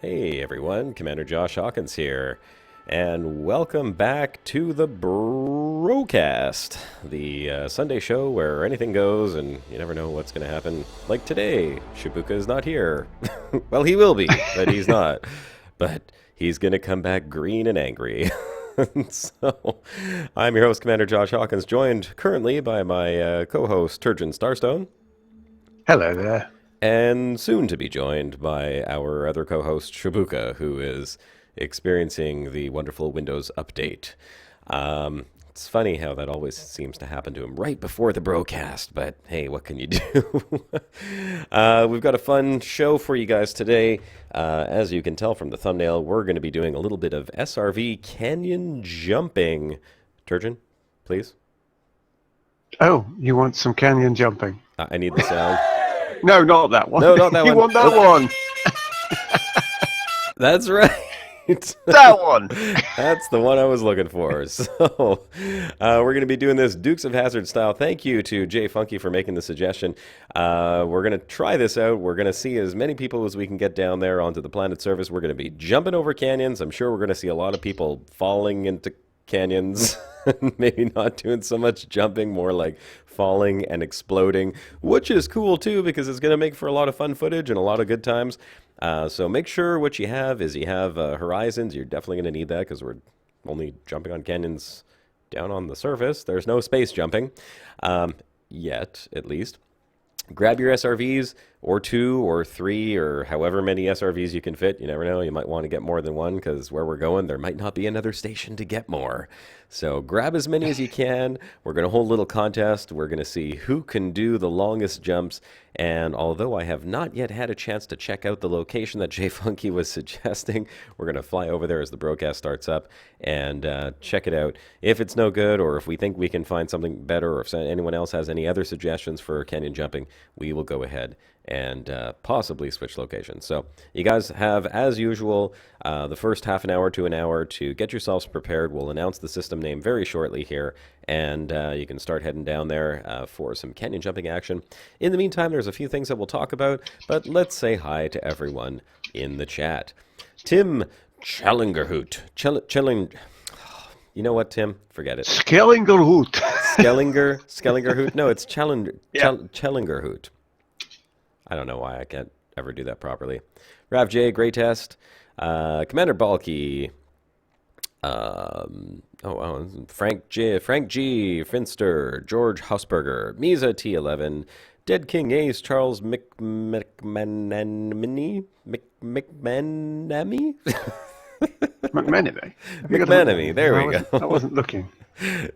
Hey everyone, Commander Josh Hawkins here, and welcome back to the Brocast, the Sunday show where anything goes and you never know what's going to happen. Like today, Shibuka is not here. Well, he will be, but he's not. But he's going to come back green and angry. So, I'm your host, Commander Josh Hawkins, joined currently by my co-host, Turgeon Starstone. Hello there. And soon to be joined by our other co-host, Shibuka, who is experiencing the wonderful Windows update. It's funny how that always seems to happen to him right before the broadcast, but hey, what can you do? We've got a fun show for you guys today. As you can tell from the thumbnail, we're going to be doing a little bit of SRV Canyon Jumping. Turgeon, please. Oh, you want some canyon jumping? I need the sound. No, not that one. No, not that one. You want that one? That's right. That one. That's the one I was looking for. So we're going to be doing this Dukes of Hazzard style. Thank you to Jay Funky for making the suggestion. We're going to try this out. We're going to see as many people as we can get down there onto the planet surface. We're going to be jumping over canyons. I'm sure we're going to see a lot of people falling into canyons. Maybe not doing so much jumping, more like falling and exploding, which is cool too because it's going to make for a lot of fun footage and a lot of good times. So make sure what you have is you have horizons. You're definitely going to need that because we're only jumping on canyons down on the surface. There's no space jumping yet, at least. Grab your SRVs or 2 or 3 or however many SRVs you can fit. You never know. You might want to get more than one because where we're going, there might not be another station to get more. So grab as many as you can. We're going to hold a little contest. We're going to see who can do the longest jumps. And although I have not yet had a chance to check out the location that Jay Funky was suggesting, we're going to fly over there as the broadcast starts up and check it out. If it's no good or if we think we can find something better or if anyone else has any other suggestions for canyon jumping, we will go ahead and possibly switch locations. So you guys have, as usual, the first half an hour to an hour to get yourselves prepared. We'll announce the system name very shortly here, and you can start heading down there for some canyon jumping action. In the meantime, there's a few things that we'll talk about, but let's say hi to everyone in the chat. Tim Challingerhoot. You know what, Tim? Forget it. Skellingerhoot. Skellingerhoot? No, it's Yeah. Challingerhoot. I don't know why I can't ever do that properly. Rav J, great test. Commander Balky. Frank G, Finster, George Hausberger, Misa T11, Dead King Ace, Charles McManamy? McManamy. McManamy, there we go. I wasn't looking.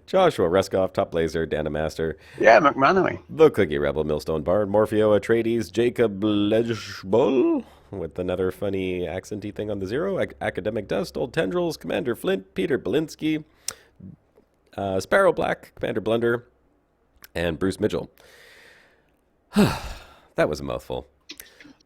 Joshua Reskoff, Top Laser, Dana Master. Yeah, McManamy. The Cookie Rebel, Millstone Bard, Morpheo Atreides, Jacob Legibol, with another funny accenty thing on the 0, Academic Dust, Old Tendrils, Commander Flint, Peter Belinsky, Sparrow Black, Commander Blunder, and Bruce Mitchell. That was a mouthful.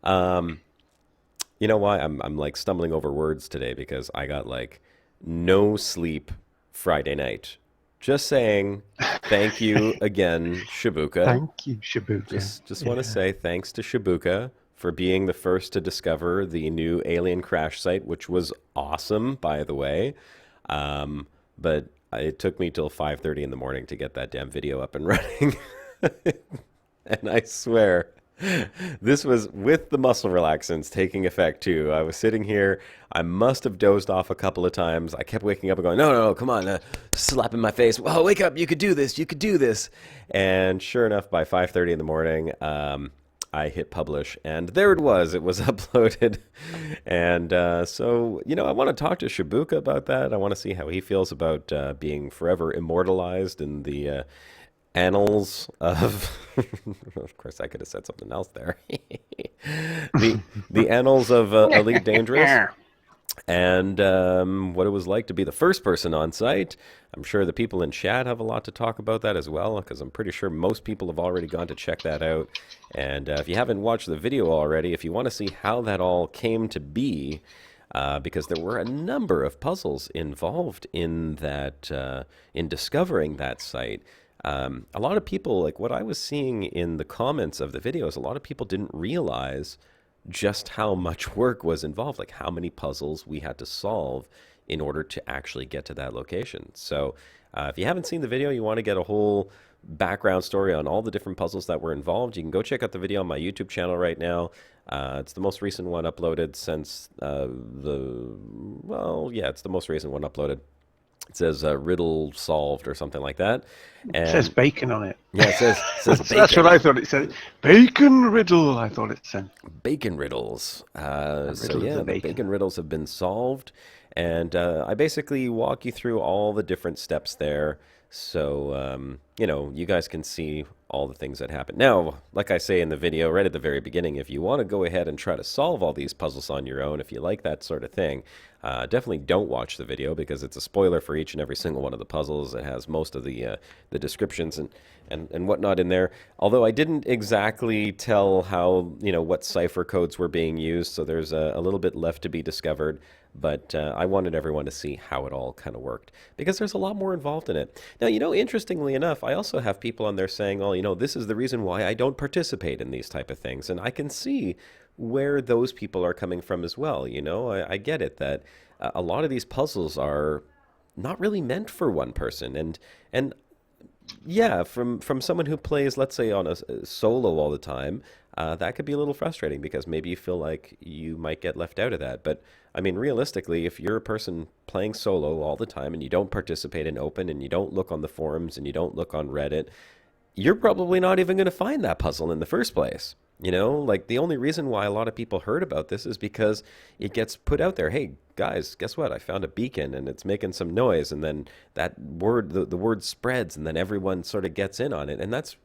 You know why? I'm like stumbling over words today because I got like no sleep Friday night. Just saying, thank you again, Shibuka. Thank you, Shibuka. Just want to say thanks to Shibuka for being the first to discover the new alien crash site, which was awesome, by the way. But it took me till 5:30 in the morning to get that damn video up and running. And I swear, this was with the muscle relaxants taking effect too. I was sitting here. I must have dozed off a couple of times. I kept waking up and going, no, come on, slapping my face. Well, wake up, you could do this, you could do this. And sure enough, by 5:30 in the morning, I hit publish, and there it was uploaded. And so, I want to talk to Shibuka about that. I want to see how he feels about being forever immortalized in the annals of of course I could have said something else there. the annals of Elite Dangerous, and what it was like to be the first person on site. I'm sure the people in chat have a lot to talk about that as well, because I'm pretty sure most people have already gone to check that out. And if you haven't watched the video already, if you want to see how that all came to be, because there were a number of puzzles involved in that, in discovering that site. A lot of people, like what I was seeing in the comments of the videos, a lot of people didn't realize just how much work was involved, like how many puzzles we had to solve in order to actually get to that location. So, if you haven't seen the video, you want to get a whole background story on all the different puzzles that were involved, you can go check out the video on my YouTube channel right now. It's the most recent one uploaded since it's the most recent one uploaded. It says riddle solved or something like that. It says bacon on it. Yeah, it says bacon. That's what I thought it said. Bacon riddle, I thought it said. Bacon riddles. The bacon riddles have been solved. And I basically walk you through all the different steps there. So, you guys can see all the things that happen. Now, like I say in the video right at the very beginning, if you want to go ahead and try to solve all these puzzles on your own, if you like that sort of thing, definitely don't watch the video because it's a spoiler for each and every single one of the puzzles. It has most of the descriptions and whatnot in there. Although I didn't exactly tell how, what cipher codes were being used, so there's a little bit left to be discovered. But I wanted everyone to see how it all kind of worked because there's a lot more involved in it. Now, interestingly enough, I also have people on there saying, "Oh, this is the reason why I don't participate in these type of things," and I can see where those people are coming from as well. I get it that a lot of these puzzles are not really meant for one person, and yeah, from someone who plays, let's say, on a solo all the time, that could be a little frustrating because maybe you feel like you might get left out of that. But I mean, realistically, if you're a person playing solo all the time and you don't participate in open and you don't look on the forums and you don't look on Reddit, you're probably not even going to find that puzzle in the first place. Like the only reason why a lot of people heard about this is because it gets put out there. Hey, guys, guess what? I found a beacon and it's making some noise. And then that word, the word spreads and then everyone sort of gets in on it. And that's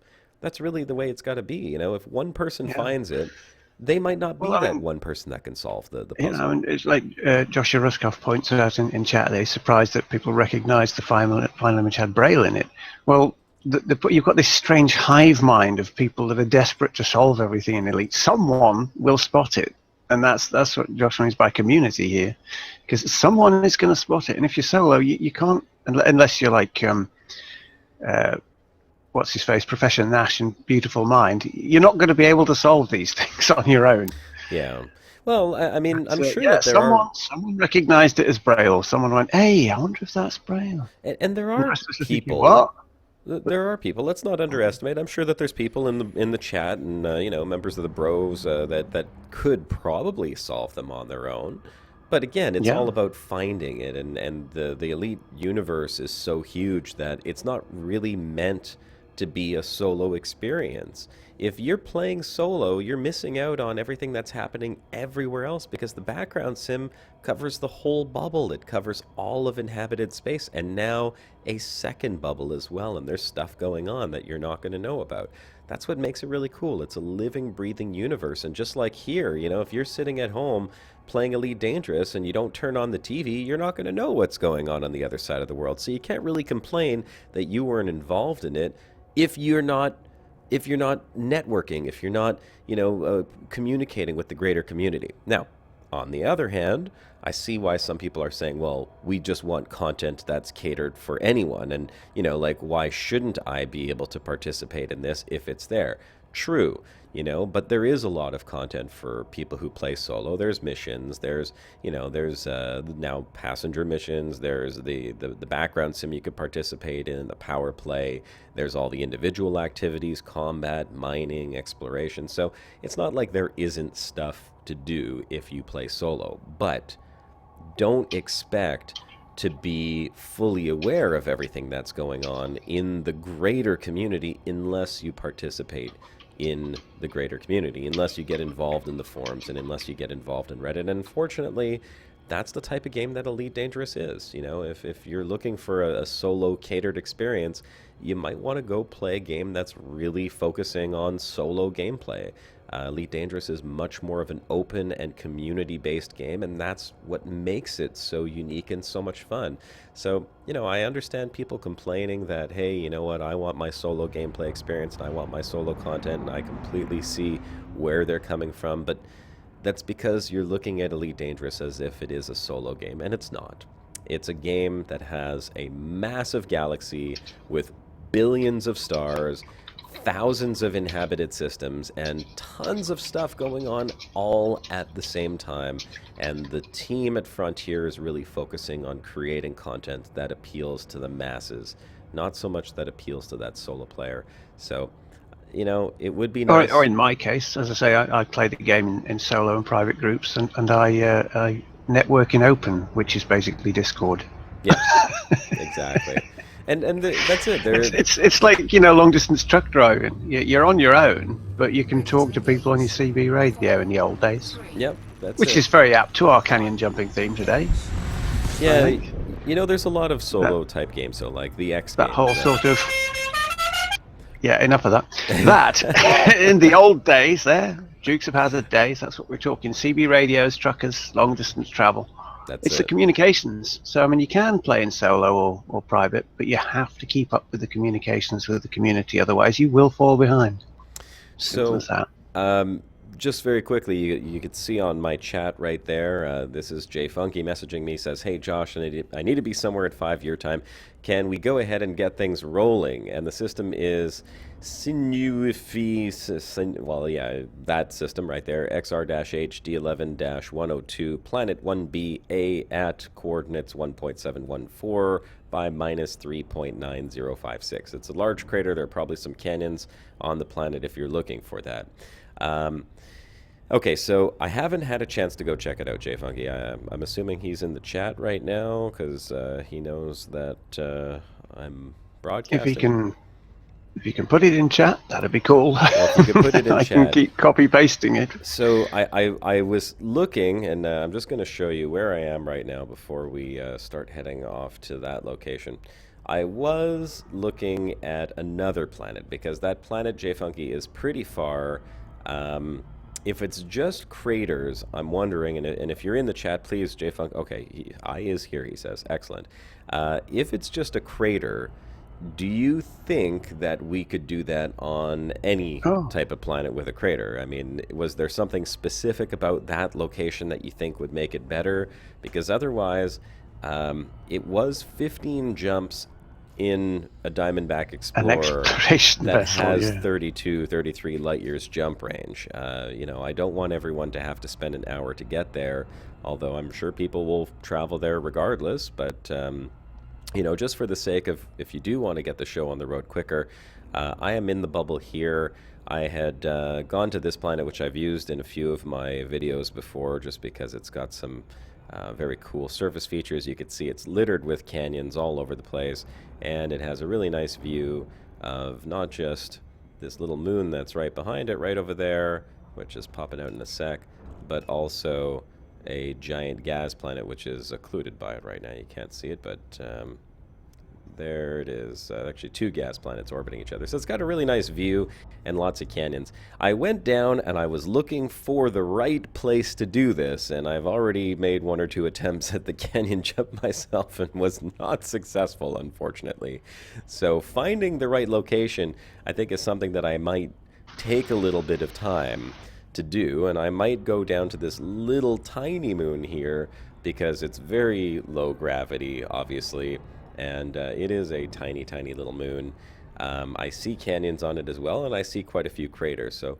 really the way it's got to be. If one person finds it, they might not be that one person that can solve the puzzle. And it's like Joshua Ruskoff points out in chat there, he's surprised that people recognised the final image had Braille in it. Well, you've got this strange hive mind of people that are desperate to solve everything in Elite. Someone will spot it, and that's what Josh means by community here, because someone is going to spot it. And if you're solo, you can't, unless you're like what's his face, Professor Nash and Beautiful Mind. You're not going to be able to solve these things on your own. Yeah. Well, I mean, I'm sure that there someone recognized it as Braille. Someone went, "Hey, I wonder if that's Braille." And there are people. What? There are people. Let's not underestimate. I'm sure that there's people in the chat and members of the bros that could probably solve them on their own. But again, it's all about finding it, and the Elite universe is so huge that it's not really meant to be a solo experience. If you're playing solo, you're missing out on everything that's happening everywhere else because the background sim covers the whole bubble. It covers all of inhabited space and now a second bubble as well. And there's stuff going on that you're not going to know about. That's what makes it really cool. It's a living, breathing universe. And just like here, if you're sitting at home playing Elite Dangerous and you don't turn on the TV, you're not going to know what's going on the other side of the world. So you can't really complain that you weren't involved in it if you're not networking, if you're not, communicating with the greater community. Now, on the other hand, I see why some people are saying, well, we just want content that's catered for anyone. And, why shouldn't I be able to participate in this if it's there? True, but there is a lot of content for people who play solo. There's missions, there's now passenger missions, there's the background sim you could participate in, the power play, there's all the individual activities, combat, mining, exploration. So it's not like there isn't stuff to do if you play solo, but don't expect to be fully aware of everything that's going on in the greater community unless you participate in the greater community, unless you get involved in the forums and unless you get involved in Reddit. And unfortunately, that's the type of game that Elite Dangerous is. If you're looking for a solo catered experience, you might want to go play a game that's really focusing on solo gameplay. Elite Dangerous is much more of an open and community-based game, and that's what makes it so unique and so much fun. So, I understand people complaining that, hey, you know what, I want my solo gameplay experience and I want my solo content, and I completely see where they're coming from, but that's because you're looking at Elite Dangerous as if it is a solo game, and it's not. It's a game that has a massive galaxy with billions of stars, thousands of inhabited systems and tons of stuff going on all at the same time. And the team at Frontier is really focusing on creating content that appeals to the masses, not so much that appeals to that solo player. So, you know, it would be nice. Or in my case, as I say, I play the game in solo and private groups, and I network in open, which is basically Discord. Yeah, exactly. And that's it. It's like, you know, long distance truck driving. You're on your own, but you can talk to people on your CB radio in the old days. Yep, that's which it. is very apt to our canyon jumping theme today. Yeah, you know, there's a lot of solo type games, so like the X that games, whole sort of. Yeah, enough of that. That in the old days, Dukes of Hazzard days. That's what we're talking. CB radios, truckers, long distance travel. It's the communications. So, I mean, you can play in solo or private, but you have to keep up with the communications with the community. Otherwise, you will fall behind. Simple as that. Just very quickly, you could see on my chat right there, this is Jay Funky messaging me, says, "Hey, Josh, I need to be somewhere at 5 your time. Can we go ahead and get things rolling?" And the system is well, yeah, that system right there, XR-H D11-102, planet 1BA at coordinates 1.714 by minus 3.9056. It's a large crater. There are probably some canyons on the planet if you're looking for that. Okay, so I haven't had a chance to go check it out, Jay Funky. I'm assuming he's in the chat right now because he knows that I'm broadcasting. If you can put it in chat, that'd be cool. Well, if you could put it in I chat. can keep copy pasting it. So I was looking, and I'm just going to show you where I am right now before we start heading off to that location. I was looking at another planet because that planet, Jay Funky, is pretty far. If it's just craters, I'm wondering, and if you're in the chat, please, Jay Funk. Okay, I is here, he says. Excellent. If it's just a crater, do you think that we could do that on any type of planet with a crater? I mean, was there something specific about that location that you think would make it better? Because otherwise, it was 15 jumps in a Diamondback Explorer that has 32, 33 light years jump range. You know, I don't want everyone to have to spend an hour to get there, although I'm sure people will travel there regardless. But, you know, just for the sake of, if you do want to get the show on the road quicker, I am in the bubble here. I had gone to this planet, which I've used in a few of my videos before, just because it's got some very cool surface features. You can see it's littered with canyons all over the place, and it has a really nice view of not just this little moon that's right behind it, right over there, which is popping out in a sec, but also a giant gas planet, which is occluded by it right now. You can't see it, but there it is. Actually, two gas planets orbiting each other. So it's got a really nice view and lots of canyons. I went down and I was looking for the right place to do this, and I've already made 1 or 2 attempts at the canyon jump myself and was not successful, unfortunately. So finding the right location, I think, is something that I might take a little bit of time to do, and I might go down to this little tiny moon here because it's very low gravity, obviously, and it is a tiny, tiny little moon. I see canyons on it as well, and I see quite a few craters. So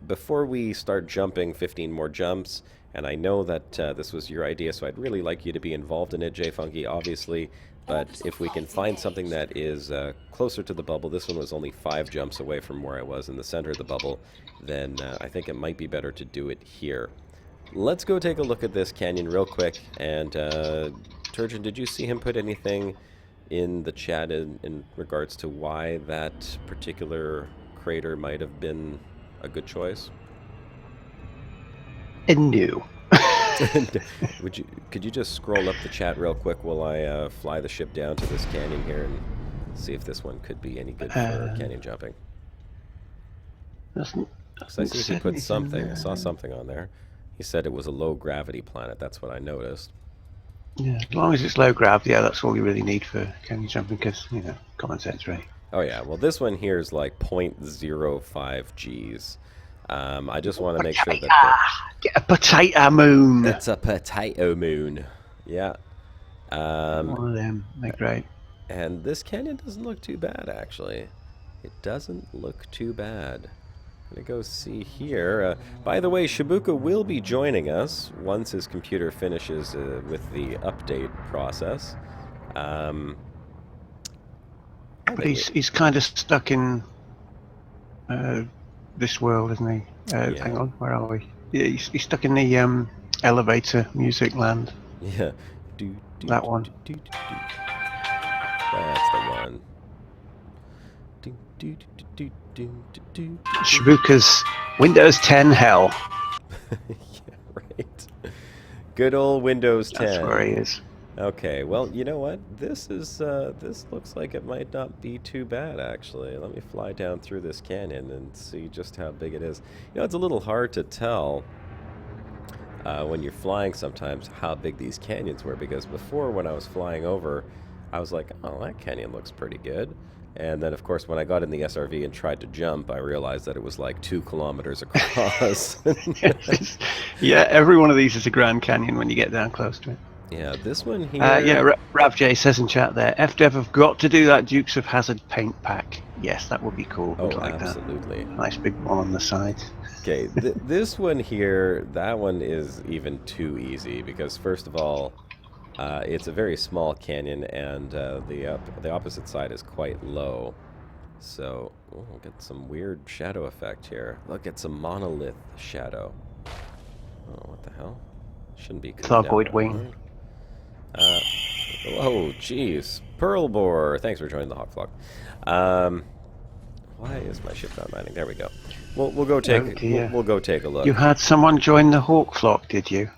before we start jumping 15 more jumps, and I know that this was your idea, so I'd really like you to be involved in it, Jay Funky, obviously. But if we can find something that is closer to the bubble, this one was only 5 jumps away from where I was in the center of the bubble, then I think it might be better to do it here. Let's go take a look at this canyon real quick. And Turgeon, did you see him put anything in the chat in regards to why that particular crater might have been a good choice? No. Could you just scroll up the chat real quick while I fly the ship down to this canyon here and see if this one could be any good for canyon jumping? I see he put something. I saw something on there. He said it was a low gravity planet. That's what I noticed. Yeah, as long as it's low gravity, yeah, that's all you really need for canyon jumping, because, you know, common sense, really. Oh yeah, well this one here is like 0.05 Gs. I just want to make sure that get a potato moon. It's a potato moon. Yeah. One of them. They're great. And this canyon doesn't look too bad, actually. It doesn't look too bad. I'm going to go see here. By the way, Shibuka will be joining us once his computer finishes with the update process. But he's kind of stuck in this world, isn't he? Yeah. Hang on, where are we? Yeah, he's stuck in the elevator music land. Yeah. That one. That's the one. Shibuka's Windows 10 hell. Yeah, right. Good old Windows 10. That's where he is. Okay, well, you know what? This looks like it might not be too bad, actually. Let me fly down through this canyon and see just how big it is. You know, it's a little hard to tell when you're flying sometimes how big these canyons were, because before, when I was flying over, I was like, oh, that canyon looks pretty good. And then, of course, when I got in the SRV and tried to jump, I realized that it was like 2 kilometers across. Yeah, every one of these is a Grand Canyon when you get down close to it. Yeah, this one here... yeah, Rav J says in chat there, FDev have got to do that Dukes of Hazzard paint pack. Yes, that would be cool. Oh, like absolutely. That. Nice big one on the side. Okay, this one here, that one is even too easy, because first of all, it's a very small canyon, and the opposite side is quite low. So, we'll get some weird shadow effect here. Look at some monolith shadow. Oh, what the hell? Shouldn't be Thargoid wing. Oh, jeez. Pearl Boar, thanks for joining the Hawk Flock. Why is my ship not landing? There we go. We'll go take we'll go take a look. You had someone join the Hawk Flock, did you?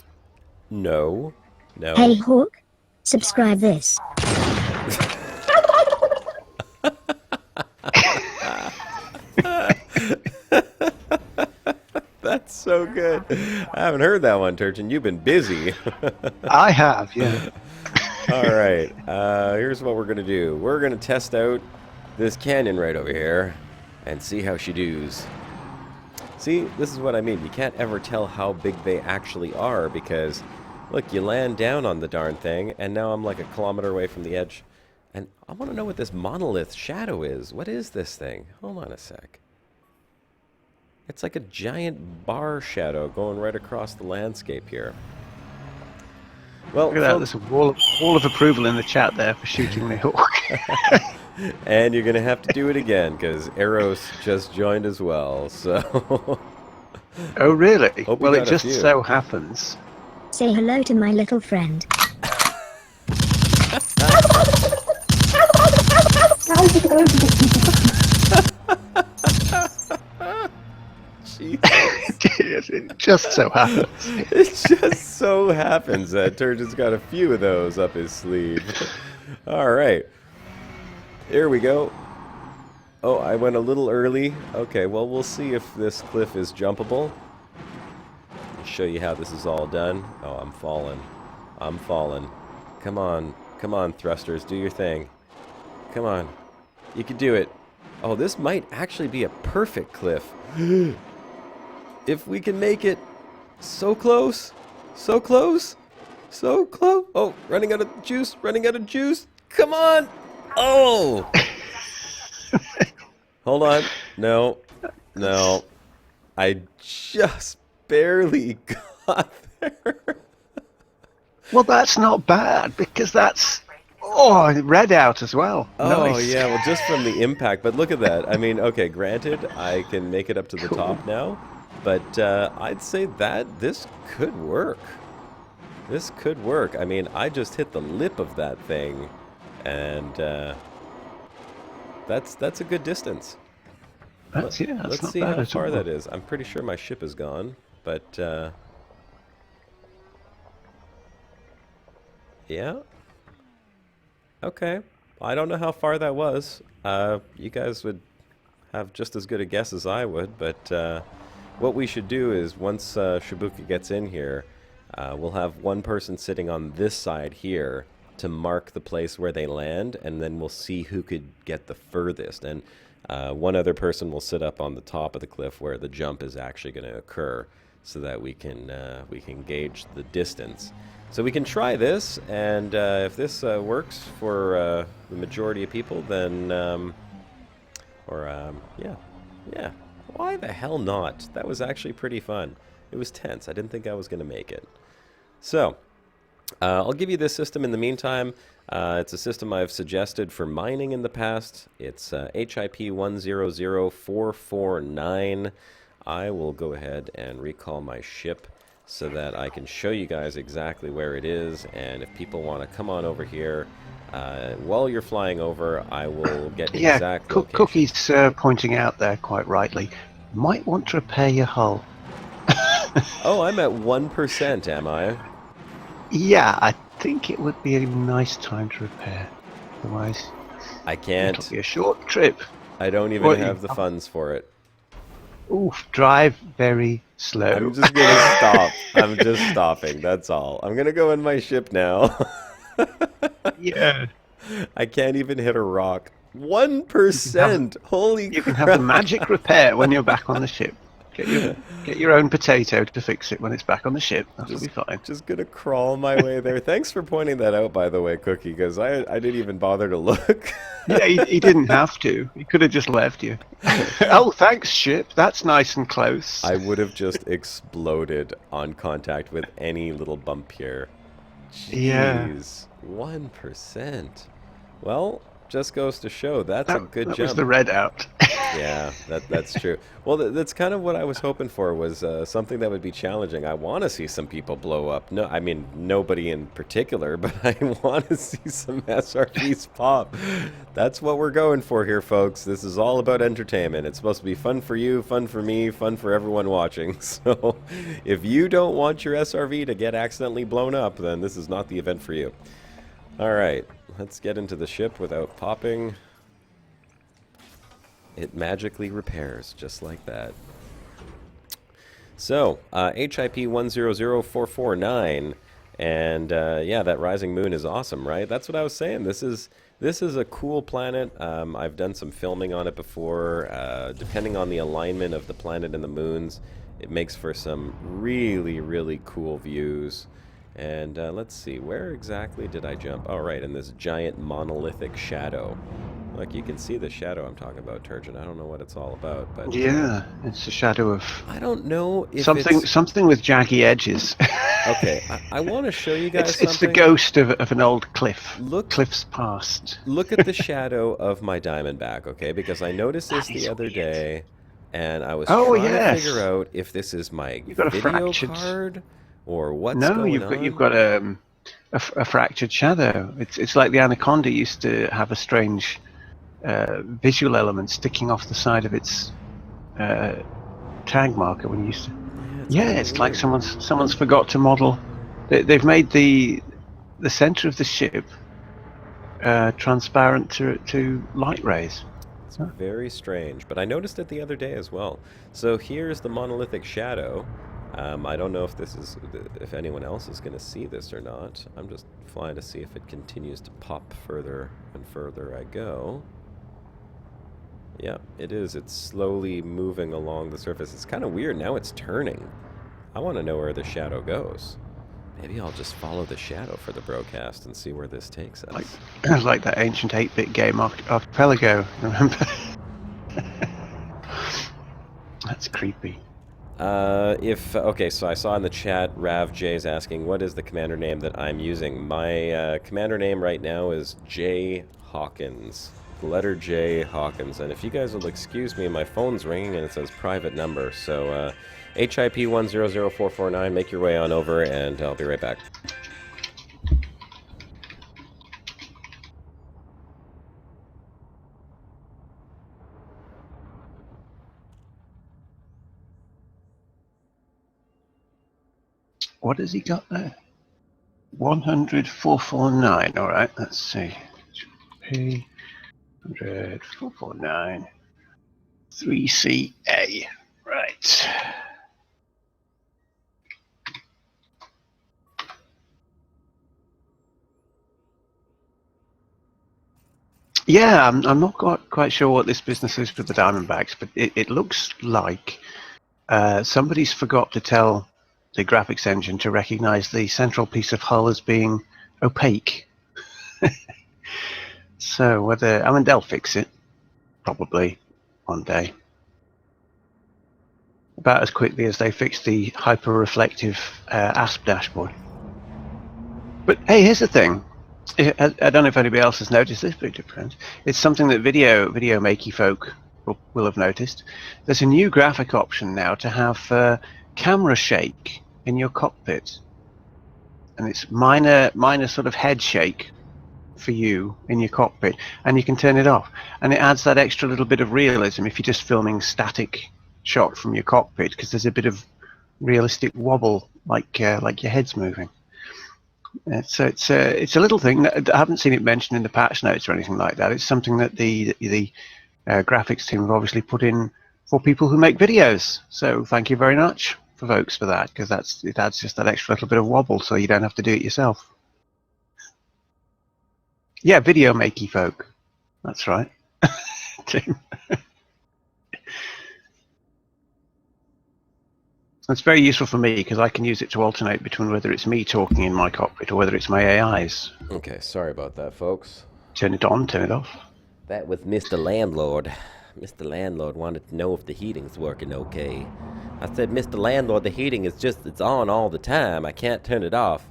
No. Hey Hawk, subscribe this. That's so good. I haven't heard that one, Turchin. You've been busy. I have, yeah. All right. Here's what we're going to do. We're going to test out this canyon right over here and see how she does. See, this is what I mean. You can't ever tell how big they actually are because, look, you land down on the darn thing, and now I'm like a kilometer away from the edge. And I want to know what this monolith shadow is. What is this thing? Hold on a sec. It's like a giant bar shadow going right across the landscape here. Well, look at that. There's a wall of approval in the chat there for shooting the hawk. And you're going to have to do it again because Eros just joined as well. So. Oh, really? Hope well, it just so happens. Say hello to my little friend. It just so happens. It just so happens that Turgeon's got a few of those up his sleeve. All right. Here we go. Oh, I went a little early. Okay, well, we'll see if this cliff is jumpable. I'll show you how this is all done. Oh, I'm falling. I'm falling. Come on. Come on, thrusters. Do your thing. Come on. You can do it. Oh, this might actually be a perfect cliff. If we can make it. So close. So close. So close. Oh, running out of juice. Running out of juice. Come on. Oh. Hold on. No. No. I just barely got there. Well, that's not bad because that's... Oh, it read out as well. Oh, nice. yeah, well, just from the impact. But look at that. I mean, okay, granted, I can make it up to the top now. But I'd say that this could work. This could work. I mean, I just hit the lip of that thing. And that's a good distance. Let's see how far that is. I'm pretty sure my ship is gone. But, yeah. Okay. I don't know how far that was. You guys would have just as good a guess as I would, but what we should do is once Shibuka gets in here, we'll have one person sitting on this side here to mark the place where they land, and then we'll see who could get the furthest. And one other person will sit up on the top of the cliff where the jump is actually going to occur, so that we can gauge the distance. So we can try this, and if this works for the majority of people, then, or Or, yeah. Why the hell not? That was actually pretty fun. It was tense. I didn't think I was going to make it. So, I'll give you this system in the meantime. It's a system I've suggested for mining in the past. It's HIP 100449. I will go ahead and recall my ship so that I can show you guys exactly where it is. And if people want to come on over here, while you're flying over, I will get exact location. Cookie's pointing out there quite rightly. Might want to repair your hull. Oh, I'm at 1%, am I? Yeah, I think it would be a nice time to repair. Otherwise, I can't. It'll be a short trip. I don't even have the funds for it. Oof, drive very slow. I'm just gonna stop. I'm just stopping. That's all. I'm gonna go in my ship now. Yeah. I can't even hit a rock. 1%. Holy crap. You can have the magic repair when you're back on the ship. Get your own potato to fix it when it's back on the ship. That'll be fine. Just gonna crawl my way there. Thanks for pointing that out, by the way, Cookie, because I didn't even bother to look. Yeah, he didn't have to. He could have just left you. Oh, thanks, ship. That's nice and close. I would have just exploded on contact with any little bump here. Jeez, 1%. Well, just goes to show that's a good jump. That was the red out. Yeah, that's true. Well, that's kind of what I was hoping for, was something that would be challenging. I want to see some people blow up. No, I mean, nobody in particular, but I want to see some SRVs pop. That's what we're going for here, folks. This is all about entertainment. It's supposed to be fun for you, fun for me, fun for everyone watching. So if you don't want your SRV to get accidentally blown up, then this is not the event for you. All right, let's get into the ship without popping. It magically repairs, just like that. So, HIP 100449, and yeah, that rising moon is awesome, right? That's what I was saying. This is a cool planet. I've done some filming on it before. Depending on the alignment of the planet and the moons, it makes for some really, really cool views. And let's see, where exactly did I jump? Oh, right, in this giant monolithic shadow. Look, you can see the shadow I'm talking about, Turgeon. I don't know what it's all about, but yeah, it's a shadow of. I don't know if something with jaggy edges. Okay, I want to show you guys something. It's the ghost of an old cliff. Cliff's past. Look at the shadow of my Diamondback, okay? Because I noticed this the other day, and I was trying to figure out if this is my video card or what's going on. No, you've got a fractured shadow. It's like the Anaconda used to have a strange visual element sticking off the side of its tag marker when you used to. Yeah, it's like someone's forgot to model. They've made the center of the ship transparent to light rays. It's very strange, but I noticed it the other day as well. So here's the monolithic shadow. I don't know if anyone else is going to see this or not. I'm just flying to see if it continues to pop further and further I go. Yeah, it is. It's slowly moving along the surface. It's kind of weird. Now it's turning. I want to know where the shadow goes. Maybe I'll just follow the shadow for the broadcast and see where this takes us. Like that ancient 8-bit game Archipelago, remember? That's creepy. Okay, so I saw in the chat, Rav J is asking, what is the commander name that I'm using? My commander name right now is J. Hawkins. Letter J. Hawkins. And if you guys will excuse me, my phone's ringing and it says private number. So, HIP 100449, make your way on over and I'll be right back. What has he got there? 100,449. All right, let's see. P 100,449. 3CA. Right. Yeah, I'm not quite sure what this business is for the Diamondbacks, but it looks like somebody's forgot to tell the graphics engine to recognize the central piece of hull as being opaque. So they'll fix it, probably. one day. About as quickly as they fixed the hyper-reflective ASP dashboard. But hey, here's the thing. I don't know if anybody else has noticed this big difference. It's something that video makey folk will have noticed. There's a new graphic option now to have camera shake in your cockpit, and it's minor sort of head shake for you in your cockpit, and you can turn it off, and it adds that extra little bit of realism if you're just filming static shot from your cockpit, because there's a bit of realistic wobble, like your head's moving. So it's a little thing. I haven't seen it mentioned in the patch notes or anything like that. It's something that the graphics team have obviously put in for people who make videos. So thank you very much for folks for that, because it adds just that extra little bit of wobble, so you don't have to do it yourself. Yeah, video makey folk. That's right. Tim. It's very useful for me because I can use it to alternate between whether it's me talking in my cockpit or whether it's my AIs. Okay, sorry about that, folks. Turn it on, turn it off. That was Mr. Landlord. Mr. Landlord wanted to know if the heating's working okay. I said, Mr. Landlord, the heating is it's on all the time. I can't turn it off.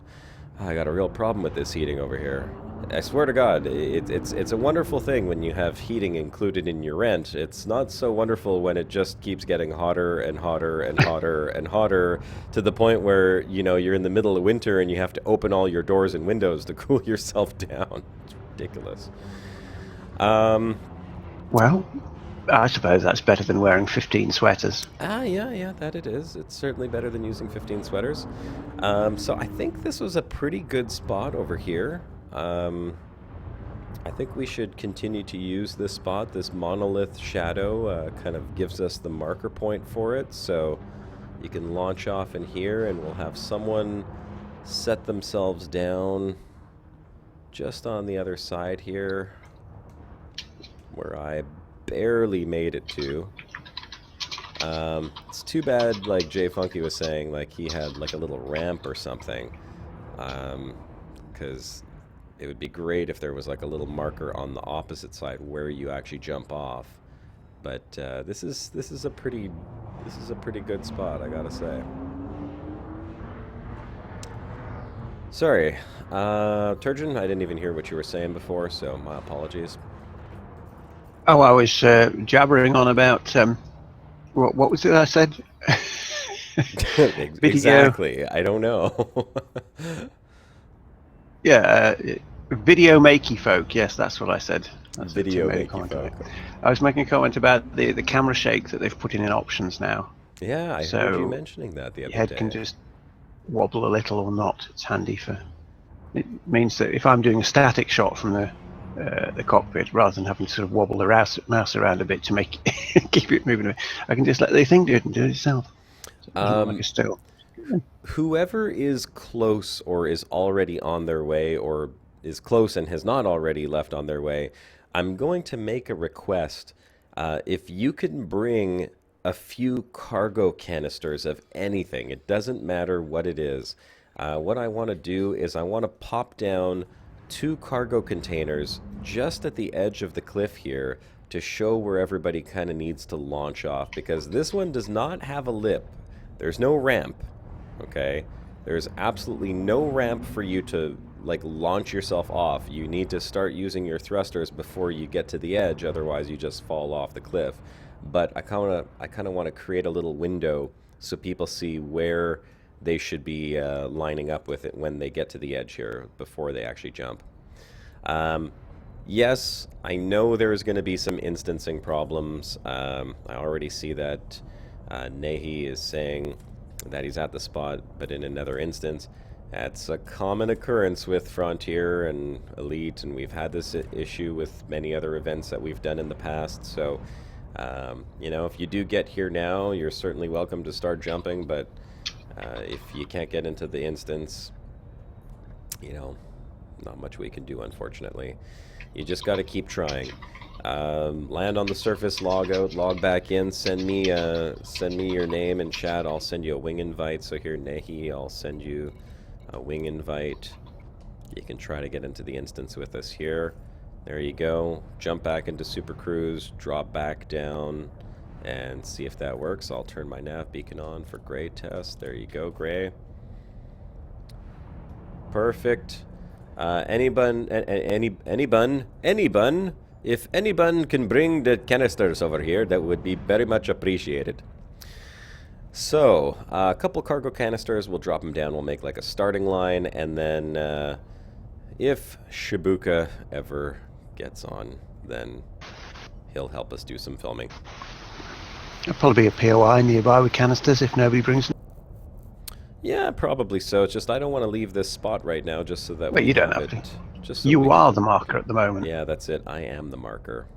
I got a real problem with this heating over here. I swear to God, it's a wonderful thing when you have heating included in your rent. It's not so wonderful when it just keeps getting hotter and hotter and hotter and hotter to the point where, you know, you're in the middle of winter and you have to open all your doors and windows to cool yourself down. It's ridiculous. Well, I suppose that's better than wearing 15 sweaters. Yeah, that it is. It's certainly better than using 15 sweaters. So I think this was a pretty good spot over here. I think we should continue to use this spot. This monolith shadow kind of gives us the marker point for it. So you can launch off in here and we'll have someone set themselves down just on the other side here where I barely made it to. It's too bad, like Jay Funky was saying, like he had like a little ramp or something, because it would be great if there was like a little marker on the opposite side where you actually jump off. But this is a pretty good spot, I gotta say. Sorry, Turgeon, I didn't even hear what you were saying before, so my apologies. Oh, I was jabbering on about what was it I said? Exactly. I don't know. Yeah, video makey folk. Yes, that's what I said. That's Video makey folk. I was making a comment about the camera shake that they've put in options now. Yeah, I heard you mentioning that the other day. Your head can just wobble a little or not. It's handy for. It means that if I'm doing a static shot from the cockpit, rather than having to sort of wobble the mouse around a bit to make keep it moving, I can just let the thing do it and do it itself. Like a still. Whoever is close or is already on their way or is close and has not already left on their way, I'm going to make a request. If you can bring a few cargo canisters of anything, it doesn't matter what it is. What I want to do is I want to pop down 2 cargo containers just at the edge of the cliff here to show where everybody kind of needs to launch off, because this one does not have a lip. There's no ramp, okay? There's absolutely no ramp for you to like launch yourself off. You need to start using your thrusters before you get to the edge, otherwise you just fall off the cliff. But I kind of want to create a little window so people see where they should be lining up with it when they get to the edge here before they actually jump. Yes, I know there's going to be some instancing problems. I already see that Nahi is saying that he's at the spot, but in another instance. That's a common occurrence with Frontier and Elite, and we've had this issue with many other events that we've done in the past. So, you know, if you do get here now, you're certainly welcome to start jumping, but if you can't get into the instance, you know, not much we can do, unfortunately. You just got to keep trying. Land on the surface, log out, log back in, send me your name and chat. I'll send you a wing invite. So here, Nahi, I'll send you a wing invite. You can try to get into the instance with us here. There you go. Jump back into Super Cruise, drop back down, and see if that works. I'll turn my nav beacon on for Gray test. There you go, Gray. Perfect. Any bun, if anyone can bring the canisters over here, that would be very much appreciated. So, a couple cargo canisters, we'll drop them down, we'll make like a starting line, and then if Shibuka ever gets on, then he'll help us do some filming. There'll probably be a POI nearby with canisters if nobody brings them. Yeah, probably so. It's just I don't want to leave this spot right now just so that But we you don't have have it. to. Just so You are the marker at the moment. Yeah, that's it. I am the marker.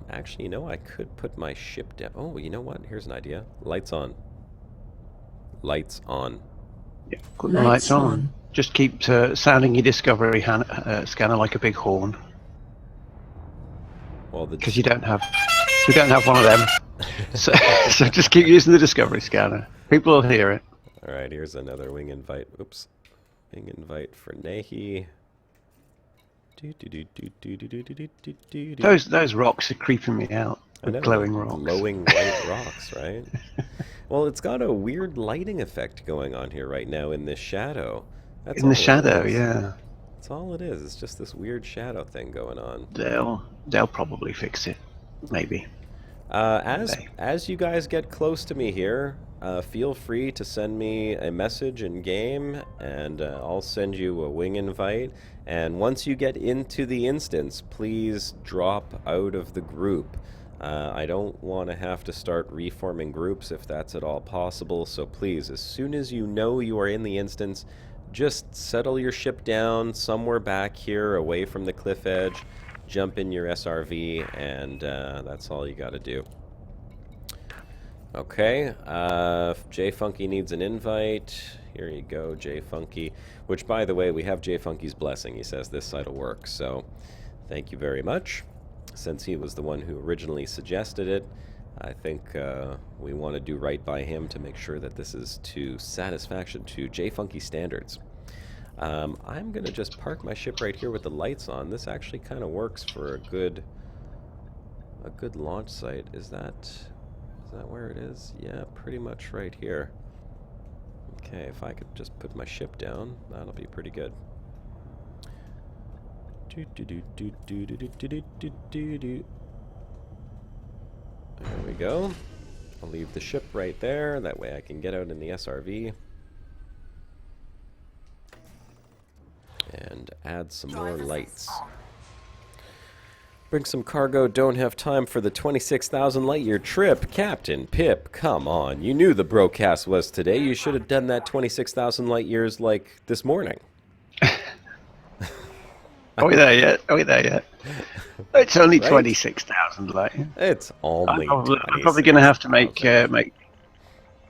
Actually, you know, I could put my ship down. Oh, you know what? Here's an idea. Lights on. Lights on. Yeah, put the lights on. Just keep sounding your discovery scanner like a big horn. Well, because we don't have one of them. so just keep using the discovery scanner. People will hear it. All right, here's another wing invite. Oops, wing invite for Nahi. Those rocks are creeping me out. The glowing rocks. Glowing white rocks, right? Well, it's got a weird lighting effect going on here right now in this shadow. That's in the shadow, yeah. That's all it is. It's just this weird shadow thing going on. They'll probably fix it, maybe. As you guys get close to me here, feel free to send me a message in game, and I'll send you a wing invite. And once you get into the instance, please drop out of the group. I don't want to have to start reforming groups if that's at all possible. So please, as soon as you know you are in the instance, just settle your ship down somewhere back here away from the cliff edge. Jump in your SRV, and that's all you got to do. Okay, J Funky needs an invite. Here you go, J Funky. Which, by the way, we have J Funky's blessing. He says this site will work, so thank you very much. Since he was the one who originally suggested it, I think we want to do right by him to make sure that this is to satisfaction to J Funky standards. I'm going to just park my ship right here with the lights on. This actually kind of works for a good launch site. Is that where it is? Yeah, pretty much right here. Okay, if I could just put my ship down, that'll be pretty good. There we go. I'll leave the ship right there. That way I can get out in the SRV. And add some more lights. Bring some cargo, don't have time for the 26,000 light year trip. Captain Pip, come on. You knew the broadcast was today. You should have done that 26,000 light years like this morning. Are we there yet? It's only 26,000 light. It's only I'm probably going to have to make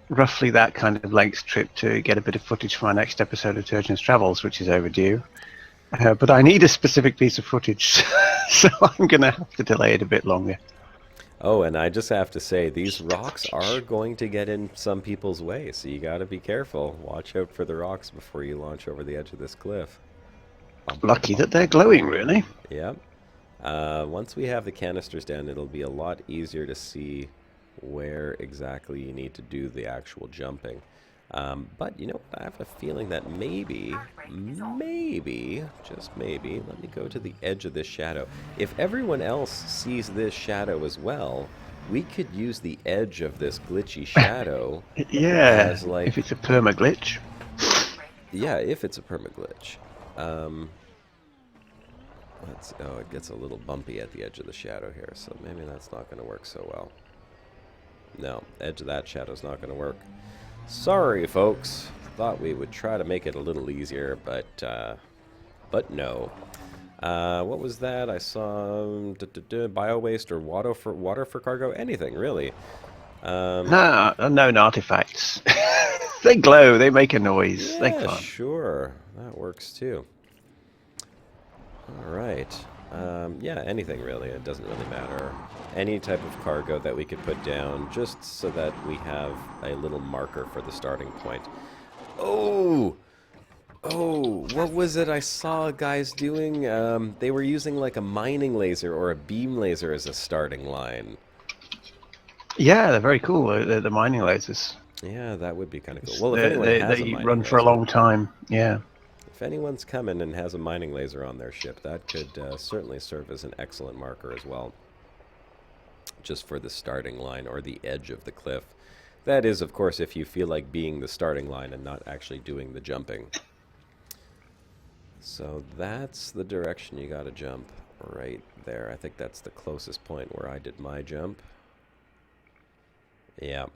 roughly that kind of length trip to get a bit of footage for my next episode of Turgeon's Travels, which is overdue. But I need a specific piece of footage, so I'm going to have to delay it a bit longer. Oh, and I just have to say, these rocks are going to get in some people's way, so you got to be careful. Watch out for the rocks before you launch over the edge of this cliff. Lucky that they're glowing, really. Yep. Once we have the canisters down, it'll be a lot easier to see where exactly you need to do the actual jumping. But, you know, I have a feeling that maybe, just maybe, let me go to the edge of this shadow. If everyone else sees this shadow as well, we could use the edge of this glitchy shadow. Yeah, as like, if it's a perma-glitch. Yeah, if it's a perma-glitch. Oh, it gets a little bumpy at the edge of the shadow here, so maybe that's not going to work so well. No, edge of that shadow's not going to work. Sorry, folks. Thought we would try to make it a little easier, but no. What was that? I saw bio waste or water for cargo. Anything really. No, unknown artifacts. They glow. They make a noise. Yeah, they can't. Sure. That works too. All right. Yeah, anything really. It doesn't really matter. Any type of cargo that we could put down, just so that we have a little marker for the starting point. Oh! Oh, what was it I saw guys doing? They were using like a mining laser or a beam laser as a starting line. Yeah, they're very cool. The mining lasers. Yeah, that would be kind of cool. Well, if They, anyone they, has a they mining run for a laser, long time. Yeah. if anyone's coming and has a mining laser on their ship, that could certainly serve as an excellent marker as well, just for the starting line or the edge of the cliff. That is, of course, if you feel like being the starting line and not actually doing the jumping. So that's the direction you got to jump, right there. I think that's the closest point where I did my jump. Yeah.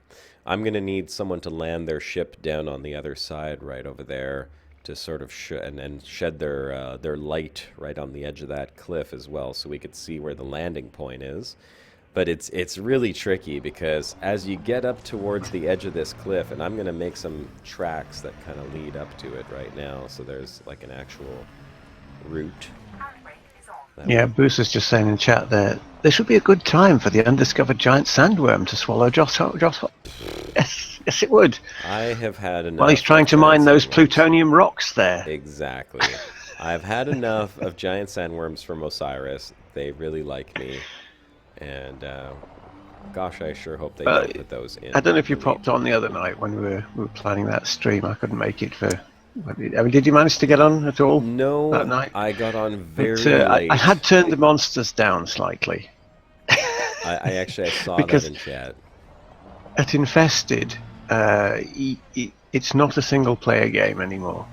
I'm going to need someone to land their ship down on the other side right over there to sort of and shed their light right on the edge of that cliff as well, so we could see where the landing point is. But it's really tricky because as you get up towards the edge of this cliff, and I'm going to make some tracks that kind of lead up to it right now, so there's like an actual route. Yeah, Bruce is just saying in chat there, this would be a good time for the undiscovered giant sandworm to swallow Josh. Yes, yes, it would. I have had enough. While he's trying to mine those plutonium rocks there. Exactly. I've had enough of giant sandworms from Osiris. They really like me. And gosh, I sure hope they don't put those in. I don't know if you popped on the other night when we were planning that stream. I couldn't make it for... I mean, did you manage to get on at all? No, that night? I got on very late. I had turned the monsters down slightly. I saw that in chat. At Infested, it's not a single-player game anymore.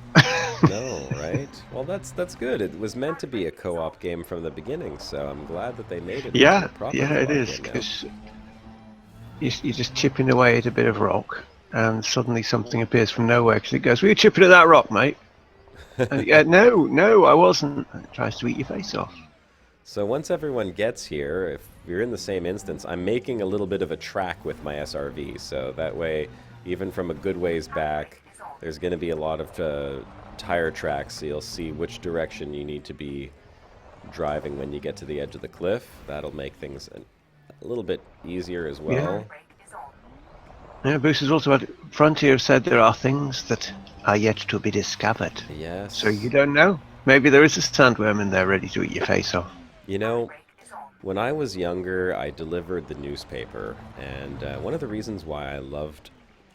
No, right? Well, that's good. It was meant to be a co-op game from the beginning, so I'm glad that they made it. Yeah, a proper yeah, it is. Because you're just chipping away at a bit of rock, and suddenly something appears from nowhere because it goes, "Were you chipping at that rock, mate?" No, I wasn't. And it tries to eat your face off. So once everyone gets here, if you're in the same instance, I'm making a little bit of a track with my SRV, so that way, even from a good ways back, there's going to be a lot of tire tracks, so you'll see which direction you need to be driving when you get to the edge of the cliff. That'll make things a little bit easier as well. Yeah, Bruce has also had Frontier said there are things that are yet to be discovered. Yes. So you don't know. Maybe there is a sandworm in there ready to eat your face off. You know, when I was younger, I delivered the newspaper, and one of the reasons why I loved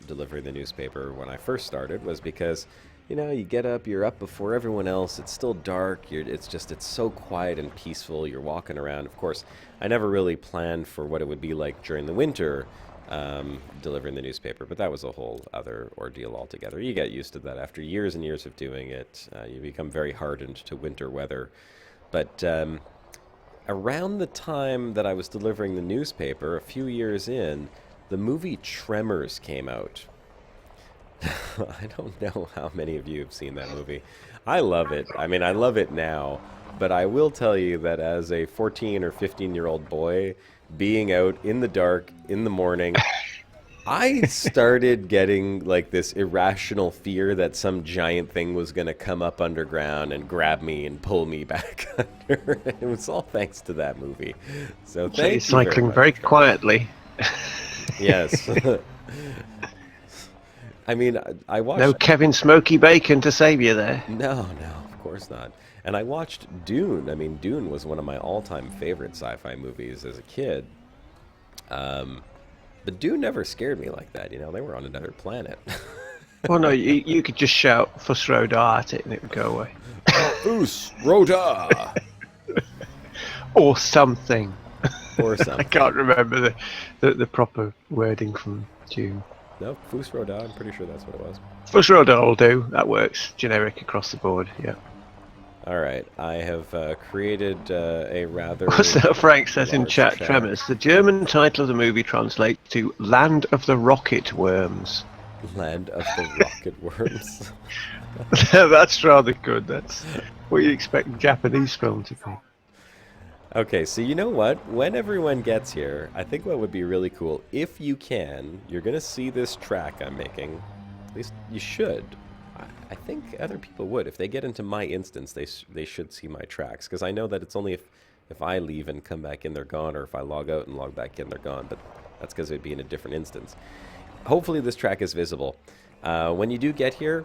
delivering the newspaper when I first started was because, you know, you get up, you're up before everyone else, it's still dark, it's so quiet and peaceful, you're walking around. Of course, I never really planned for what it would be like during the winter, delivering the newspaper, but that was a whole other ordeal altogether. You get used to that after years and years of doing it. You become very hardened to winter weather. But around the time that I was delivering the newspaper, a few years in, the movie Tremors came out. I don't know how many of you have seen that movie. I love it. I mean, I love it now, but I will tell you that as a 14 or 15-year-old boy, being out in the dark in the morning, I started getting like this irrational fear that some giant thing was going to come up underground and grab me and pull me back under. It was all thanks to that movie. So thank you cycling very quietly. Yes. I mean, I watched... No Kevin Smokey Bacon to save you there. No, of course not. And I watched Dune. I mean, Dune was one of my all-time favorite sci-fi movies as a kid. But Dune never scared me like that, you know? They were on another planet. Well, no, you could just shout Fus Roda at it and it would go away. Fus Roda! Or something. Or something. I can't remember the proper wording from Dune. No, Fus Roda, I'm pretty sure that's what it was. Fus Roda will do. That works. Generic across the board, yeah. All right, I have created a rather... What's that Frank says in chat, track. Tremors? The German title of the movie translates to Land of the Rocket Worms. Land of the Rocket Worms. That's rather good. That's what you expect a Japanese film to be. Okay, so you know what? When everyone gets here, I think what would be really cool, if you can, you're going to see this track I'm making. At least you should. I think other people would. If they get into my instance, they should see my tracks. Because I know that it's only if I leave and come back in, they're gone. Or if I log out and log back in, they're gone. But that's because it'd be in a different instance. Hopefully this track is visible. When you do get here,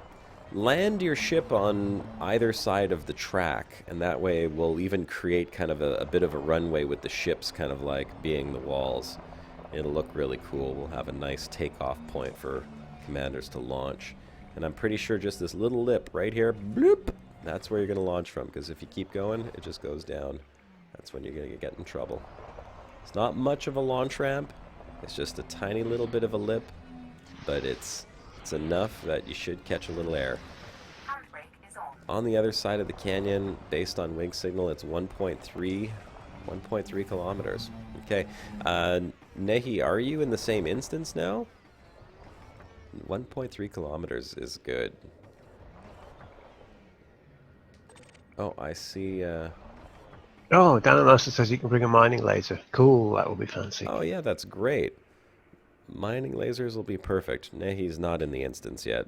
land your ship on either side of the track, and that way we'll even create kind of a bit of a runway with the ships kind of like being the walls. It'll look really cool. We'll have a nice takeoff point for commanders to launch. And I'm pretty sure just this little lip right here, bloop, that's where you're going to launch from, because if you keep going, it just goes down. That's when you're going to get in trouble. It's not much of a launch ramp. It's just a tiny little bit of a lip, but it's enough that you should catch a little air. On the other side of the canyon, based on wing signal, it's 1.3 kilometers. Okay. Nehi, are you in the same instance now? 1.3 kilometers is good. Oh, I see. Oh, Dan Master says you can bring a mining laser. Cool, that will be fancy. Oh, yeah, that's great. Mining lasers will be perfect. Nehi's not in the instance yet.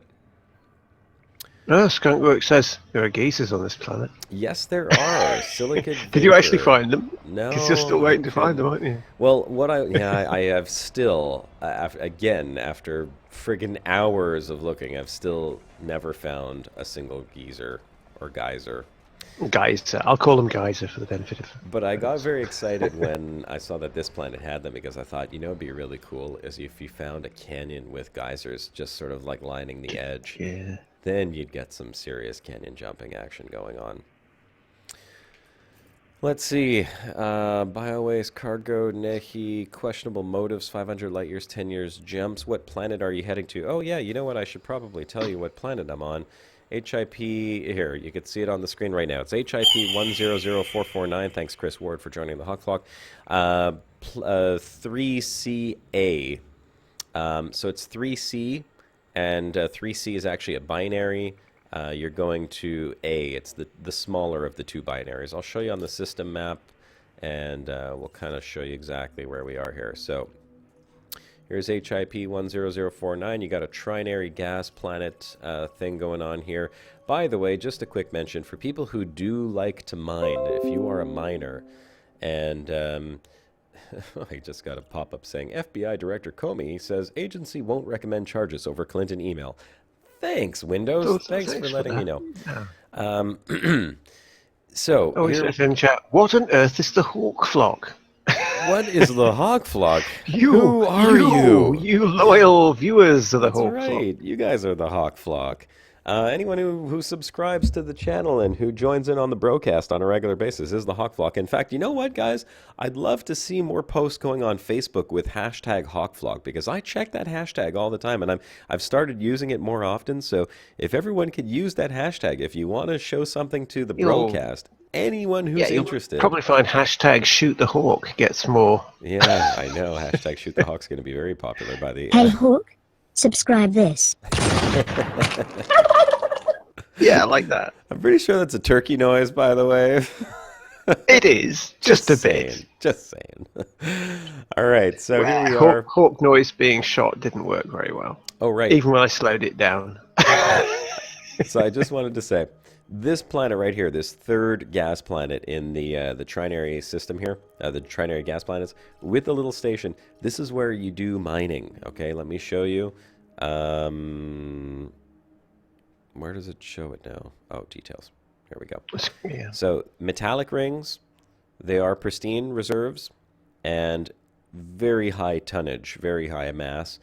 No, Skunkworks says there are geysers on this planet. Yes, there are. Silicate Did you actually vapor. find them? No. Because you're still waiting to find them, aren't you? Well, I have still, again, after friggin' hours of looking, I've still never found a single geyser or geyser. Geyser. I'll call them geyser for the benefit of... But I got very excited when I saw that this planet had them, because I thought, it'd be really cool is if you found a canyon with geysers just sort of like lining the edge. Yeah. Then you'd get some serious canyon jumping action going on. Let's see. Biowaste, cargo, Nehi, questionable motives, 500 light years, 10 years jumps. What planet are you heading to? Oh, yeah, you know what? I should probably tell you what planet I'm on. HIP, here, you can see it on the screen right now. It's HIP 100449. Thanks, Chris Ward, for joining the Hawk Flock. 3CA. So it's 3C, and 3C is actually a binary. You're going to A. It's the smaller of the two binaries. I'll show you on the system map, and we'll kind of show you exactly where we are here. So here's HIP 10049. You got a trinary gas planet thing going on here. By the way, just a quick mention for people who do like to mine. If you are a miner, and I just got a pop-up saying FBI Director Comey says agency won't recommend charges over Clinton email. Thanks, Windows. Thanks for letting me know. Yeah. So, he says in chat, what on earth is the Hawk Flock? what is the Hawk Flock? Who Who are you? You loyal viewers of the That's Hawk right. Flock. You guys are the Hawk Flock. Anyone who subscribes to the channel and who joins in on the broadcast on a regular basis is the Hawk Flock. In fact, you know what, guys? I'd love to see more posts going on Facebook with hashtag Hawk Flock, because I check that hashtag all the time, and I've started using it more often. So if everyone could use that hashtag, if you want to show something to the broadcast, anyone who's interested. You'll probably find hashtag Shoot the Hawk gets more. Yeah, I know. Hashtag Shoot the Hawk's going to be very popular by the... Hey Hawk, subscribe this. Yeah, I like that. I'm pretty sure that's a turkey noise, by the way. It is, just a saying, bit. Just saying. All right, so here we are. Hawk noise being shot didn't work very well. Oh, right. Even when I slowed it down. So I just wanted to say, this planet right here, this third gas planet in the trinary system here, the trinary gas planets, with the little station, this is where you do mining. Okay, let me show you. Where does it show it now? Oh, details. Here we go. Yeah. So metallic rings, they are pristine reserves and very high tonnage, very high mass.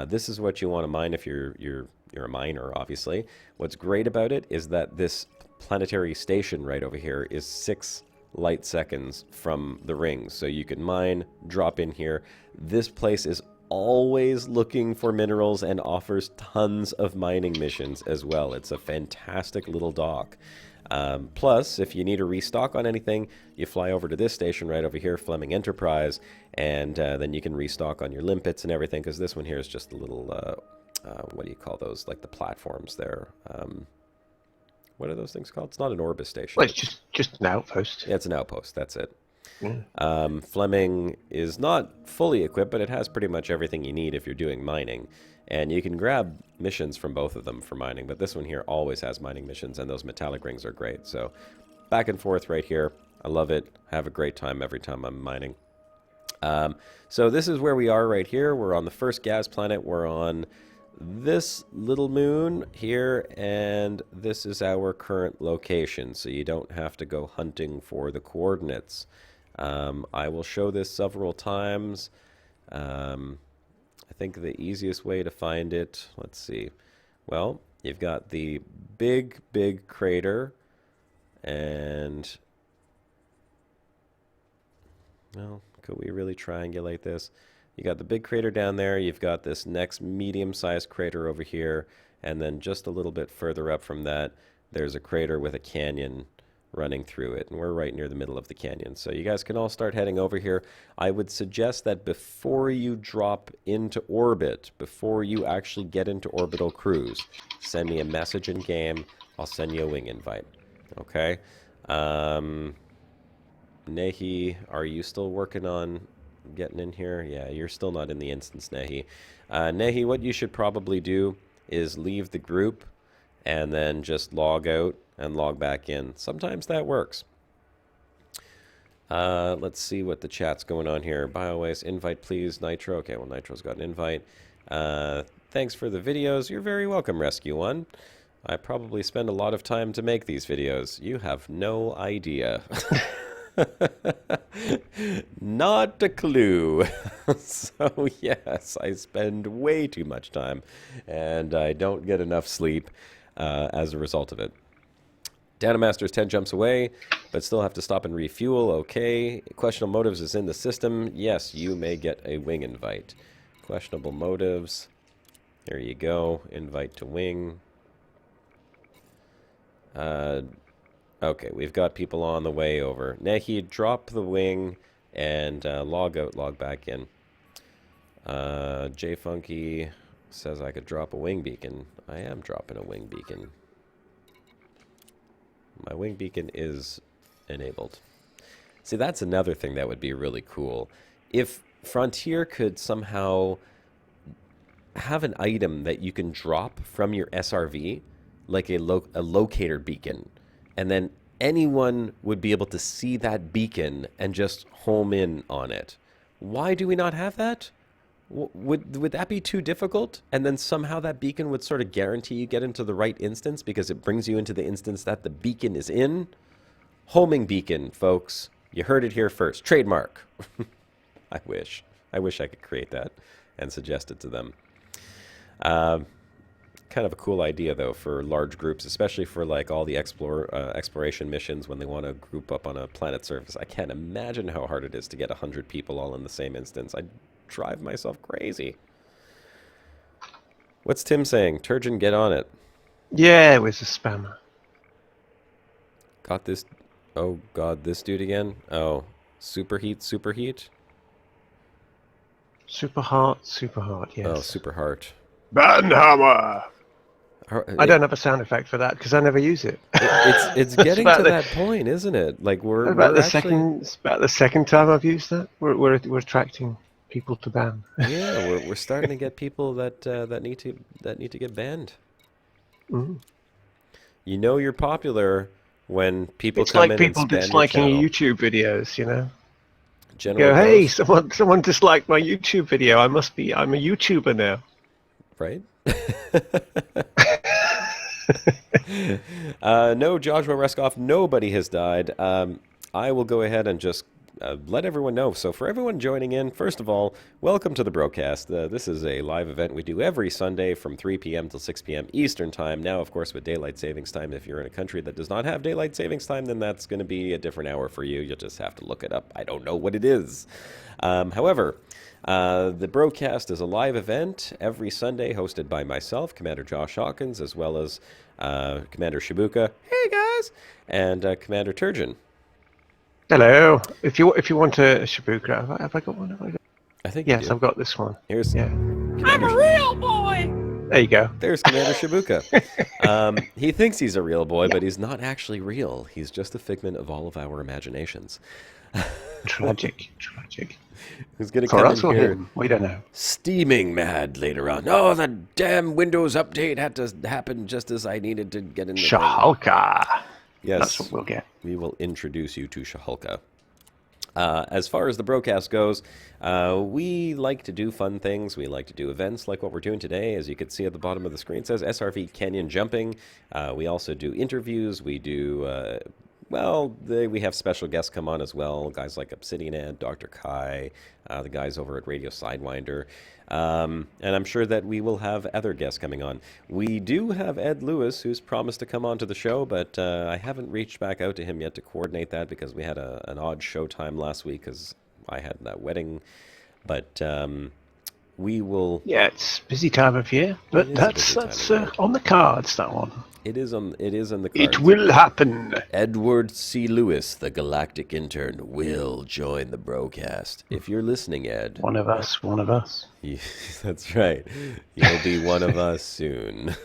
This is what you want to mine if you're a miner, obviously. What's great about it is that this planetary station right over here is 6 light seconds from the rings. So you can mine, drop in here. This place is always looking for minerals and offers tons of mining missions as well. It's a fantastic little dock. Plus, if you need to restock on anything, you fly over to this station right over here, Fleming Enterprise, and then you can restock on your limpets and everything, because this one here is just a little, what do you call those, like the platforms there. What are those things called? It's not an Orbis station. Well, it's just an outpost. Yeah, it's an outpost, that's it. Yeah. Fleming is not fully equipped, but it has pretty much everything you need if you're doing mining. And you can grab missions from both of them for mining, but this one here always has mining missions, and those metallic rings are great. So back and forth right here. I love it. I have a great time every time I'm mining. So this is where we are right here. We're on the first gas planet. We're on this little moon here, and this is our current location, so you don't have to go hunting for the coordinates. I will show this several times. I think the easiest way to find it, let's see. Well, you've got the big crater, and well, could we really triangulate this? You got the big crater down there, you've got this next medium-sized crater over here, and then just a little bit further up from that, there's a crater with a canyon running through it, and we're right near the middle of the canyon. So you guys can all start heading over here. I would suggest that before you drop into orbit, before you actually get into orbital cruise, send me a message in game. I'll send you a wing invite. Okay? Nehi, are you still working on getting in here? Yeah, you're still not in the instance, Nehi. Nehi, what you should probably do is leave the group and then just log out and log back in. Sometimes that works. Let's see what the chat's going on here. BioWaste, invite please. Nitro. Okay, well, Nitro's got an invite. Thanks for the videos. You're very welcome, Rescue One. I probably spend a lot of time to make these videos. You have no idea. Not a clue. So yes, I spend way too much time, and I don't get enough sleep as a result of it. Danamaster's 10 jumps away, but still have to stop and refuel. Okay. Questionable motives is in the system. Yes, you may get a wing invite. Questionable motives. There you go. Invite to wing. Okay, we've got people on the way over. Nehi, drop the wing and log out, log back in. J Funky says I could drop a wing beacon. I am dropping a wing beacon. My wing beacon is enabled. See, that's another thing that would be really cool. If Frontier could somehow have an item that you can drop from your SRV, like a locator beacon, and then anyone would be able to see that beacon and just home in on it. Why do we not have that? Would that be too difficult? And then somehow that beacon would sort of guarantee you get into the right instance because it brings you into the instance that the beacon is in? Homing beacon, folks. You heard it here first. Trademark. I wish. I wish I could create that and suggest it to them. Kind of a cool idea, though, for large groups, especially for like all the exploration missions when they want to group up on a planet surface. I can't imagine how hard it is to get 100 people all in the same instance. I'd drive myself crazy. What's Tim saying? Turgeon, get on it. Yeah, it was a spammer. Got this. Oh, God, this dude again? Oh, superheat. Super heart, yes. Oh, super heart. Banhammer! I don't have a sound effect for that because I never use it. It's getting to that point, isn't it? Like we're about the second time I've used that. We're attracting people to ban. Yeah, we're starting to get people that need to get banned. Mm. You know you're popular when people it's come like in people and spam disliking your YouTube videos, you know. General Go, hey, growth. someone disliked my YouTube video. I'm a YouTuber now. Right? No, Joshua Reskoff, nobody has died. I will go ahead and just let everyone know. So for everyone joining in, first of all, welcome to the Brocast. This is a live event we do every Sunday from 3 p.m. till 6 p.m. Eastern Time. Now, of course, with Daylight Savings Time, if you're in a country that does not have Daylight Savings Time, then that's going to be a different hour for you. You'll just have to look it up. I don't know what it is. However, the Brocast is a live event every Sunday hosted by myself, Commander Josh Hawkins, as well as Commander Shibuka, hey guys, and Commander Turgeon. Hello. If you want a Shibuka, have I got one? I think yes, I've got this one. Here's I'm a real boy. There you go. There's Commander Shibuka. He thinks he's a real boy, but he's not actually real. He's just a figment of all of our imaginations. Tragic. Who's going to For come us in or here him? We don't know. steaming mad later on? Oh, the damn Windows update had to happen just as I needed to get in the thing. Shahalka. Yes. That's what we'll get. We will introduce you to Shahalka. As far as the broadcast goes, we like to do fun things. We like to do events like what we're doing today. As you can see at the bottom of the screen, it says SRV Canyon Jumping. We also do interviews. We do, we have special guests come on as well. Guys like Obsidian Ed, Dr. Kai, the guys over at Radio Sidewinder. And I'm sure that we will have other guests coming on. We do have Ed Lewis, who's promised to come on to the show, but I haven't reached back out to him yet to coordinate that because we had an odd show time last week because I had that wedding. But we will... Yeah, it's busy time of year, but that's on the cards, that one. It is on the cards. It will happen. Edward C. Lewis, the galactic intern, will join the broadcast. If you're listening, Ed. One of us. That's right. You'll be one of us soon.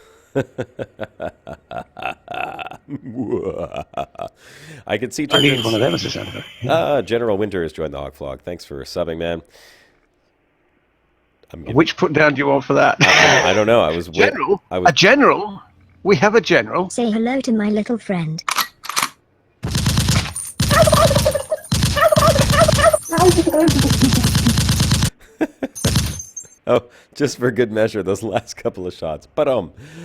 I can see... I need one of them as a senator. General Winter has joined the Hawk Vlog. Thanks for subbing, man. Which put down do you want for that? I don't know. General? A general? We have a general. Say hello to my little friend. Oh, just for good measure, those last couple of shots. But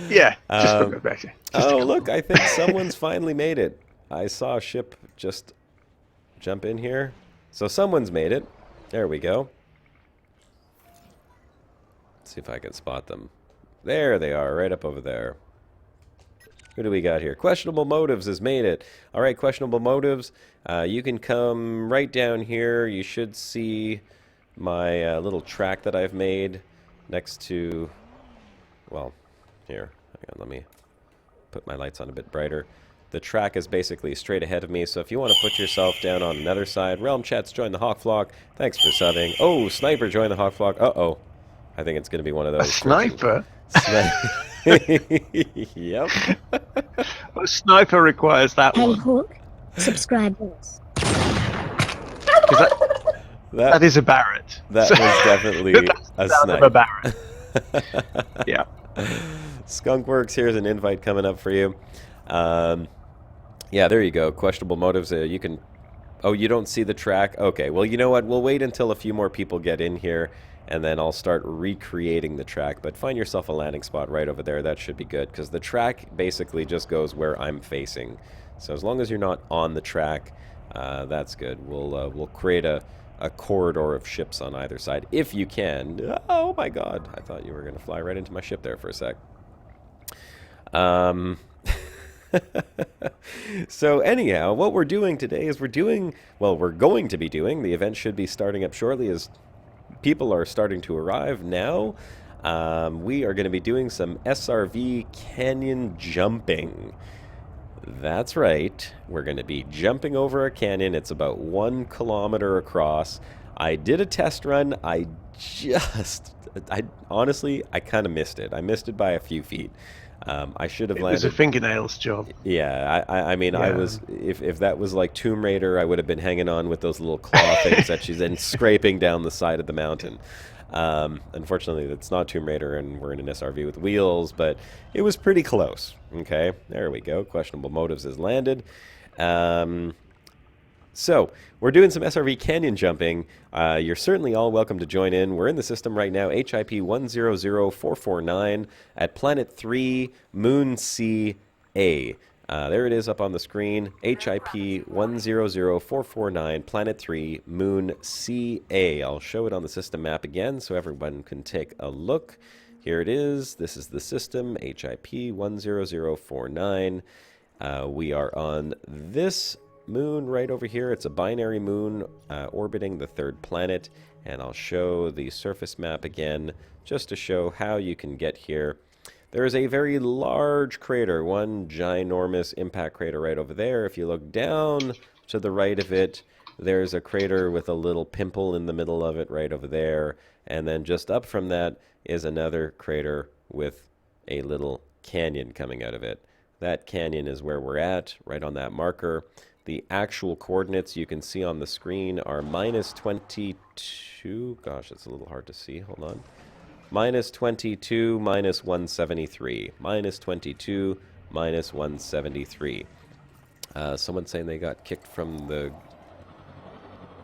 yeah, just for good measure. Look, I think someone's finally made it. I saw a ship just jump in here. So someone's made it. There we go. Let's see if I can spot them. There they are, right up over there. Who do we got here? Questionable Motives has made it. All right, Questionable Motives. You can come right down here. You should see my little track that I've made next to... Well, here. Hang on, let me put my lights on a bit brighter. The track is basically straight ahead of me, so if you want to put yourself down on another side... Realm Chat's joined the Hawk Flock. Thanks for subbing. Oh, Sniper joined the Hawk Flock. Uh-oh. I think it's going to be one of those. A sniper? Yep. A sniper requires that Hey one. Hawk, subscribe this. That is a Barrett. That was definitely a sniper. A Barrett. Yeah. Skunkworks, here's an invite coming up for you. Yeah, there you go. Questionable Motives. You can... Oh, you don't see the track? Okay, well, you know what? We'll wait until a few more people get in here, and then I'll start recreating the track. But find yourself a landing spot right over there. That should be good, because the track basically just goes where I'm facing. So as long as you're not on the track, that's good. We'll create a corridor of ships on either side, if you can. Oh, my God. I thought you were going to fly right into my ship there for a sec. So anyhow, what we're doing today is we're going to be doing, the event should be starting up shortly as people are starting to arrive now. We are going to be doing some SRV Canyon Jumping. That's right. We're going to be jumping over a canyon. It's about 1 kilometer across. I did a test run. Honestly, I kind of missed it. I missed it by a few feet. I should have landed. It was a fingernails job. Yeah, I mean, yeah. I was. If that was like Tomb Raider, I would have been hanging on with those little claw things that she's then scraping down the side of the mountain. Unfortunately, it's not Tomb Raider, and we're in an SRV with wheels, but it was pretty close. Okay, there we go. Questionable Motives has landed. So, we're doing some SRV Canyon jumping. You're certainly all welcome to join in. We're in the system right now, HIP 100449 at Planet 3, Moon C A. There it is up on the screen, HIP 100449, Planet 3, Moon C A. I'll show it on the system map again so everyone can take a look. Here it is. This is the system, HIP 10049. We are on this moon right over here. It's a binary moon orbiting the 3rd planet, and I'll show the surface map again just to show how you can get here. There is a very large crater, one ginormous impact crater right over there. If you look down to the right of it, there's a crater with a little pimple in the middle of it right over there, and then just up from that is another crater with a little canyon coming out of it. That canyon is where we're at, right on that marker. The actual coordinates you can see on the screen are -22. Gosh, it's a little hard to see. Hold on. -22, -173. -22, -173. Someone saying they got kicked from the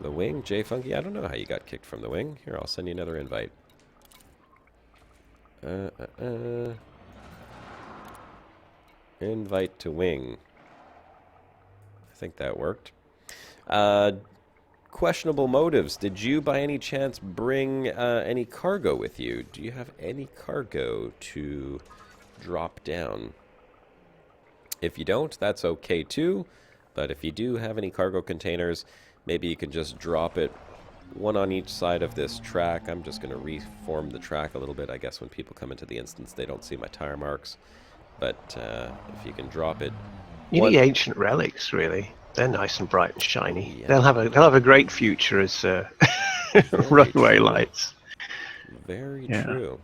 The wing, Jay Funky. I don't know how you got kicked from the wing. Here, I'll send you another invite. Invite to wing. I think that worked. Questionable motives. Did you, by any chance, bring any cargo with you? Do you have any cargo to drop down? If you don't, that's okay too. But if you do have any cargo containers, maybe you can just drop it one on each side of this track. I'm just going to reform the track a little bit. I guess when people come into the instance, they don't see my tire marks. But if you can drop it... You need ancient relics, really. They're nice and bright and shiny. Oh, yeah. They'll have a great future as runway true. lights. Very true.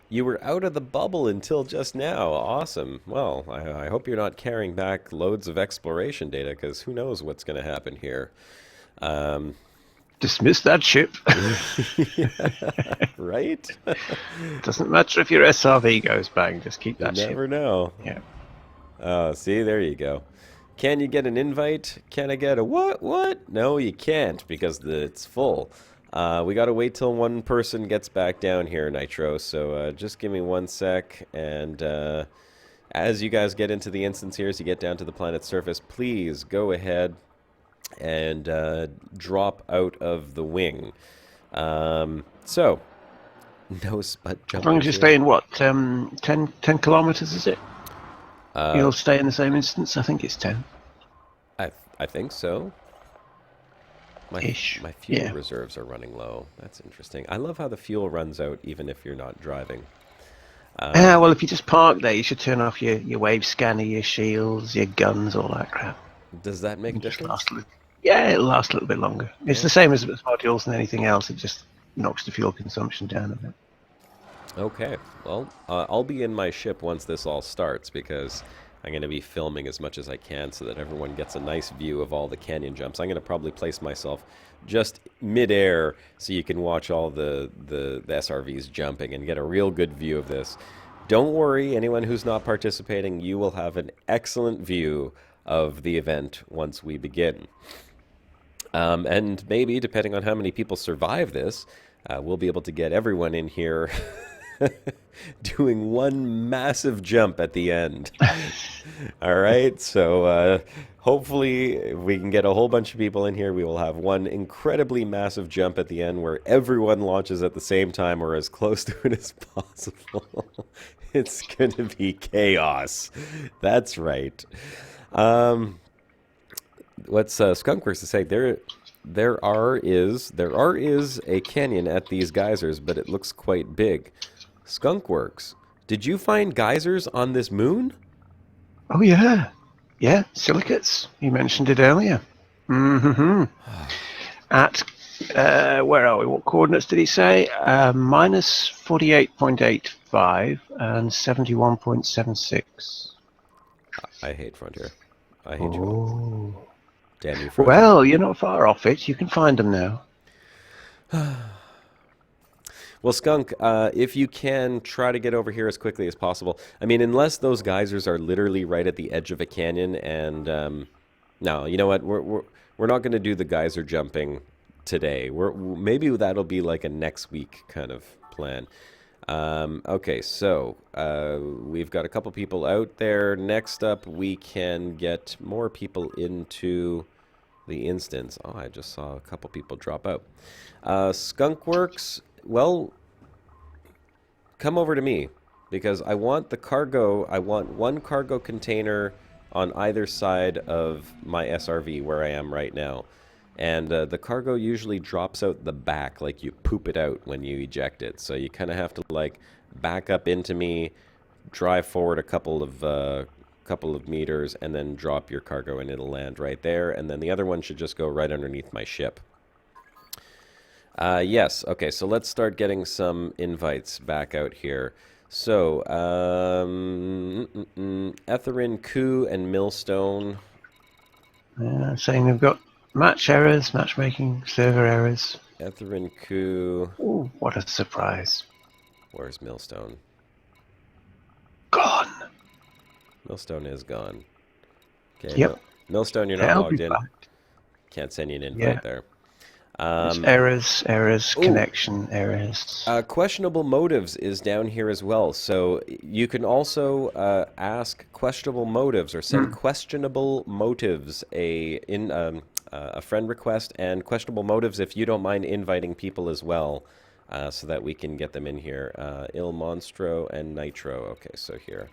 You were out of the bubble until just now. Awesome. Well, I hope you're not carrying back loads of exploration data, because who knows what's going to happen here. Dismiss that ship. Right? Doesn't matter if your SRV goes bang, just keep that You ship. never know. Yeah. See, there you go. Can you get an invite? Can I get a what? What? No, you can't, because it's full. We got to wait till one person gets back down here, Nitro, so just give me 1 sec, and as you guys get into the instance here, as you get down to the planet's surface, please go ahead and drop out of the wing. So, no spud jumping. As long as you stay in what, 10 kilometers, is it? You'll stay in the same instance? I think it's 10. I think so. My fuel reserves are running low. That's interesting. I love how the fuel runs out even if you're not driving. Well, if you just park there, you should turn off your wave scanner, your shields, your guns, all that crap. Does that make a difference? It'll last a little bit longer. It's the same as modules and anything else. It just knocks the fuel consumption down a bit. Okay. Well, I'll be in my ship once this all starts, because I'm going to be filming as much as I can so that everyone gets a nice view of all the canyon jumps. I'm going to probably place myself just mid-air so you can watch all the SRVs jumping and get a real good view of this. Don't worry, anyone who's not participating, you will have an excellent view of the event once we begin. And maybe, depending on how many people survive this, we'll be able to get everyone in here doing one massive jump at the end. All right, so hopefully we can get a whole bunch of people in here. We will have one incredibly massive jump at the end where everyone launches at the same time or as close to it as possible. It's going to be chaos. That's right. What's Skunkworks to say? There is a canyon at these geysers, but it looks quite big. Skunkworks, did you find geysers on this moon? Oh yeah, silicates. You mentioned it earlier. At where are we? What coordinates did he say? Minus 48.85 and 71.76. I hate Frontier. I hate you all. Damn you, Frontier. Well, you're not far off it. You can find them now. Well, Skunk, if you can, try to get over here as quickly as possible. I mean, unless those geysers are literally right at the edge of a canyon, and no, you know what? We're not going to do the geyser jumping today. Maybe that'll be like a next week kind of plan. Okay, so we've got a couple people out there. Next up, we can get more people into the instance. Oh, I just saw a couple people drop out. Skunkworks, well, come over to me, because I want the cargo. I want one cargo container on either side of my SRV where I am right now. And the cargo usually drops out the back, like you poop it out when you eject it. So you kind of have to like back up into me, drive forward a couple of meters, and then drop your cargo, and it'll land right there. And then the other one should just go right underneath my ship. Yes. Okay. So let's start getting some invites back out here. So Etherin, Ku, and Millstone. Saying they've got match errors, matchmaking, server errors. Etherin, Ku. Ooh, what a surprise. Where's Millstone? Gone. Millstone is gone. Okay. Yep. Millstone, you're not I'll logged be in. back. Can't send you an invite there. It's errors, ooh. connection errors. Questionable motives is down here as well. So you can also ask questionable motives or send questionable motives a friend request and questionable motives if you don't mind inviting people as well, so that we can get them in here. Il Monstro and Nitro. Okay, so here.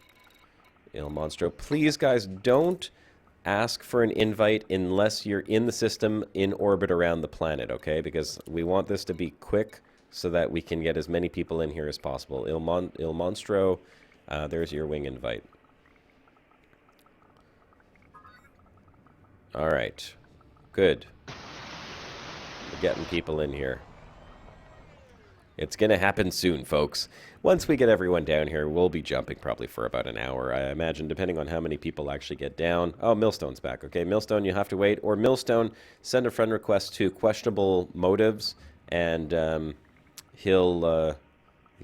Il Monstro. Please, guys, don't ask for an invite unless you're in the system in orbit around the planet, okay? Because we want this to be quick so that we can get as many people in here as possible. Il Monstro, there's your wing invite. All right. Good. We're getting people in here. It's going to happen soon, folks. Once we get everyone down here, we'll be jumping probably for about an hour, I imagine, depending on how many people actually get down. Oh, Millstone's back. Okay, Millstone, you have to wait. Or Millstone, send a friend request to questionable motives, and he'll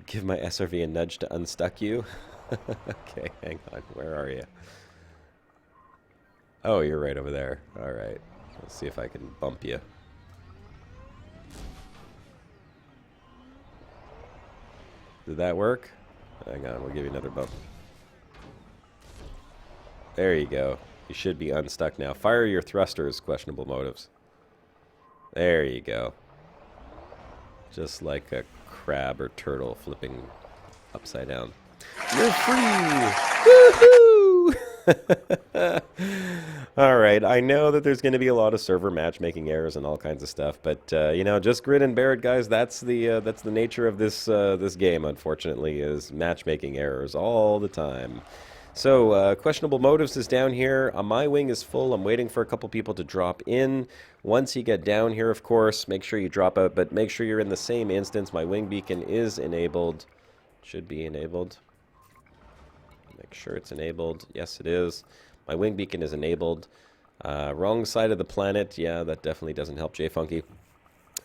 give my SRV a nudge to unstuck you. Okay, hang on. Where are you? Oh, you're right over there. All right. Let's see if I can bump you. Did that work? Hang on, we'll give you another bump. There you go. You should be unstuck now. Fire your thrusters, questionable motives. There you go. Just like a crab or turtle flipping upside down. You're free! Woohoo! All right, I know that there's going to be a lot of server matchmaking errors and all kinds of stuff, but you know, just grin and bear it, guys. That's the nature of this this game. Unfortunately, is matchmaking errors all the time. So questionable motives is down here. My wing is full. I'm waiting for a couple people to drop in. Once you get down here, of course, make sure you drop out, but make sure you're in the same instance. My wing beacon is enabled. Should be enabled. Make sure it's enabled. Yes, it is. My wing beacon is enabled. Wrong side of the planet. Yeah, that definitely doesn't help JFunky.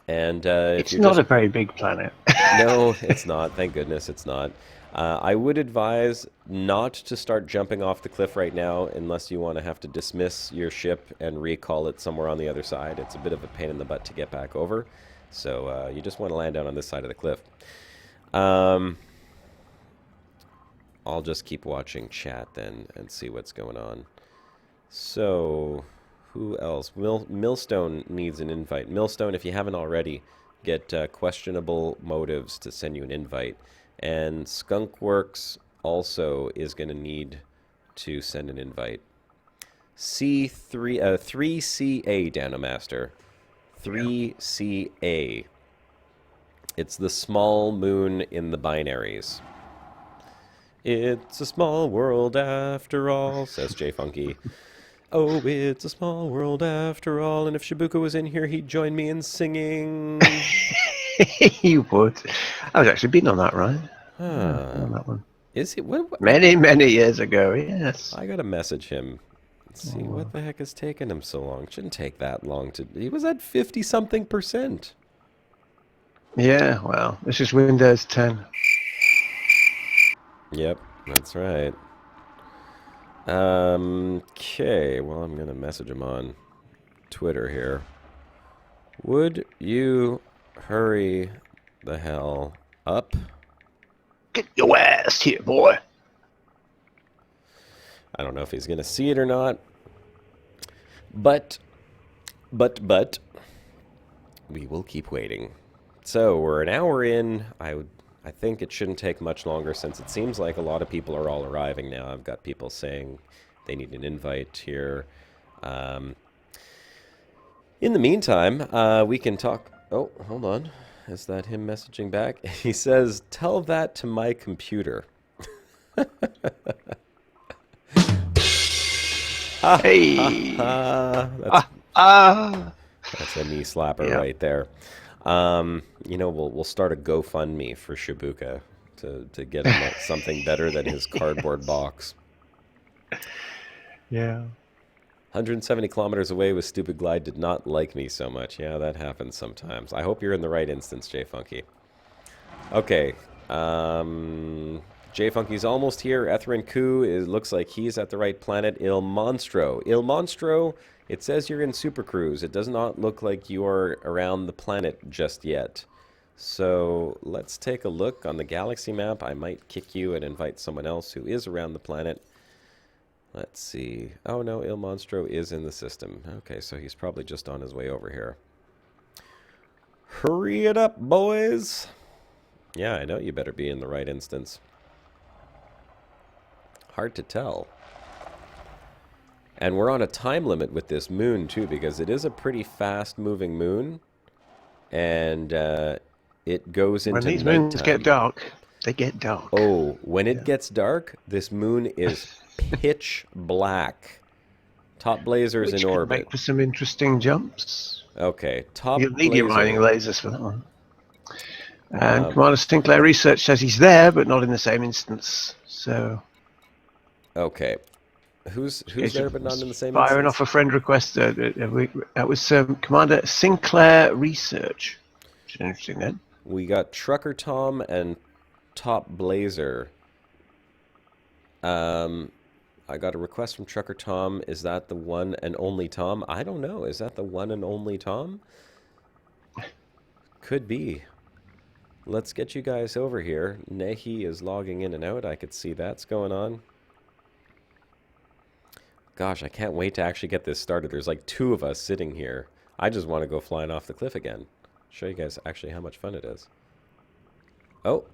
And it's not a very big planet. No, it's not. Thank goodness it's not. I would advise not to start jumping off the cliff right now unless you want to have to dismiss your ship and recall it somewhere on the other side. It's a bit of a pain in the butt to get back over. So you just want to land down on this side of the cliff. I'll just keep watching chat then and see what's going on. So, who else? Millstone needs an invite. Millstone, if you haven't already, get questionable motives to send you an invite. And Skunkworks also is going to need to send an invite. C3, 3CA, Danomaster. 3CA. It's the small moon in the binaries. It's a small world after all, says JFunky. Oh, it's a small world after all, and if Shibuka was in here, he'd join me in singing. He would. I was actually been on that ride. On that one. Is he? What? Many, many years ago, yes. I gotta message him. Let's see, what the heck is taking him so long? Shouldn't take that long to... He was at 50-something%. Yeah, well, this is Windows 10. Yep, that's right. Okay, well, I'm going to message him on Twitter here. Would you hurry the hell up? Get your ass here, boy. I don't know if he's going to see it or not. But, we will keep waiting. So, we're an hour in. I think it shouldn't take much longer since it seems like a lot of people are all arriving now. I've got people saying they need an invite here. In the meantime, we can talk... Oh, hold on. Is that him messaging back? He says, tell that to my computer. Hey! That's a knee slapper right there. You know, we'll start a GoFundMe for Shibuka to get him something better than his cardboard box. Yeah. 170 kilometers away with Stupid Glide did not like me so much. Yeah, that happens sometimes. I hope you're in the right instance, JFunky. Okay. J Funky's almost here. Ethrin Ku looks like he's at the right planet. Il Monstro. Il Monstro, it says you're in Super Cruise. It does not look like you are around the planet just yet. So let's take a look on the galaxy map. I might kick you and invite someone else who is around the planet. Let's see. Oh no, Il Monstro is in the system. Okay, so he's probably just on his way over here. Hurry it up, boys! Yeah, I know you better be in the right instance. Hard to tell. And we're on a time limit with this moon, too, because it is a pretty fast-moving moon. And it goes into When these nighttime. moons get dark, they get dark. Oh, when it gets dark, this moon is pitch black. Top blazers Which in could orbit. make for some interesting jumps. Okay, top You'll need your blazer. mining lasers for that one. And Commander Sinclair Research says he's there, but not in the same instance. So Okay. Who's there but not in the same firing instance? off a friend request. That was Commander Sinclair Research. Which is interesting then. We got Trucker Tom and Top Blazer. I got a request from Trucker Tom. Is that the one and only Tom? I don't know. Is that the one and only Tom? Could be. Let's get you guys over here. Nehi is logging in and out. I could see that's going on. Gosh, I can't wait to actually get this started. There's like 2 of us sitting here. I just want to go flying off the cliff again. Show you guys actually how much fun it is. Oh.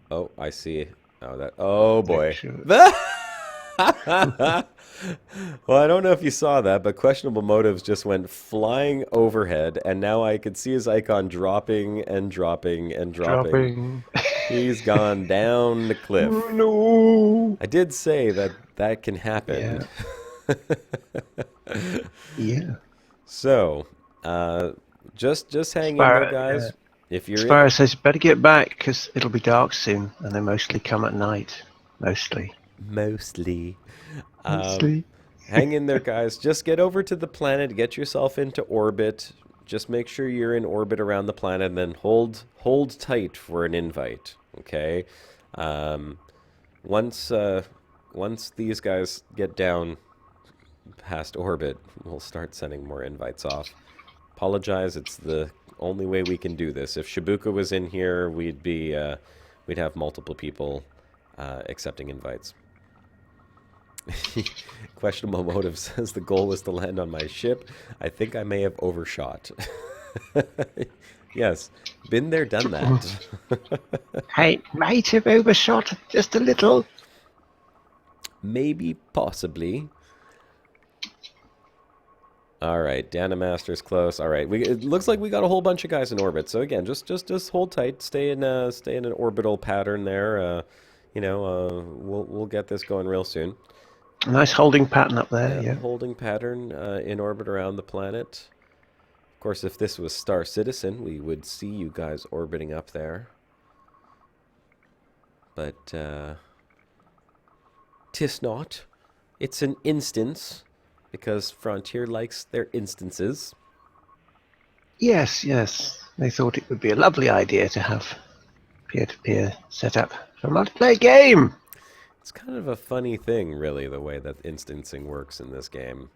Oh, I see. Oh, that. Oh, boy. Well, I don't know if you saw that, but Questionable Motives just went flying overhead, and now I could see his icon dropping and dropping and dropping. He's gone down the cliff. Oh, no. I did say that that can happen. Yeah. Yeah. So, just hang in there, guys. If you're Spyro says, better get back, because it'll be dark soon, and they mostly come at night. Mostly. Mostly. Mostly. Hang in there, guys. Just get over to the planet, get yourself into orbit. Just make sure you're in orbit around the planet, and then hold tight for an invite. Okay. Once these guys get down past orbit, we'll start sending more invites off. Apologize. It's the only way we can do this. If Shibuka was in here, we'd have multiple people accepting invites. Questionable Motive says the goal was to land on my ship. I think I may have overshot. Yes, been there, done that. I might have overshot just a little. Maybe, possibly. All right, Dana Master's close. All right, it looks like we got a whole bunch of guys in orbit. So again, just hold tight, stay in an orbital pattern there. We'll get this going real soon. A nice holding pattern up there, yeah. Holding pattern in orbit around the planet. Of course, if this was Star Citizen, we would see you guys orbiting up there. But, 'tis not. It's an instance, because Frontier likes their instances. Yes, yes. They thought it would be a lovely idea to have peer-to-peer setup for a multiplayer game. It's kind of a funny thing, really, the way that instancing works in this game.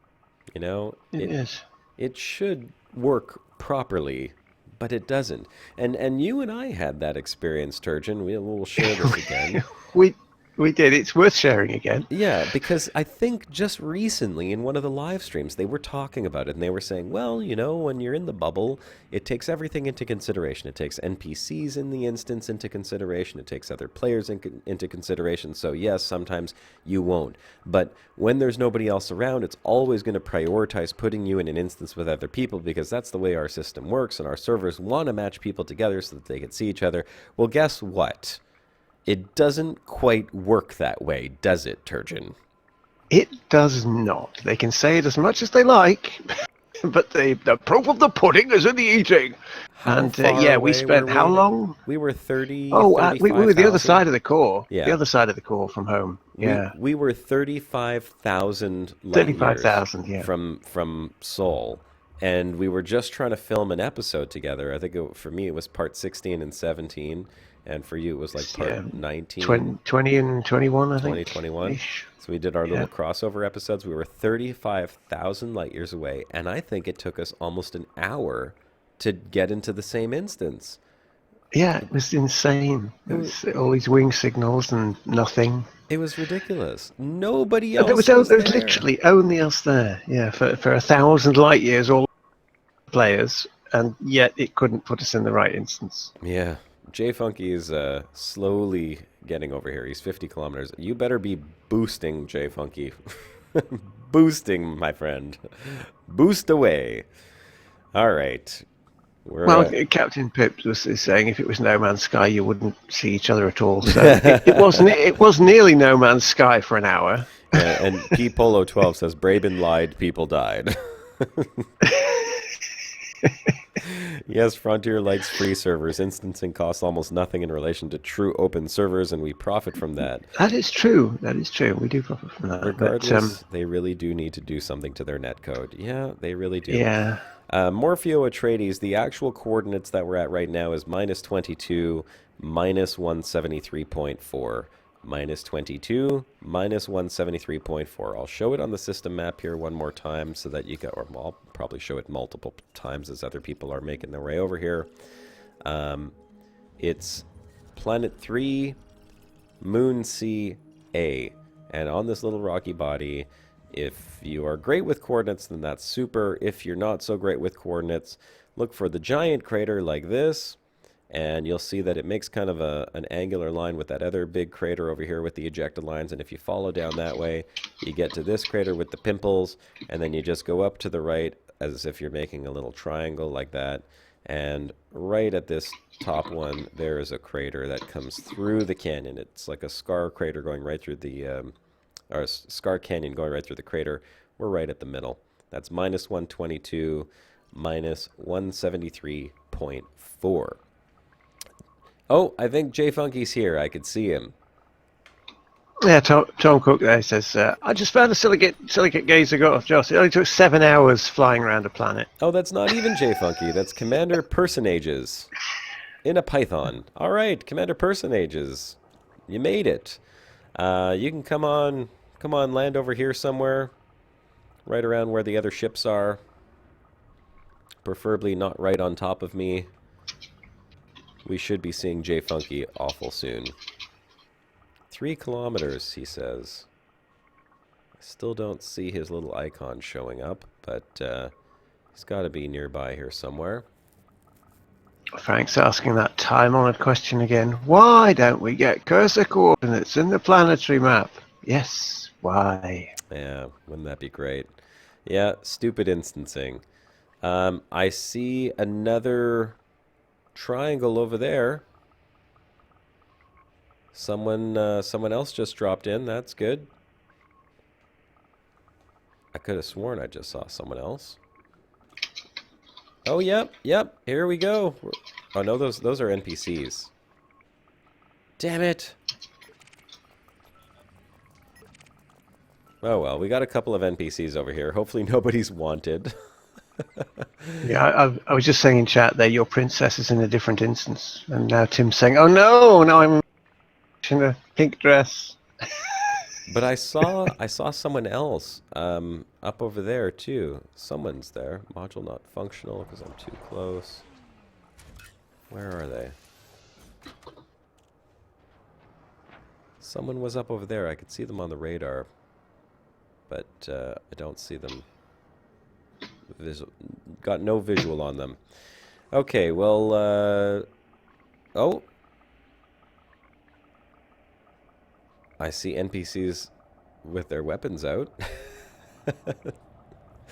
You know? It is. It should work properly, but it doesn't. And you and I had that experience, Turgeon. We'll share this again. We did. It's worth sharing again. Yeah, because I think just recently in one of the live streams, they were talking about it, and they were saying, well, when you're in the bubble, it takes everything into consideration. It takes NPCs in the instance into consideration. It takes other players into consideration. So yes, sometimes you won't. But when there's nobody else around, it's always going to prioritize putting you in an instance with other people, because that's the way our system works, and our servers want to match people together so that they can see each other. Well, guess what? It doesn't quite work that way, does it, Turgeon? It does not. They can say it as much as they like, but the proof of the pudding is in the eating. And we spent how long? We were 30. We were the other side of the core. Yeah. The other side of the core from home. Yeah. We were 35,000 light 35,000, yeah. From Seoul. And we were just trying to film an episode together. I think for me it was part 16 and 17. And for you, it was like part 19? 20 and 21, I think. 2021. Ish. So we did our little crossover episodes. We were 35,000 light years away, and I think it took us almost an hour to get into the same instance. Yeah, it was insane. It was all these wing signals and nothing. It was ridiculous. Nobody And else there was there. literally only us there. Yeah, for 1,000 light years, all players, and yet it couldn't put us in the right instance. Yeah. Jay Funky is slowly getting over here. He's 50 kilometers. You better be boosting, Jay Funky. Boosting, my friend. Boost away. All right. Well, Captain Pips was saying if it was No Man's Sky, you wouldn't see each other at all. So it was nearly No Man's Sky for an hour. And P Polo 12 says Braben lied, people died. Yes, Frontier likes free servers. Instancing costs almost nothing in relation to true open servers, and we profit from that. That is true. That is true. We do profit from that. Regardless, they really do need to do something to their netcode. Yeah, they really do. Yeah. Morpheo Atreides, the actual coordinates that we're at right now is -22, -173.4. -22, -173.4. I'll show it on the system map here one more time so that you can, or I'll probably show it multiple times as other people are making their way over here. It's Planet 3, Moon C, A. And on this little rocky body, if you are great with coordinates, then that's super. If you're not so great with coordinates, look for the giant crater like this. And you'll see that it makes kind of an angular line with that other big crater over here with the ejecta lines. And if you follow down that way, you get to this crater with the pimples. And then you just go up to the right as if you're making a little triangle like that. And right at this top one, there is a crater that comes through the canyon. It's like a scar crater going right through the, or a scar canyon going right through the crater. We're right at the middle. That's -122, -173.4. Oh, I think Jay Funky's here. I could see him. Yeah, Tom Cook there says, I just found a silicate gazer got off Joss. It only took 7 hours flying around a planet. Oh, that's not even Jay Funky. That's Commander Personages in a Python. All right, Commander Personages. You made it. You can come on, land over here somewhere. Right around where the other ships are. Preferably not right on top of me. We should be seeing Jay Funky awful soon. 3 kilometers, he says. I still don't see his little icon showing up, but he's got to be nearby here somewhere. Frank's asking that time-honored question again. Why don't we get cursor coordinates in the planetary map? Yes, why? Yeah, wouldn't that be great? Yeah, stupid instancing. I see another triangle over there. Someone else just dropped in. That's good. I could have sworn I just saw someone else. Oh, yep. Here we go. Oh no, those are NPCs. Damn it. Oh well, we got a couple of NPCs over here. Hopefully nobody's wanted. Yeah, I was just saying in chat there, your princess is in a different instance, and now Tim's saying, "Oh no, now I'm in a pink dress." But I saw someone else up over there too. Someone's there. Module not functional because I'm too close. Where are they? Someone was up over there. I could see them on the radar, but I don't see them. Got no visual on them. Okay, well, oh. I see NPCs with their weapons out.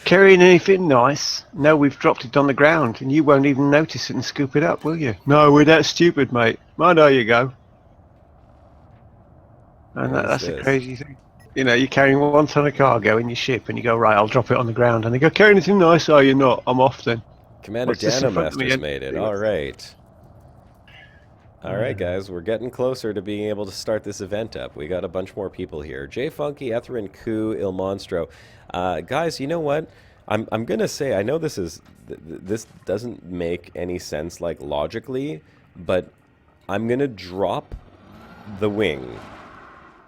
Carrying anything nice? No, we've dropped it on the ground, and you won't even notice it and scoop it up, will you? No, we're that stupid, mate. Well, there you go. And that's a crazy thing. You know, you're carrying 1 ton of cargo in your ship, and you go, right, I'll drop it on the ground. And they go, carry anything nice? Oh, you're not. I'm off then. Commander Danomaster's made it. All right. All right, guys, we're getting closer to being able to start this event up. We got a bunch more people here. Jay Funky, Etherin, Ku, Il Monstro. Guys, you know what? I'm gonna say, I know this doesn't make any sense like logically, but I'm going to drop the wing.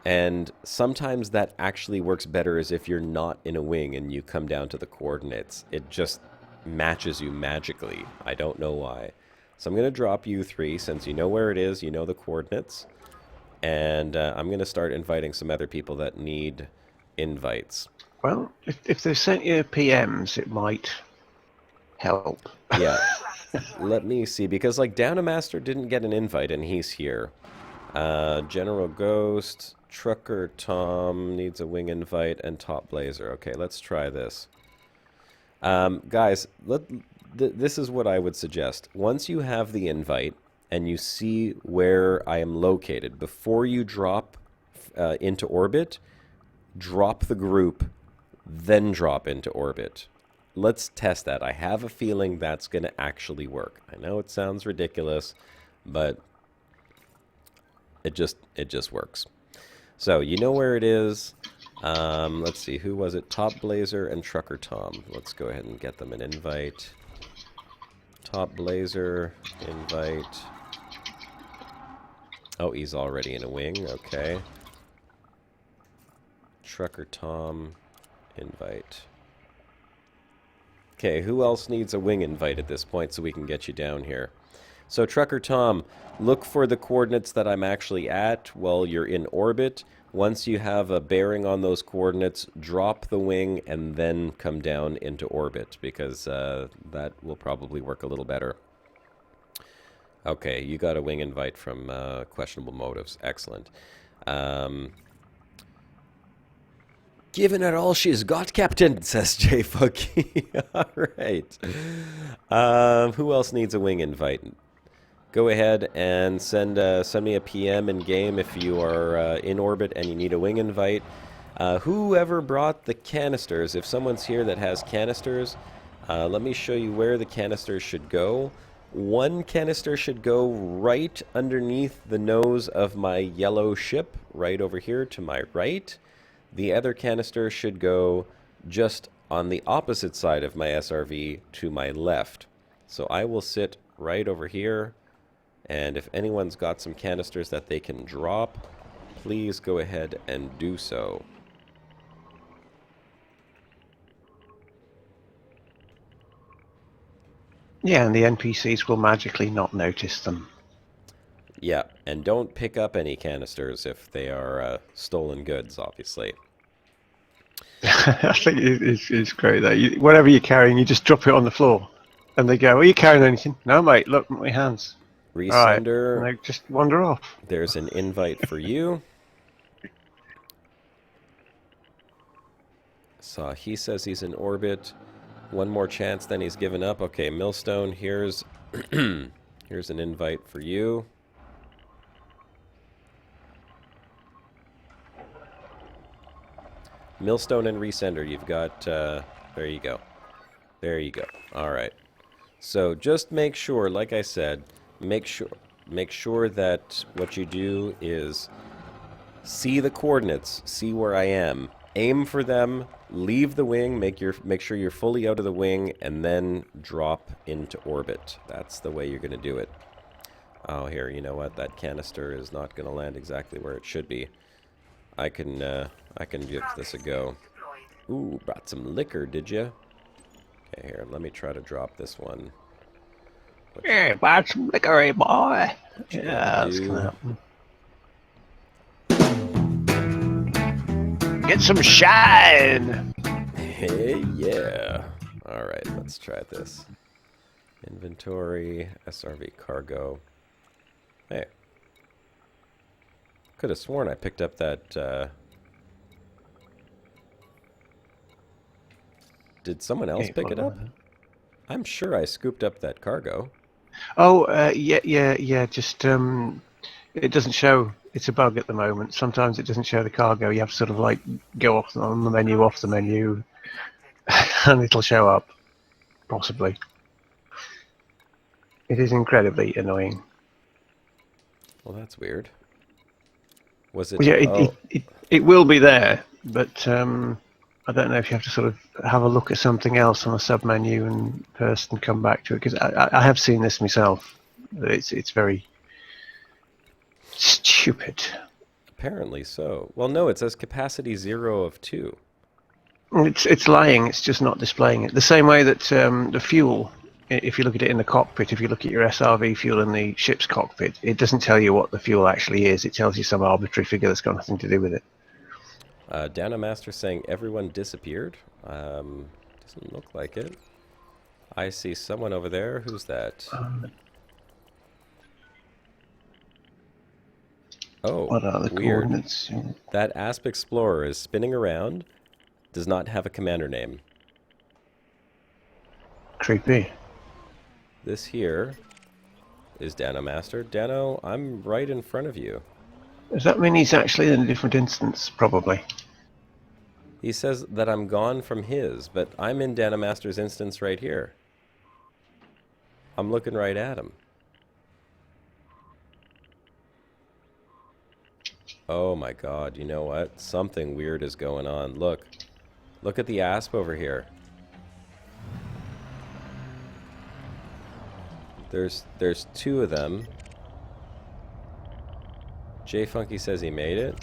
And sometimes that actually works better as if you're not in a wing and you come down to the coordinates. It just matches you magically. I don't know why. So I'm going to drop you 3 since you know where it is, you know the coordinates. And I'm going to start inviting some other people that need invites. Well, if they sent you PMs, it might help. Yeah. Let me see, because like Downamaster didn't get an invite and he's here. General Ghost, Trucker Tom needs a wing invite, and Top Blazer. Okay, let's try this. Guys, this is what I would suggest. Once you have the invite and you see where I am located, before you drop into orbit, drop the group, then drop into orbit. Let's test that. I have a feeling that's going to actually work. I know it sounds ridiculous, but it just works. So you know where it is. Let's see, who was it? Top Blazer and Trucker Tom. Let's go ahead and get them an invite. Top Blazer, invite. Oh, he's already in a wing. Okay. Trucker Tom, invite. Okay, who else needs a wing invite at this point so we can get you down here? So Trucker Tom, look for the coordinates that I'm actually at while you're in orbit. Once you have a bearing on those coordinates, drop the wing and then come down into orbit, because that will probably work a little better. Okay, you got a wing invite from Questionable Motives. Excellent. Given it all she's got, Captain, says Jay Funky. All right. Who else needs a wing invite? Go ahead and send me a PM in game if you are in orbit and you need a wing invite. Whoever brought the canisters, if someone's here that has canisters, let me show you where the canisters should go. One canister should go right underneath the nose of my yellow ship, right over here to my right. The other canister should go just on the opposite side of my SRV to my left. So I will sit right over here, and if anyone's got some canisters that they can drop, please go ahead and do so. Yeah, and the NPCs will magically not notice them. Yeah, and don't pick up any canisters if they are stolen goods, obviously. I think it's great that whatever you're carrying, you just drop it on the floor. And they go, are you carrying anything? No, mate, look at my hands. Resender, right. And they just wander off. There's an invite for you. So he says he's in orbit. One more chance, then he's given up. Okay, Millstone, here's here's an invite for you. Millstone and Resender, you've got, there you go. There you go. All right. So just make sure, like I said, make sure that what you do is see the coordinates, see where I am, aim for them, leave the wing, make sure you're fully out of the wing, and then drop into orbit. That's the way you're going to do it. Oh, here, you know what? That canister is not going to land exactly where it should be. I can give this a go. Ooh, brought some liquor, did you? Okay, here, let me try to drop this one. Yeah, buy some liquor, eh, boy. Yeah, that's gonna happen. Get some shine. Hey, yeah. All right, let's try this. Inventory, SRV cargo. Hey. Could have sworn I picked up that, Did someone else pick it up? I'm sure I scooped up that cargo. Oh, yeah. Just it doesn't show. It's a bug at the moment. Sometimes it doesn't show the cargo. You have to sort of like go off the menu, and it'll show up. Possibly. It is incredibly annoying. Well, that's weird. Was it? Well, yeah, it will be there, but I don't know if you have to sort of have a look at something else on a sub-menu and first and come back to it, because I have seen this myself. It's very Stupid. Apparently so. Well, no, it says capacity 0 of 2. It's lying. It's just not displaying it. The same way that the fuel, if you look at it in the cockpit, if you look at your SRV fuel in the ship's cockpit, it doesn't tell you what the fuel actually is. It tells you some arbitrary figure that's got nothing to do with it. Dana Master saying everyone disappeared. Doesn't look like it. I see someone over there. Who's that? Oh, What are the weird. coordinates? That Asp Explorer is spinning around. Does not have a commander name. Creepy. This here is Dano Master. Dano, I'm right in front of you. Does that mean he's actually in a different instance? Probably. He says that I'm gone from his, but I'm in Dano Master's instance right here. I'm looking right at him. Oh my god, you know what? Something weird is going on. Look. Look at the asp over here. There's 2 of them. J Funky says he made it.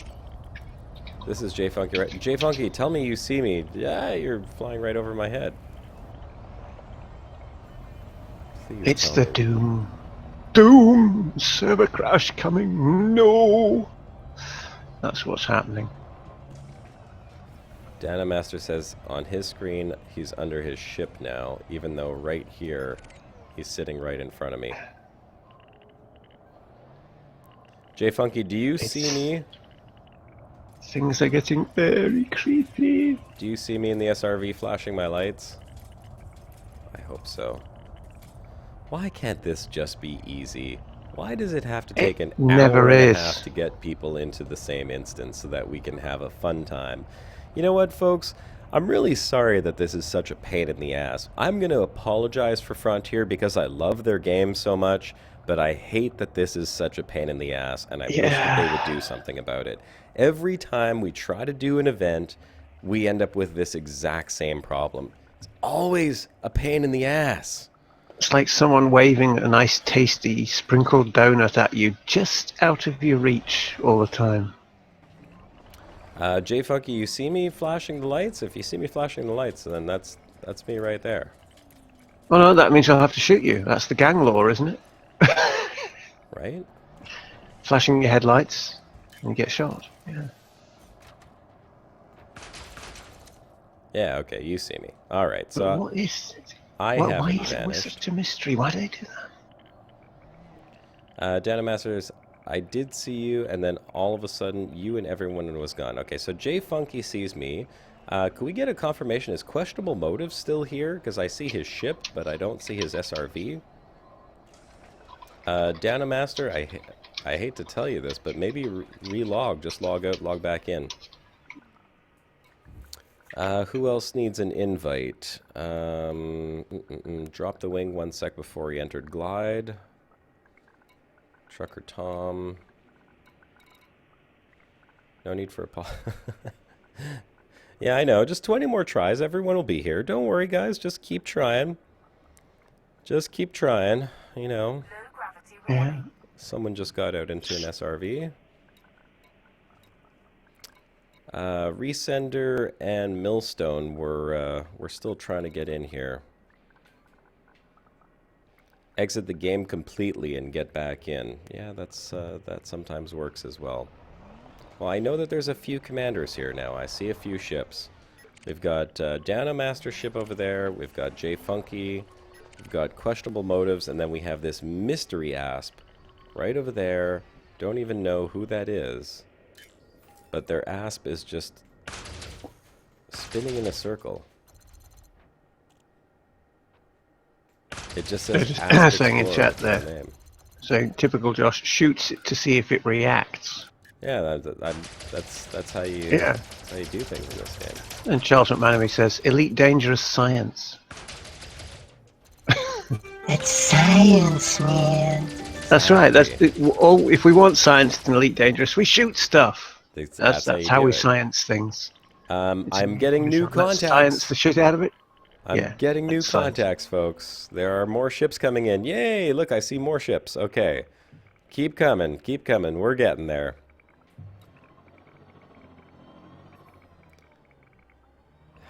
This is J Funky, right? J Funky, tell me you see me. Yeah, you're flying right over my head. Please It's tell the me. doom. Doom! Server crash coming. No! That's what's happening. Dana Master says on his screen he's under his ship now, even though right here he's sitting right in front of me. J Funky, do you see me? Things are getting very creepy. Do you see me in the SRV flashing my lights? I hope so. Why can't this just be easy? Why does it have to take an never hour and is. a half to get people into the same instance so that we can have a fun time? You know what, folks? I'm really sorry that this is such a pain in the ass. I'm going to apologize for Frontier because I love their game so much, but I hate that this is such a pain in the ass, and I wish that they would do something about it. Every time we try to do an event, we end up with this exact same problem. It's always a pain in the ass. It's like someone waving a nice tasty sprinkled donut at you just out of your reach all the time. J Funky, you see me flashing the lights? If you see me flashing the lights, then that's me right there. Oh no, that means I'll have to shoot you. That's the gang law, isn't it? Right? Flashing your headlights and you get shot. Yeah. Yeah, okay, you see me. Alright, But so what is it? I Why haven't is it vanished. such a mystery? Why do they do that? Dana Masters, I did see you, and then all of a sudden, you and everyone was gone. Okay, so J Funky sees me. Could we get a confirmation? Is Questionable Motive still here? Because I see his ship, but I don't see his SRV. Dana Master, I hate to tell you this, but maybe relog. Just log out, log back in. Who else needs an invite? Drop the wing 1 sec before he entered glide. Trucker Tom. No need for a Yeah, I know. Just 20 more tries. Everyone will be here. Don't worry, guys. Just keep trying. Just keep trying. You know. Yeah. Someone just got out into an SRV. Resender and Millstone we're still trying to get in here. Exit the game completely and get back in. Yeah, that sometimes works as well. Well, I know that there's a few commanders here now. I see a few ships. We've got Dana Master ship over there. We've got J Funky. We've got Questionable Motives, and then we have this mystery asp right over there. Don't even know who that is. But their asp is just spinning in a circle. It just says Just asp saying in Explorer chat with their there. name. So typical Josh shoots it to see if it reacts. Yeah, that's how you that's how you do things in this game. And Charles McManamy says, elite dangerous science. That's science, man. That's right. That's oh, if we want science and elite dangerous, we shoot stuff. That's you how do we it. science things. I'm getting new Let's science contacts. the shit out of it. I'm getting new that's science. contacts, folks. There are more ships coming in. Yay! Look, I see more ships. Okay. Keep coming. Keep coming. We're getting there.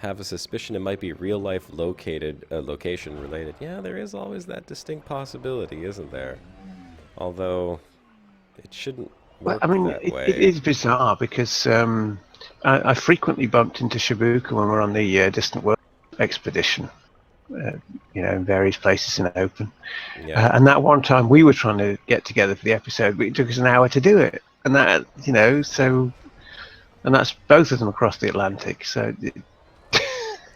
Have a suspicion it might be real-life location related. Yeah, there is always that distinct possibility, isn't there? Although, it shouldn't Well, work I mean, that way. it is bizarre because I frequently bumped into Shibuka when we're on the Distant World expedition, in various places in the open. Yeah. And that one time we were trying to get together for the episode, but it took us an hour to do it. And that, and that's both of them across the Atlantic. So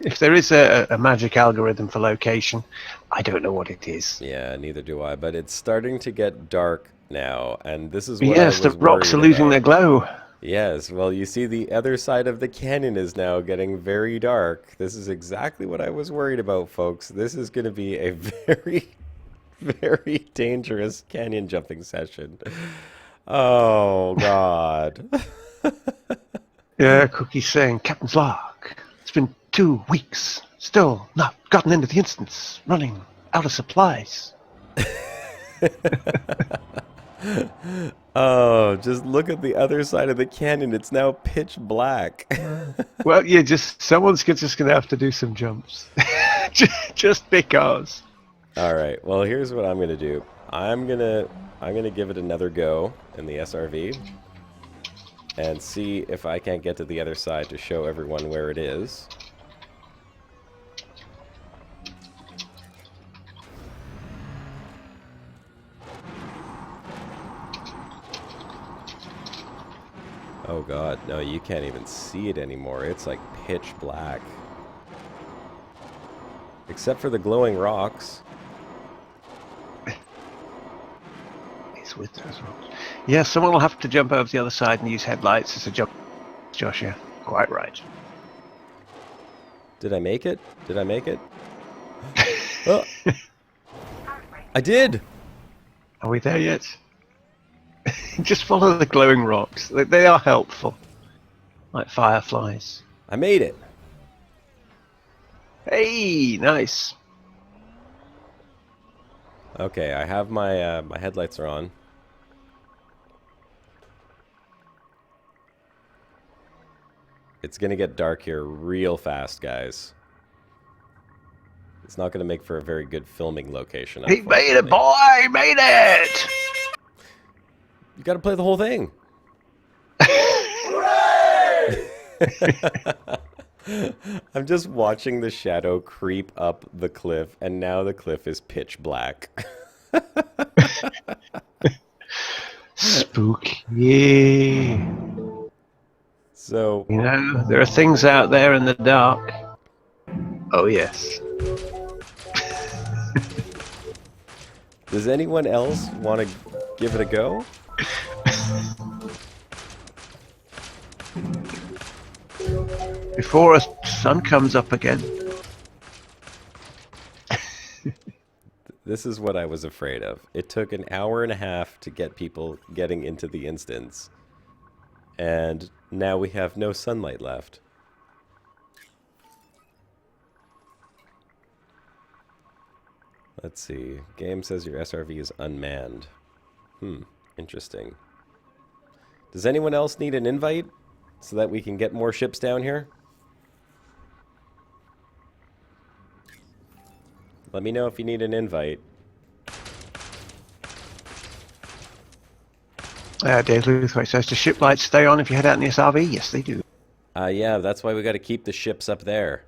if there is a magic algorithm for location, I don't know what it is. Yeah, neither do I. But it's starting to get dark now, and this is But what I yes, was the rocks are worried losing about. their glow. Yes, well, you see the other side of the canyon is now getting very dark. This is exactly what I was worried about, folks. This is going to be a very, very dangerous canyon jumping session. Oh, God. Yeah, Cookie's saying, Captain's log. It's been 2 weeks. Still not gotten into the instance. Running out of supplies. Oh, just look at the other side of the canyon. It's now pitch black. Well, someone's just going to have to do some jumps. just because. All right. Well, here's what I'm going to do. I'm going to give it another go in the SRV and see if I can't get to the other side to show everyone where it is. Oh God, no, you can't even see it anymore. It's like pitch black. Except for the glowing rocks. It's with those rocks. Yeah, someone will have to jump over to the other side and use headlights as a jump. Josh, yeah, quite right. Did I make it? Did I make it? Oh. I did! Are we there yet? Just follow the glowing rocks. They are helpful. Like fireflies. I made it! Hey, nice. Okay, I have my my headlights are on. It's gonna get dark here real fast, guys. It's not gonna make for a very good filming location. He made it, boy! He made it! You gotta play the whole thing. I'm just watching the shadow creep up the cliff, and now the cliff is pitch black. Spooky. So, There are things out there in the dark. Oh, yes. does anyone else want to give it a go? Before the sun comes up again. This is what I was afraid of. It took an hour and a half to get people getting into the instance. And now we have no sunlight left. Let's see. Game says your SRV is unmanned. Interesting. Does anyone else need an invite so that we can get more ships down here? Let me know if you need an invite. Dave Luthwaite says, do ship lights stay on if you head out in the SRV? Yes, they do. Yeah, that's why we got to keep the ships up there.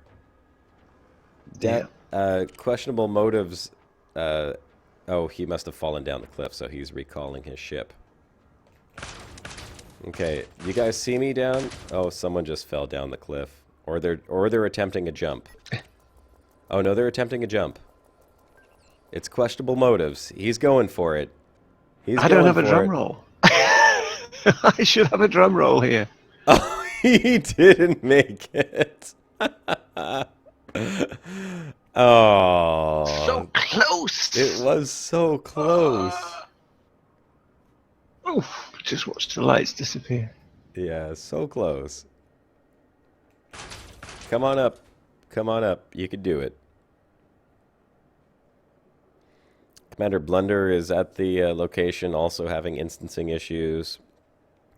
Questionable motives. Oh, he must have fallen down the cliff, so he's recalling his ship. Okay, you guys see me down? Oh, someone just fell down the cliff, or they're attempting a jump. Oh no, they're attempting a jump. It's questionable motives. He's going for it. I don't have a drum roll. I should have a drum roll here. Oh, he didn't make it. Oh. So close. It was so close. Oof, just watch the lights disappear. Yeah, so close. Come on up. Come on up. You can do it. Commander Blunder is at the location, also having instancing issues.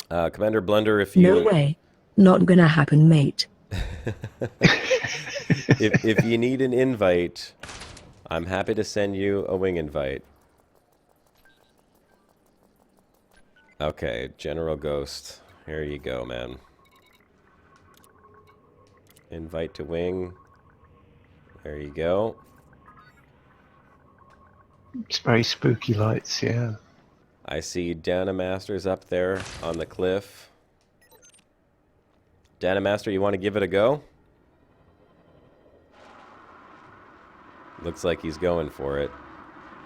Commander Blunder, if you... No way. Not gonna happen, mate. if you need an invite, I'm happy to send you a wing invite. Okay, General Ghost. Here you go, man. Invite to wing. There you go. It's very spooky lights, yeah. I see Dana Master's up there on the cliff. Dana Master, you want to give it a go? Looks like he's going for it.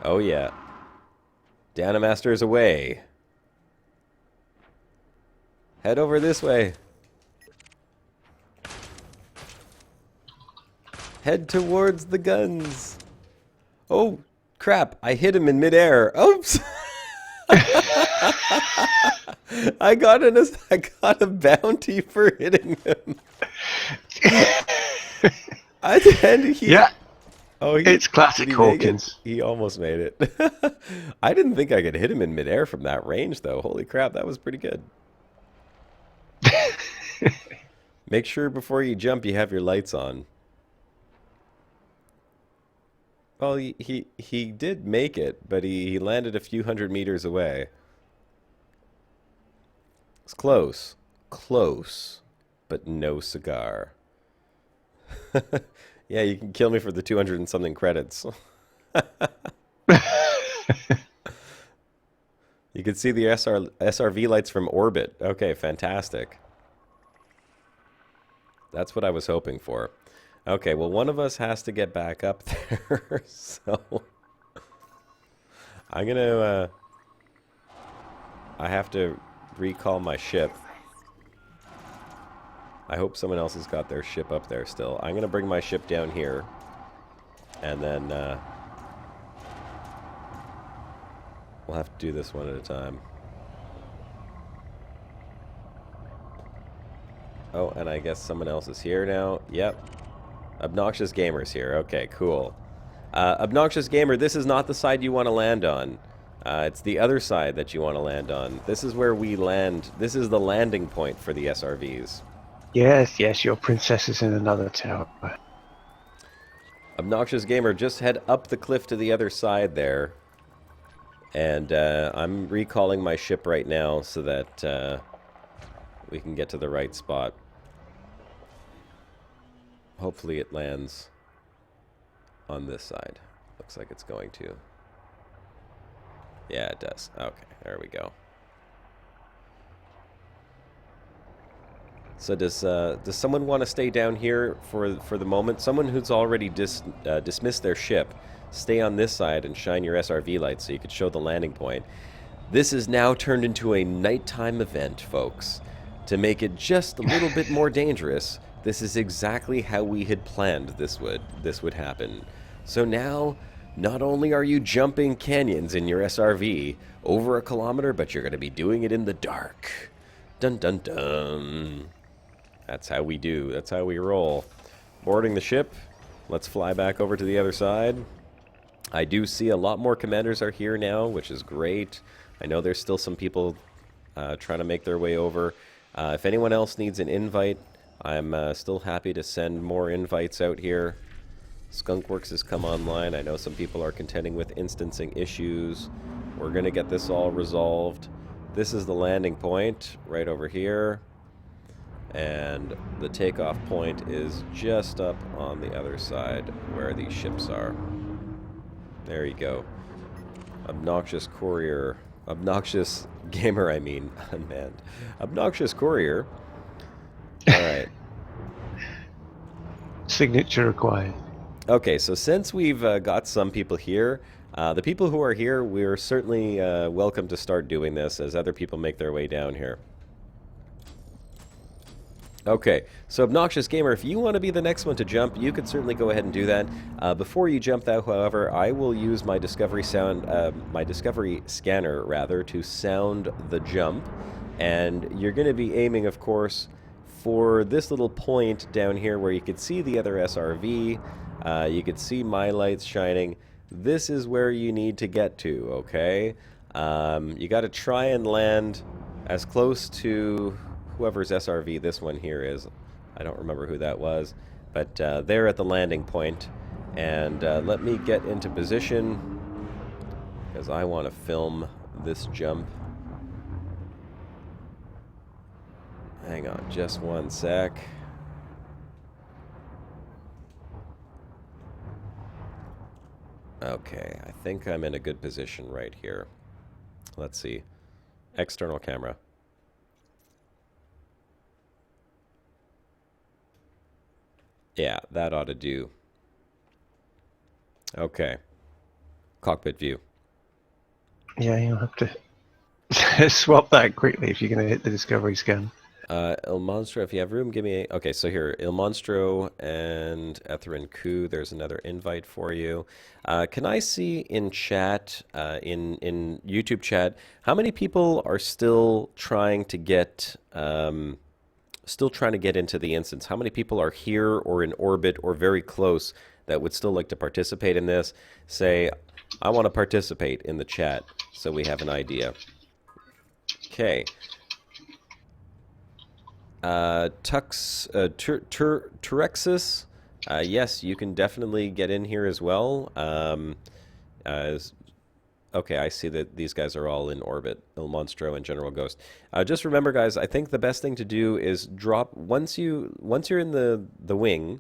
Oh yeah. Dana Master is away. Head over this way. Head towards the guns. Oh, crap. I hit him in midair. Oops. I got a bounty for hitting him. Yeah. Oh, it's classic Hawkins. He almost made it. I didn't think I could hit him in midair from that range, though. Holy crap, that was pretty good. Make sure before you jump you have your lights on. Well, he did make it, but he landed a few hundred meters away. It's close. Close, but no cigar. Yeah, you can kill me for the 200 and something credits. You can see the SRV lights from orbit. Okay, fantastic. That's what I was hoping for. Okay, well, one of us has to get back up there, so I'm gonna, I have to recall my ship. I hope someone else has got their ship up there still. I'm gonna bring my ship down here, and then we'll have to do this one at a time. Oh, and I guess someone else is here now. Yep. Obnoxious Gamer's here. Okay, cool. Obnoxious Gamer, this is not the side you want to land on. It's the other side that you want to land on. This is where we land. This is the landing point for the SRVs. Yes, yes, your princess is in another tower. Obnoxious Gamer, just head up the cliff to the other side there. And I'm recalling my ship right now so that we can get to the right spot. Hopefully it lands on this side. Looks like it's going to. Yeah, it does. Okay, there we go. So does someone want to stay down here for the moment? Someone who's already dismissed their ship, stay on this side and shine your SRV lights so you could show the landing point. This is now turned into a nighttime event, folks. To make it just a little bit more dangerous, this is exactly how we had planned this would happen. So now, not only are you jumping canyons in your SRV over a kilometer, but you're going to be doing it in the dark. Dun dun dun. That's how we do. That's how we roll. Boarding the ship. Let's fly back over to the other side. I do see a lot more commanders are here now, which is great. I know there's still some people trying to make their way over. If anyone else needs an invite, I'm still happy to send more invites out here. Skunkworks has come online. I know some people are contending with instancing issues. We're going to get this all resolved. This is the landing point right over here. And the takeoff point is just up on the other side where these ships are. There you go. Obnoxious courier. Obnoxious gamer, I mean. Unmanned. Obnoxious courier. Alright. Signature required. Okay, so since we've got some people here, the people who are here, we're certainly welcome to start doing this as other people make their way down here. Okay, so Obnoxious Gamer, if you want to be the next one to jump, you could certainly go ahead and do that. Before you jump, though, however, I will use my Discovery scanner, rather, to sound the jump. And you're going to be aiming, of course, for this little point down here where you could see the other SRV. You could see my lights shining. this is where you need to get to, okay? You got to try and land as close to whoever's SRV this one here is. I don't remember who that was, but they're at the landing point. And let me get into position, because I want to film this jump. Hang on just one sec. Okay, I think I'm in a good position right here. Let's see. External camera. Yeah, that ought to do. Okay. Cockpit view. Yeah, you'll have to swap that quickly if you're going to hit the discovery scan. Il Monstro, if you have room, give me a... Okay, so here, Il Monstro and Etherin Ku, there's another invite for you. Can I see in chat, in YouTube chat, how many people are still trying to get into the instance? How many people are here or in orbit or very close that would still like to participate in this? Say, I want to participate in the chat so we have an idea. Okay. Turexus, yes, you can definitely get in here as well. Okay, I see that these guys are all in orbit, Il Monstro and General Ghost. Just remember, guys, I think the best thing to do is drop, once you're in the wing,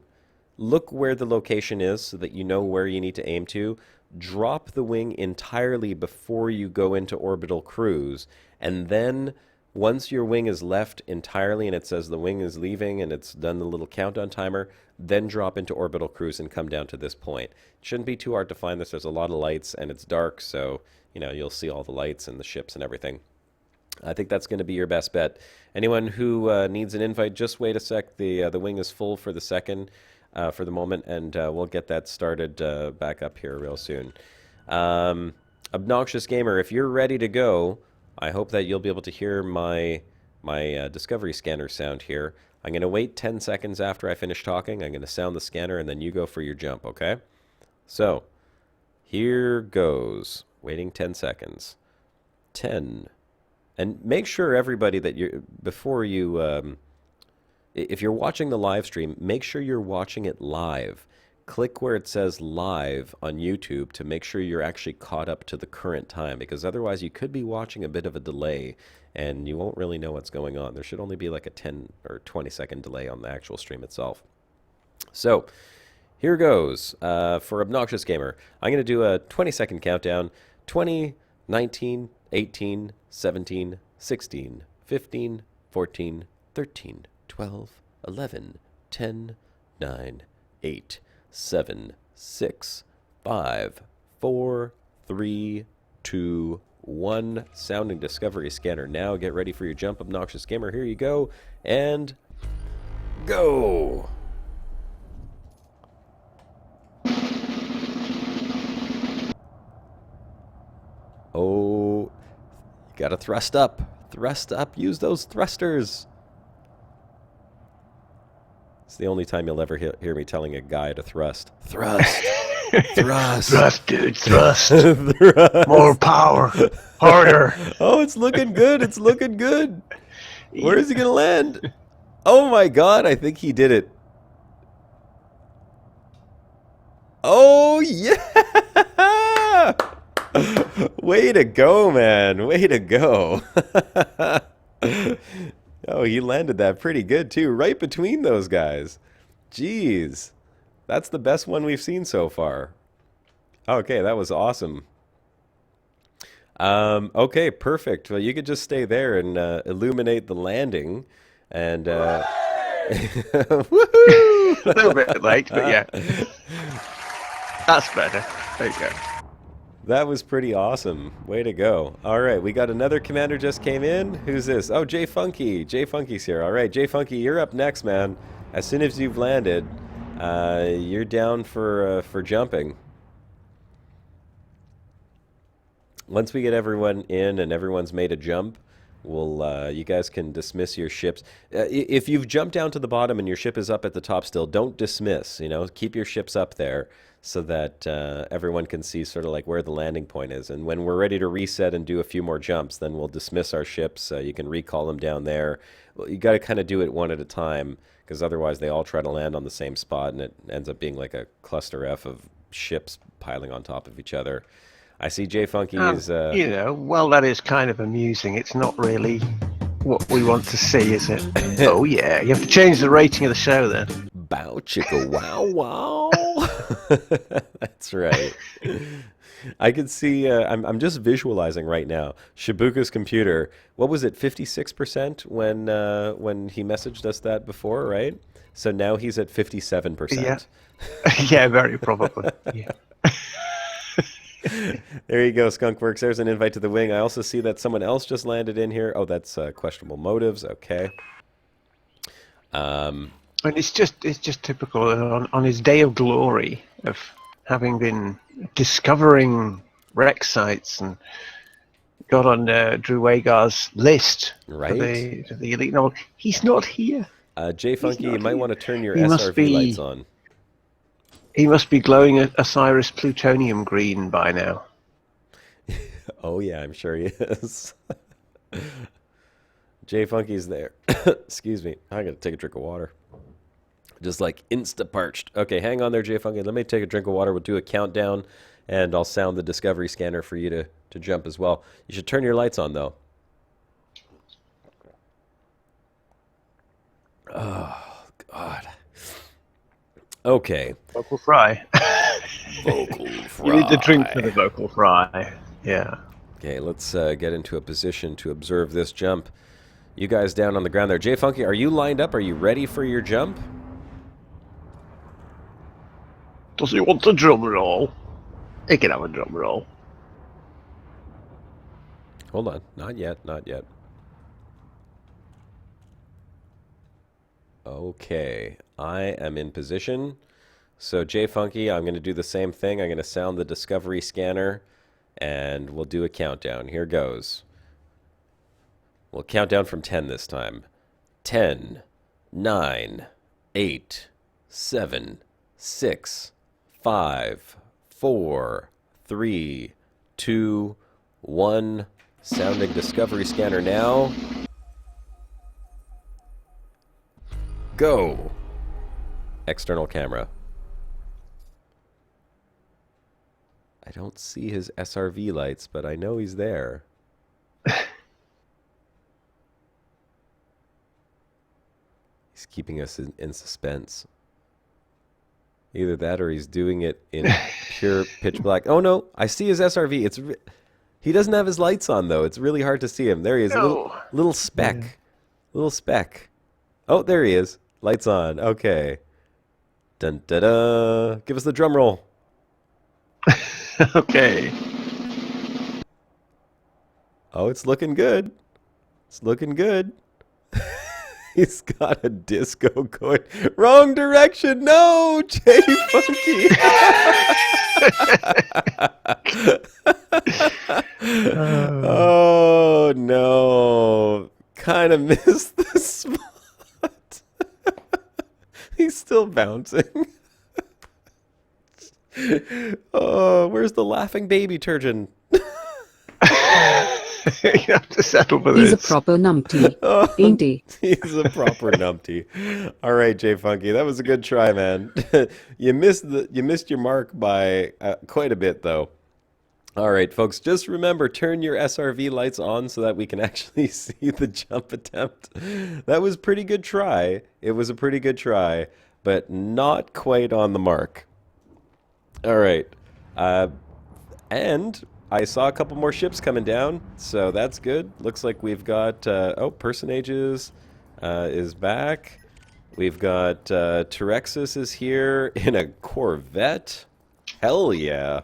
look where the location is so that you know where you need to aim to. Drop the wing entirely before you go into orbital cruise, and then once your wing is left entirely and it says the wing is leaving and it's done the little countdown timer, then drop into orbital cruise and come down to this point. It shouldn't be too hard to find this. There's a lot of lights and it's dark, so you know you'll see all the lights and the ships and everything. I think that's going to be your best bet. Anyone who needs an invite, just wait a sec. The wing is full for the second, for the moment, and we'll get that started back up here real soon. Obnoxious Gamer, if you're ready to go, I hope that you'll be able to hear my Discovery scanner sound here. I'm going to wait 10 seconds after I finish talking. I'm going to sound the scanner, and then you go for your jump, okay? So, here goes. Waiting 10 seconds. 10. And make sure, everybody, that before you... if you're watching the live stream, make sure you're watching it live. Click where it says live on YouTube to make sure you're actually caught up to the current time, because otherwise you could be watching a bit of a delay and you won't really know what's going on. There should only be like a 10 or 20 second delay on the actual stream itself. So here goes for Obnoxious Gamer. I'm going to do a 20-second countdown. 20, 19, 18, 17, 16, 15, 14, 13, 12, 11, 10, 9, 8, 7, 6, 5, 4, 3, 2, 1. Sounding Discovery scanner now. Get ready for your jump, Obnoxious Gamer. Here you go. And go. Oh, you gotta thrust up. Thrust up. Use those thrusters. It's the only time you'll ever hear me telling a guy to thrust. Thrust. Thrust. Thrust, dude, thrust. Thrust. More power. Harder. Oh, it's looking good. It's looking good. Where is he going to land? Oh, my God. I think he did it. Oh, yeah. Way to go, man. Way to go. Oh, he landed that pretty good, too. Right between those guys. Jeez. That's the best one we've seen so far. Okay, that was awesome. Okay, perfect. Well, you could just stay there and illuminate the landing. And, woohoo! A little bit late, but yeah. That's better. There you go. That was pretty awesome. Way to go. All right, we got another commander just came in. Who's this? Oh, Jay Funky. Jay Funky's here. All right, Jay Funky, you're up next, man. As soon as you've landed, you're down for jumping. Once we get everyone in and everyone's made a jump, you guys can dismiss your ships. If you've jumped down to the bottom and your ship is up at the top still, don't dismiss. Keep your ships up there so that everyone can see sort of like where the landing point is. And when we're ready to reset and do a few more jumps, then we'll dismiss our ships. You can recall them down there. Well, you got to kind of do it one at a time, because otherwise they all try to land on the same spot, and it ends up being like a cluster F of ships piling on top of each other. I see J Funky is. Well, that is kind of amusing. It's not really what we want to see, is it? Oh yeah, you have to change the rating of the show then. Bow chicka wow wow. That's right. I could see. I'm just visualizing right now. Shibuka's computer. What was it? 56% when he messaged us that before, right? So now he's at 57%. Yeah. Yeah, very probably. Yeah. There you go, Skunkworks. There's an invite to the wing. I also see that someone else just landed in here. Oh, that's questionable motives. Okay. And it's just typical on his day of glory of having been discovering wreck sites and got on Drew Wagar's list right. for the elite novel. He's not here. J Funky, you might want to turn your SRV lights on. He must be glowing a Osiris plutonium green by now. Oh yeah, I'm sure he is. J Funky's there. Excuse me. I gotta take a drink of water. Just like insta-parched. Okay, hang on there, J Funky. Let me take a drink of water. We'll do a countdown, and I'll sound the discovery scanner for you to jump as well. You should turn your lights on, though. Oh, God. Okay. Vocal fry. Vocal fry. You need to drink for the vocal fry. Yeah. Okay, let's get into a position to observe this jump. You guys down on the ground there. J Funky, are you lined up? Are you ready for your jump? Does he want a drum roll? He can have a drum roll. Hold on. Not yet. Not yet. Okay. I am in position. So, J Funky, I'm going to do the same thing. I'm going to sound the discovery scanner, and we'll do a countdown. Here goes. We'll count down from 10 this time. 10, 9, 8, 7, 6, 5, 4, 3, 2, 1. Sounding discovery scanner now. Go. External camera. I don't see his SRV lights, but I know he's there. He's keeping us in suspense. Either that or he's doing it in pure pitch black. Oh no, I see his SRV. He doesn't have his lights on though. It's really hard to see him. There he is. No. Little speck. Yeah. Little speck. Oh, there he is. Lights on. Okay. Dun da da. Give us the drum roll. Okay. Oh, it's looking good. It's looking good. He's got a disco going. Wrong direction. No, J Funky. Oh, no. Kind of missed the spot. He's still bouncing. Oh, where's the laughing baby turgeon? You have to settle for this. He's a proper numpty, ain't he? He's a proper numpty. All right, J Funky, that was a good try, man. You missed your mark by quite a bit, though. All right, folks, just remember, turn your SRV lights on so that we can actually see the jump attempt. That was a pretty good try. It was a pretty good try, but not quite on the mark. All right, and I saw a couple more ships coming down, so that's good. Looks like we've got, Personages is back. We've got Terexis is here in a Corvette. Hell yeah.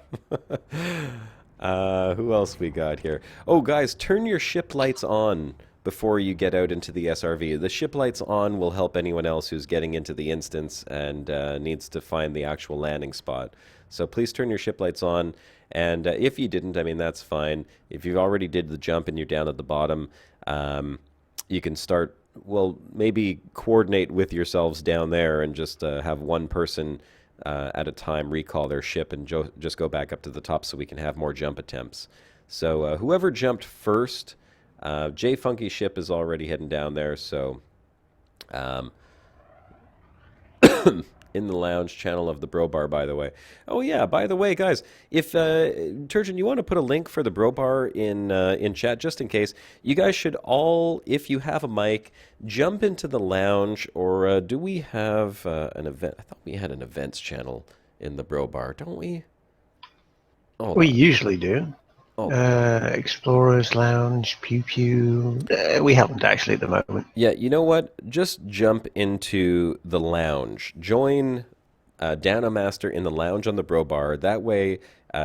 Who else we got here? Oh, guys, turn your ship lights on before you get out into the SRV. The ship lights on will help anyone else who's getting into the instance and needs to find the actual landing spot. So please turn your ship lights on. And if you didn't, I mean, that's fine. If you already did the jump and you're down at the bottom, you can start, well, maybe coordinate with yourselves down there and just have one person at a time recall their ship and just go back up to the top so we can have more jump attempts. So whoever jumped first, J Funky's ship is already heading down there, so in the lounge channel of the Bro Bar, by the way. Oh yeah, by the way, guys, if Turgeon, you want to put a link for the Bro Bar in chat just in case, you guys should all, if you have a mic, jump into the lounge, or do we have an event? I thought we had an events channel in the Bro Bar, don't we? Oh, We usually do. oh. Explorers Lounge, Pew Pew. We haven't actually at the moment. Yeah, you know what? Just jump into the lounge. Join Dano Master in the lounge on the Bro Bar. That way,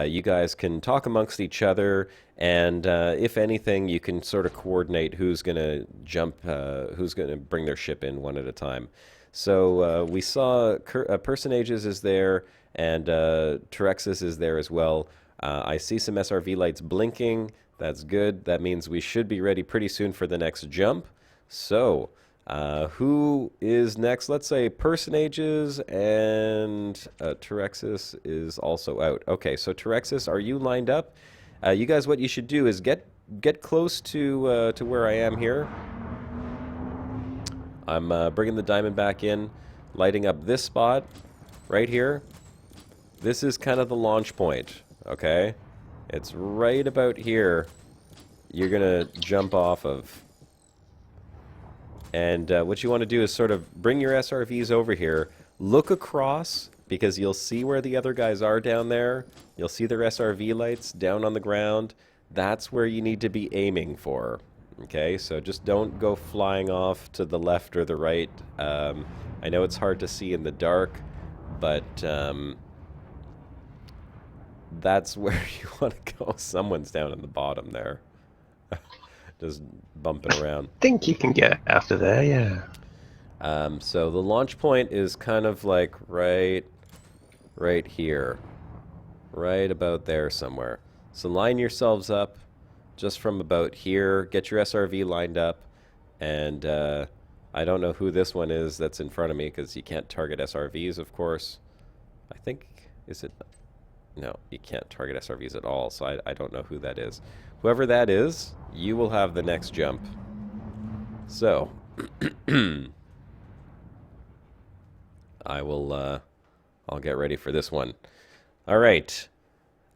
you guys can talk amongst each other, and if anything, you can sort of coordinate who's going to jump, who's going to bring their ship in one at a time. So we saw Personages is there, and Terexis is there as well. I see some SRV lights blinking. That's good. That means we should be ready pretty soon for the next jump. So, who is next? Let's say Personages, and Terexis is also out. Okay, so Terexis, are you lined up? You guys, what you should do is get close to where I am here. I'm bringing the diamond back in, lighting up this spot right here. This is kind of the launch point. Okay, it's right about here you're gonna jump off of, and what you want to do is sort of bring your SRVs over here, look across, because you'll see where the other guys are down there. You'll see their SRV lights down on the ground. That's where you need to be aiming for. Okay, so just don't go flying off to the left or the right. I know it's hard to see in the dark, but that's where you want to go. Someone's down in the bottom there. Just bumping around. I think you can get after there, yeah. So the launch point is kind of like right here. Right about there somewhere. So line yourselves up just from about here. Get your SRV lined up. And I don't know who this one is that's in front of me, because you can't target SRVs, of course. I think, is it... No, you can't target SRVs at all, so I don't know who that is. Whoever that is, you will have the next jump. So, I will, I'll get ready for this one. All right.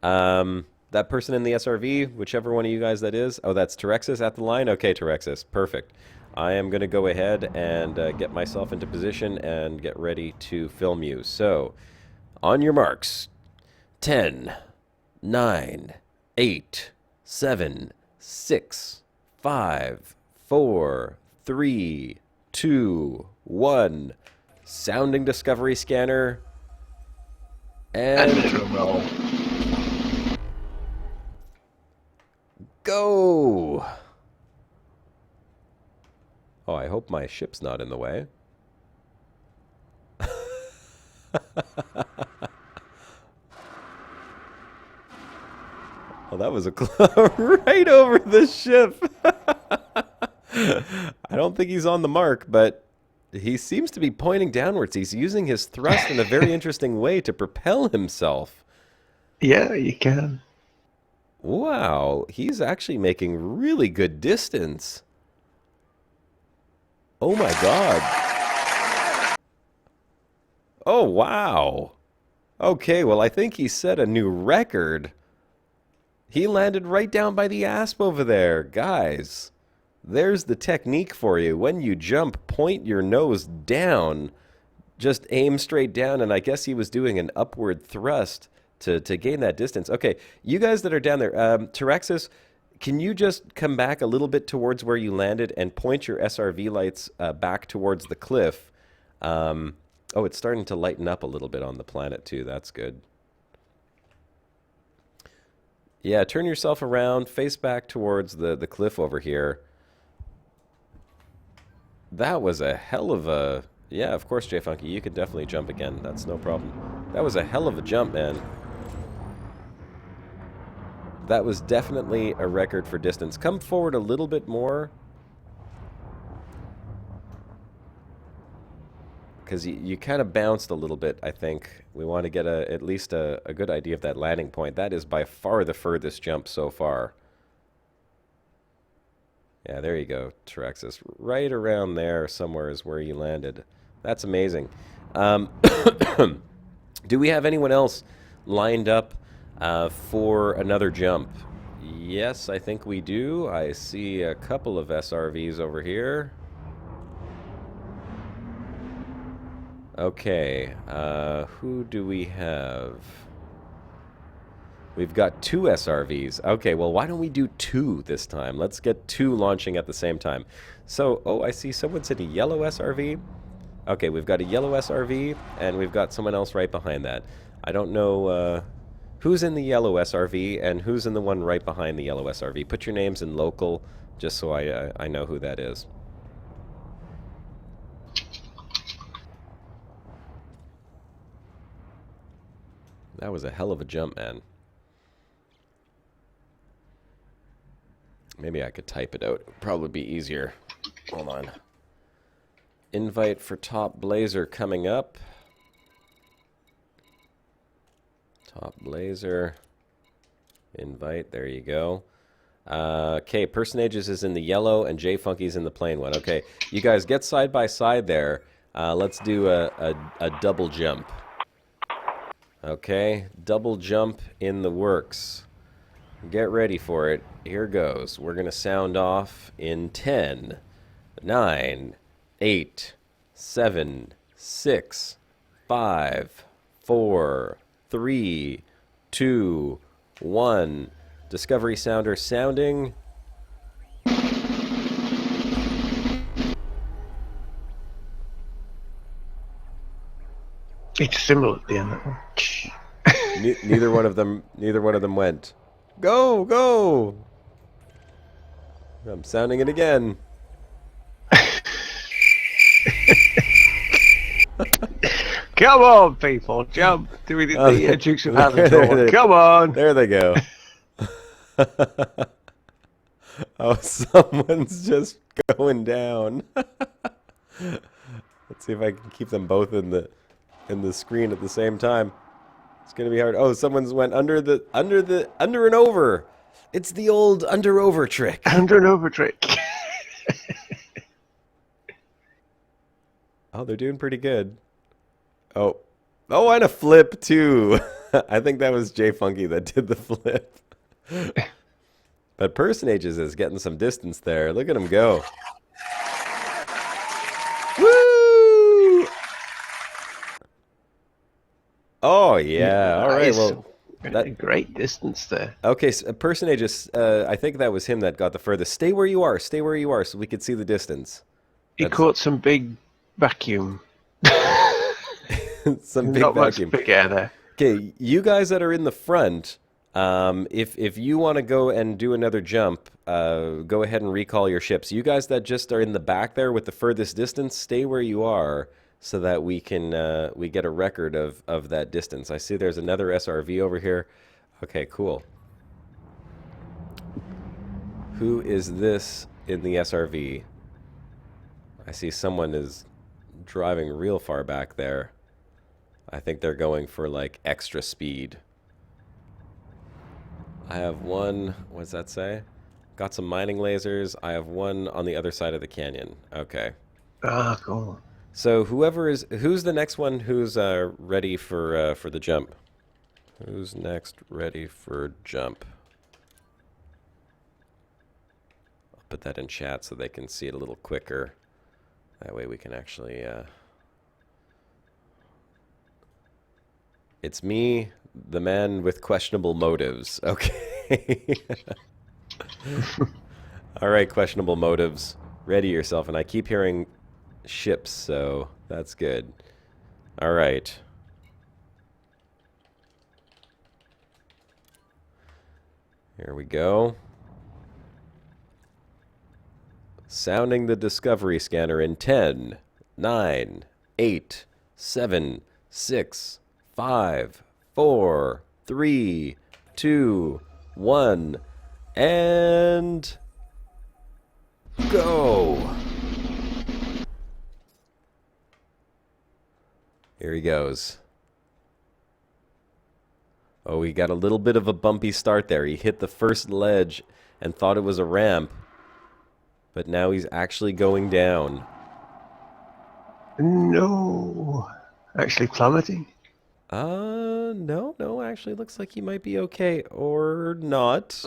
That person in the SRV, whichever one of you guys that is. Oh, that's Terexis at the line? Okay, Terexis. Perfect. I am going to go ahead and get myself into position and get ready to film you. So, on your marks. 10, 9, 8, 7, 6, 5, 4, 3, 2, 1. Sounding discovery scanner. And go! Oh, I hope my ship's not in the way. Oh, that was a right over the ship. I don't think he's on the mark, but he seems to be pointing downwards. He's using his thrust in a very interesting way to propel himself. Yeah, you can. Wow, he's actually making really good distance. Oh my god. Oh, wow. Okay, well, I think he set a new record. He landed right down by the asp over there. Guys, there's the technique for you. When you jump, point your nose down. Just aim straight down, and I guess he was doing an upward thrust to gain that distance. Okay, you guys that are down there, Terexis, can you just come back a little bit towards where you landed and point your SRV lights back towards the cliff? Oh, it's starting to lighten up a little bit on the planet, too. That's good. Yeah, turn yourself around, face back towards the cliff over here. That was a hell of a... Yeah, of course, J Funky, you can definitely jump again. That's no problem. That was a hell of a jump, man. That was definitely a record for distance. Come forward a little bit more. Because you kind of bounced a little bit, I think. We want to get at least a good idea of that landing point. That is by far the furthest jump so far. Yeah, there you go, Terexis. Right around there somewhere is where you landed. That's amazing. Do we have anyone else lined up for another jump? Yes, I think we do. I see a couple of SRVs over here. Okay, who do we have? We've got 2 SRVs. Okay, well, why don't we do 2 this time? Let's get 2 launching at the same time. So, oh, I see someone's in a yellow SRV. Okay, we've got a yellow SRV, and we've got someone else right behind that. I don't know who's in the yellow SRV and who's in the one right behind the yellow SRV. Put your names in local, just so I know who that is. That was a hell of a jump, man. Maybe I could type it out. It would probably be easier. Hold on. Invite for Top Blazer coming up. Top Blazer. Invite. There you go. Okay, Personages is in the yellow and J Funky's in the plain one. Okay, you guys get side by side there. Let's do a double jump. Okay, double jump in the works. Get ready for it. Here goes. We're going to sound off in 10, 9, 8, 7, 6, 5, 4, 3, 2, 1. Discovery Sounder sounding. It's a symbol at the end. That one. Neither one of them went. Go, go. I'm sounding it again. Come on, people, jump! Do we the Dukes of Hazzard? Come on! There they go. Oh, someone's just going down. Let's see if I can keep them both in the screen at the same time. It's gonna be hard. Oh, someone's went under and over. It's the old under over trick. Under and over trick. Oh, they're doing pretty good. Oh, and a flip too. I think that was J Funky that did the flip. But Personages is getting some distance there. Look at him go. Woo! Oh yeah. All right. Well, that's a great distance there. Okay, so Personages. I think that was him that got the furthest. Stay where you are. Stay where you are, so we could see the distance. He caught some big vacuum. Some big Not vacuum. much big air there. Okay, you guys that are in the front, if you want to go and do another jump, go ahead and recall your ships. You guys that just are in the back there with the furthest distance, stay where you are so that we can we get a record of that distance. I see there's another SRV over here. Okay, cool. Who is this in the SRV? I see someone is driving real far back there. I think they're going for like extra speed. I have one, what does that say? Got some mining lasers. I have one on the other side of the canyon. Okay. Ah, cool. So who's the next one who's ready for the jump? Who's next ready for jump? I'll put that in chat so they can see it a little quicker. That way we can actually It's me, the man with questionable motives. Okay. All right, questionable motives. Ready yourself. And I keep hearing ships, so that's good. All right. Here we go. Sounding the Discovery scanner in 10, 9, 8, 7, 6, 5, 4, 3, 2, 1, and go. Here he goes. Oh, he got a little bit of a bumpy start there. He hit the first ledge and thought it was a ramp. But now he's actually going down. No. Actually plummeting? No, actually looks like he might be okay. Or not.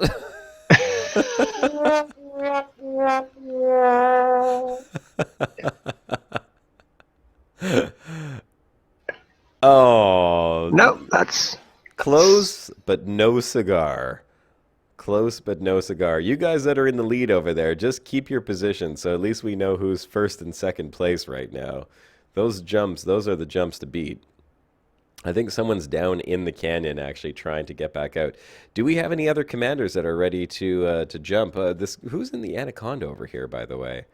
Oh. No, that's... Close, but no cigar. Close, but no cigar. You guys that are in the lead over there, just keep your position so at least we know who's first and second place right now. Those jumps, those are the jumps to beat. I think someone's down in the canyon actually trying to get back out. Do we have any other commanders that are ready to jump? Who's in the Anaconda over here, by the way?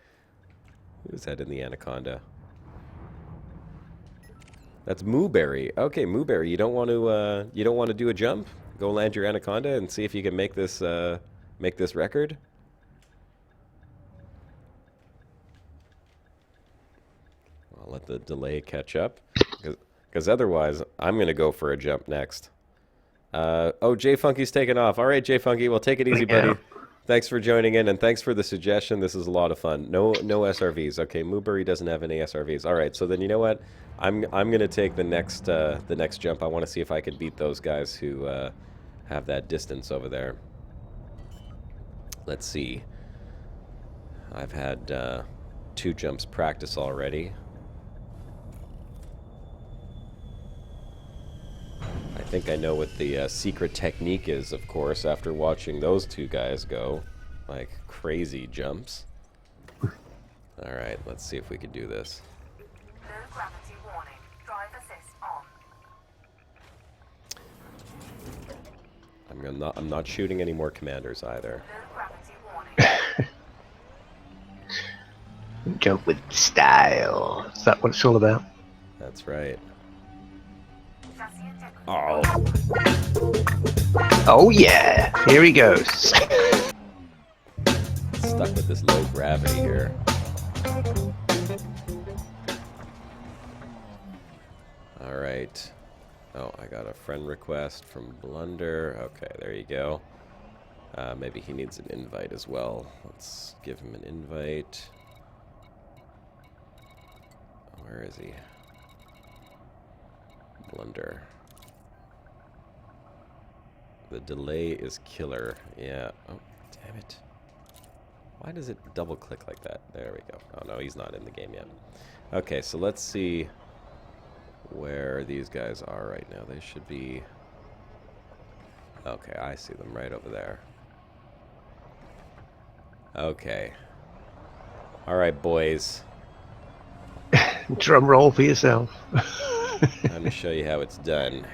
Who's that in the Anaconda? That's Mooberry. Okay, Mooberry, you don't want to do a jump? Go land your Anaconda and see if you can make this record. I'll let the delay catch up, because otherwise I'm gonna go for a jump next. Oh, Jay Funky's taking off. All right, Jay Funky, well, take it easy, buddy. Thanks for joining in, and thanks for the suggestion. This is a lot of fun. No SRVs. Okay, Mooberry doesn't have any SRVs. All right, so then you know what? I'm gonna take the next jump. I want to see if I can beat those guys who have that distance over there. Let's see. I've had 2 jumps practice already. I think I know what the secret technique is, of course, after watching those 2 guys go like crazy jumps. All right, let's see if we can do this. Low gravity warning. Drive assist on. I'm not shooting any more commanders either. Low gravity warning. Jump with style. Is that what it's all about? That's right. Chassis integrity. Oh, Oh yeah, here he goes. stuck with this low gravity here. All right. Oh, I got a friend request from Blunder. Okay, there you go. Maybe he needs an invite as well. Let's give him an invite. Where is he? Blunder. The delay is killer. Yeah. Oh, damn it. Why does it double click like that? There we go. Oh no, he's not in the game yet. Okay, so let's see where these guys are right now. They should be... Okay, I see them right over there. Okay. All right, boys. Drum roll for yourself. Let me show you how it's done.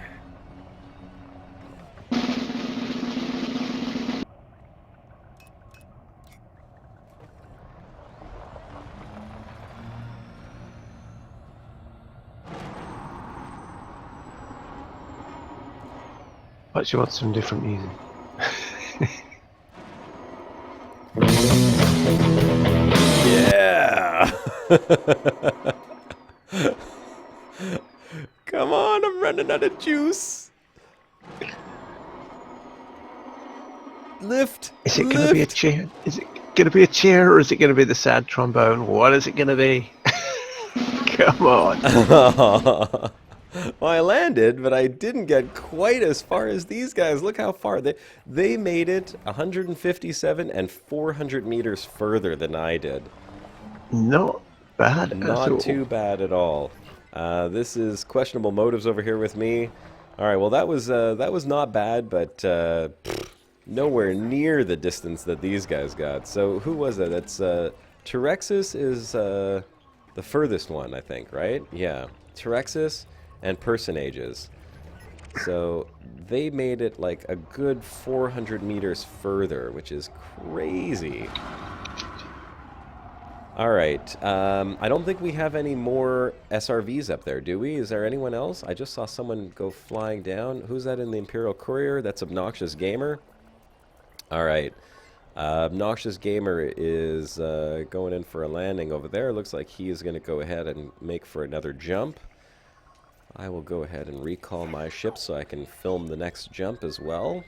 But you want some different music. Yeah! Come on, I'm running out of juice. Lift. Is it going to be a cheer? Is it going to be a cheer, or is it going to be the sad trombone? What is it going to be? Come on. Well, I landed, but I didn't get quite as far as these guys. Look how far they made it. 157 and 400 meters further than I did. Not bad. Not too bad at all. This is questionable motives over here with me. All right, well that was not bad, but nowhere near the distance that these guys got. So who was that? That's Terexis is the furthest one, I think, right? Yeah, Terexis and Personages. So they made it like a good 400 meters further, which is crazy. All right. I don't think we have any more SRVs up there, do we? Is there anyone else? I just saw someone go flying down. Who's that in the Imperial Courier? That's Obnoxious Gamer. All right. Obnoxious Gamer is going in for a landing over there. Looks like he is going to go ahead and make for another jump. I will go ahead and recall my ship so I can film the next jump as well.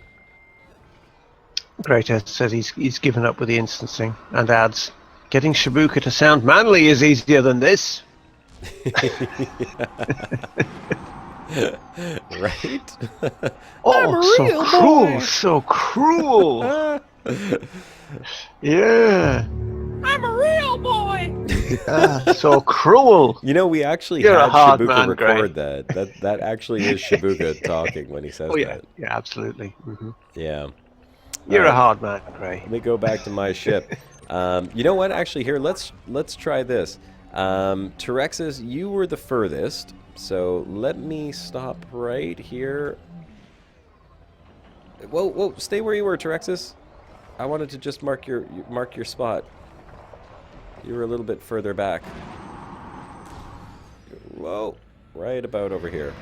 Greater says he's given up with the instancing and adds, getting Shibuka to sound manly is easier than this. Right? Oh, so cruel, so cruel. Yeah. I'm a real boy. So cruel. You know, we actually You're a had hard Shibuka man, record that. That actually is Shibuka talking when he says Oh, yeah. that. Yeah, absolutely. Hmm. Yeah. You're All a right. hard man, Gray. Let me go back to my ship. You know what? Actually, here, let's try this. Terexis, you were the furthest, so let me stop right here. Whoa, whoa! Stay where you were, Terexis. I wanted to just mark your spot. You were a little bit further back. Whoa! Right about over here.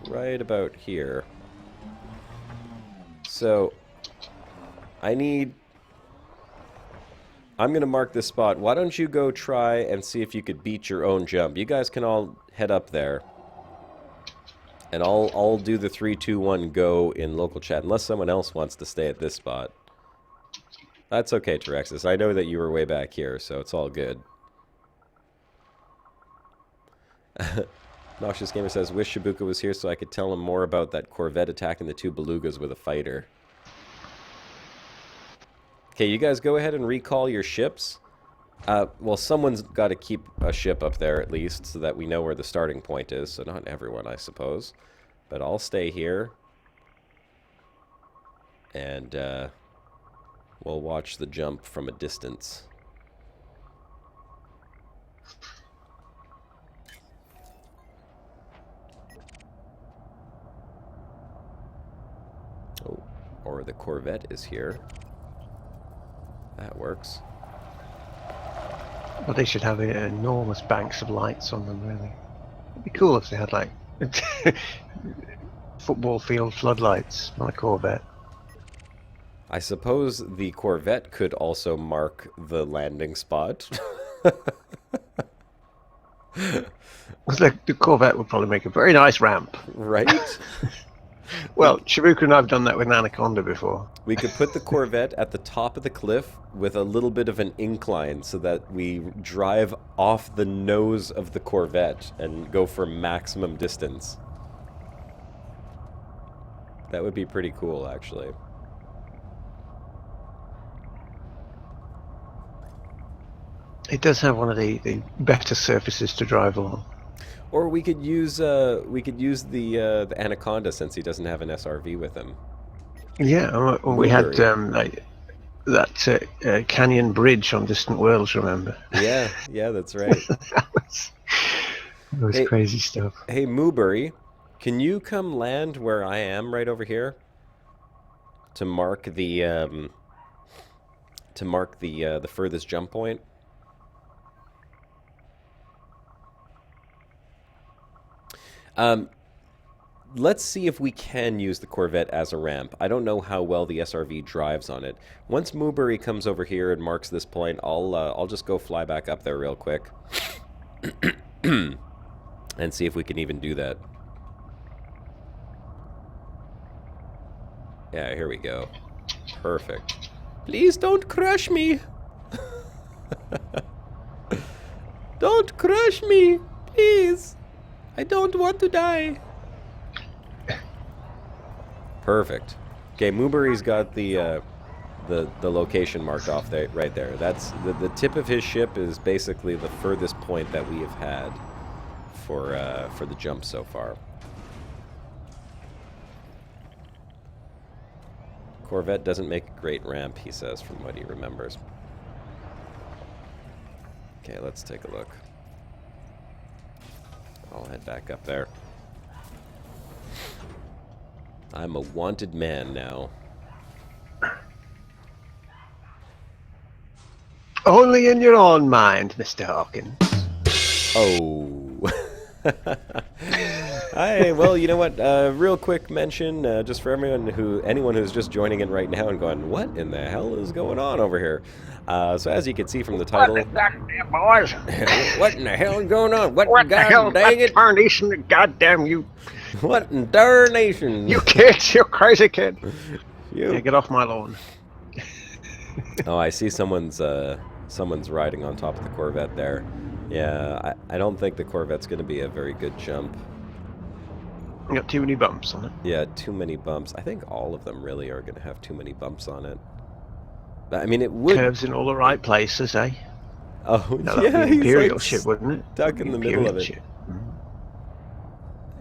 Right about here. So, I'm going to mark this spot. Why don't you go try and see if you could beat your own jump? You guys can all head up there. And I'll do the 3, 2, 1 go in local chat, unless someone else wants to stay at this spot. That's okay, Terexis. I know that you were way back here, so it's all good. Noxious Gamer says, wish Shibuka was here so I could tell him more about that Corvette attacking the 2 belugas with a fighter. Okay, you guys go ahead and recall your ships. Well, someone's got to keep a ship up there at least so that we know where the starting point is. So not everyone, I suppose. But I'll stay here. And we'll watch the jump from a distance. Oh, or the Corvette is here. That works. Well, they should have enormous banks of lights on them, really. It'd be cool if they had, like, football field floodlights on a Corvette. I suppose the Corvette could also mark the landing spot. The Corvette would probably make a very nice ramp. Right? Well, Shibuka and I've done that with an Anaconda before. We could put the Corvette at the top of the cliff with a little bit of an incline so that we drive off the nose of the Corvette and go for maximum distance. That would be pretty cool, actually. It does have one of the better surfaces to drive on. Or we could use the Anaconda since he doesn't have an SRV with him. Yeah, we had like that canyon bridge on Distant Worlds, remember? Yeah, yeah, that's right. That was Hey. crazy stuff. Hey, Moobury, can you come land where I am right over here to mark the furthest jump point? Let's see if we can use the Corvette as a ramp. I don't know how well the SRV drives on it. Once Moobury comes over here and marks this point, I'll just go fly back up there real quick and see if we can even do that. Yeah, here we go. Perfect. Please don't crush me. Don't crush me, please. I don't want to die. Perfect. Okay, Moobury's got the location marked off there, right there. That's the tip of his ship is basically the furthest point that we have had for the jump so far. Corvette doesn't make a great ramp, he says, from what he remembers. Okay, let's take a look. I'll head back up there. I'm a wanted man now. Only in your own mind, Mr. Hawkins. Oh. Hi. Well, you know what? Real quick mention, just for anyone who's just joining in right now and going, "What in the hell is going on over here?" So as you can see from the title, Goddamn boys! what in the hell is going on? What the hell? Dang it! Tarnation, goddamn you! What in darnation? You kids, you crazy kid! You. Yeah, get off my lawn. Oh, I see someone's riding on top of the Corvette there. Yeah, I don't think the Corvette's going to be a very good jump. You got too many bumps on it. Yeah, too many bumps. I think all of them really are going to have too many bumps on it. But, I mean, it would... Curves in all the right places, eh? Oh, No, yeah, that'd be he's Imperial like ship, wouldn't it? stuck in the middle of it. Ship.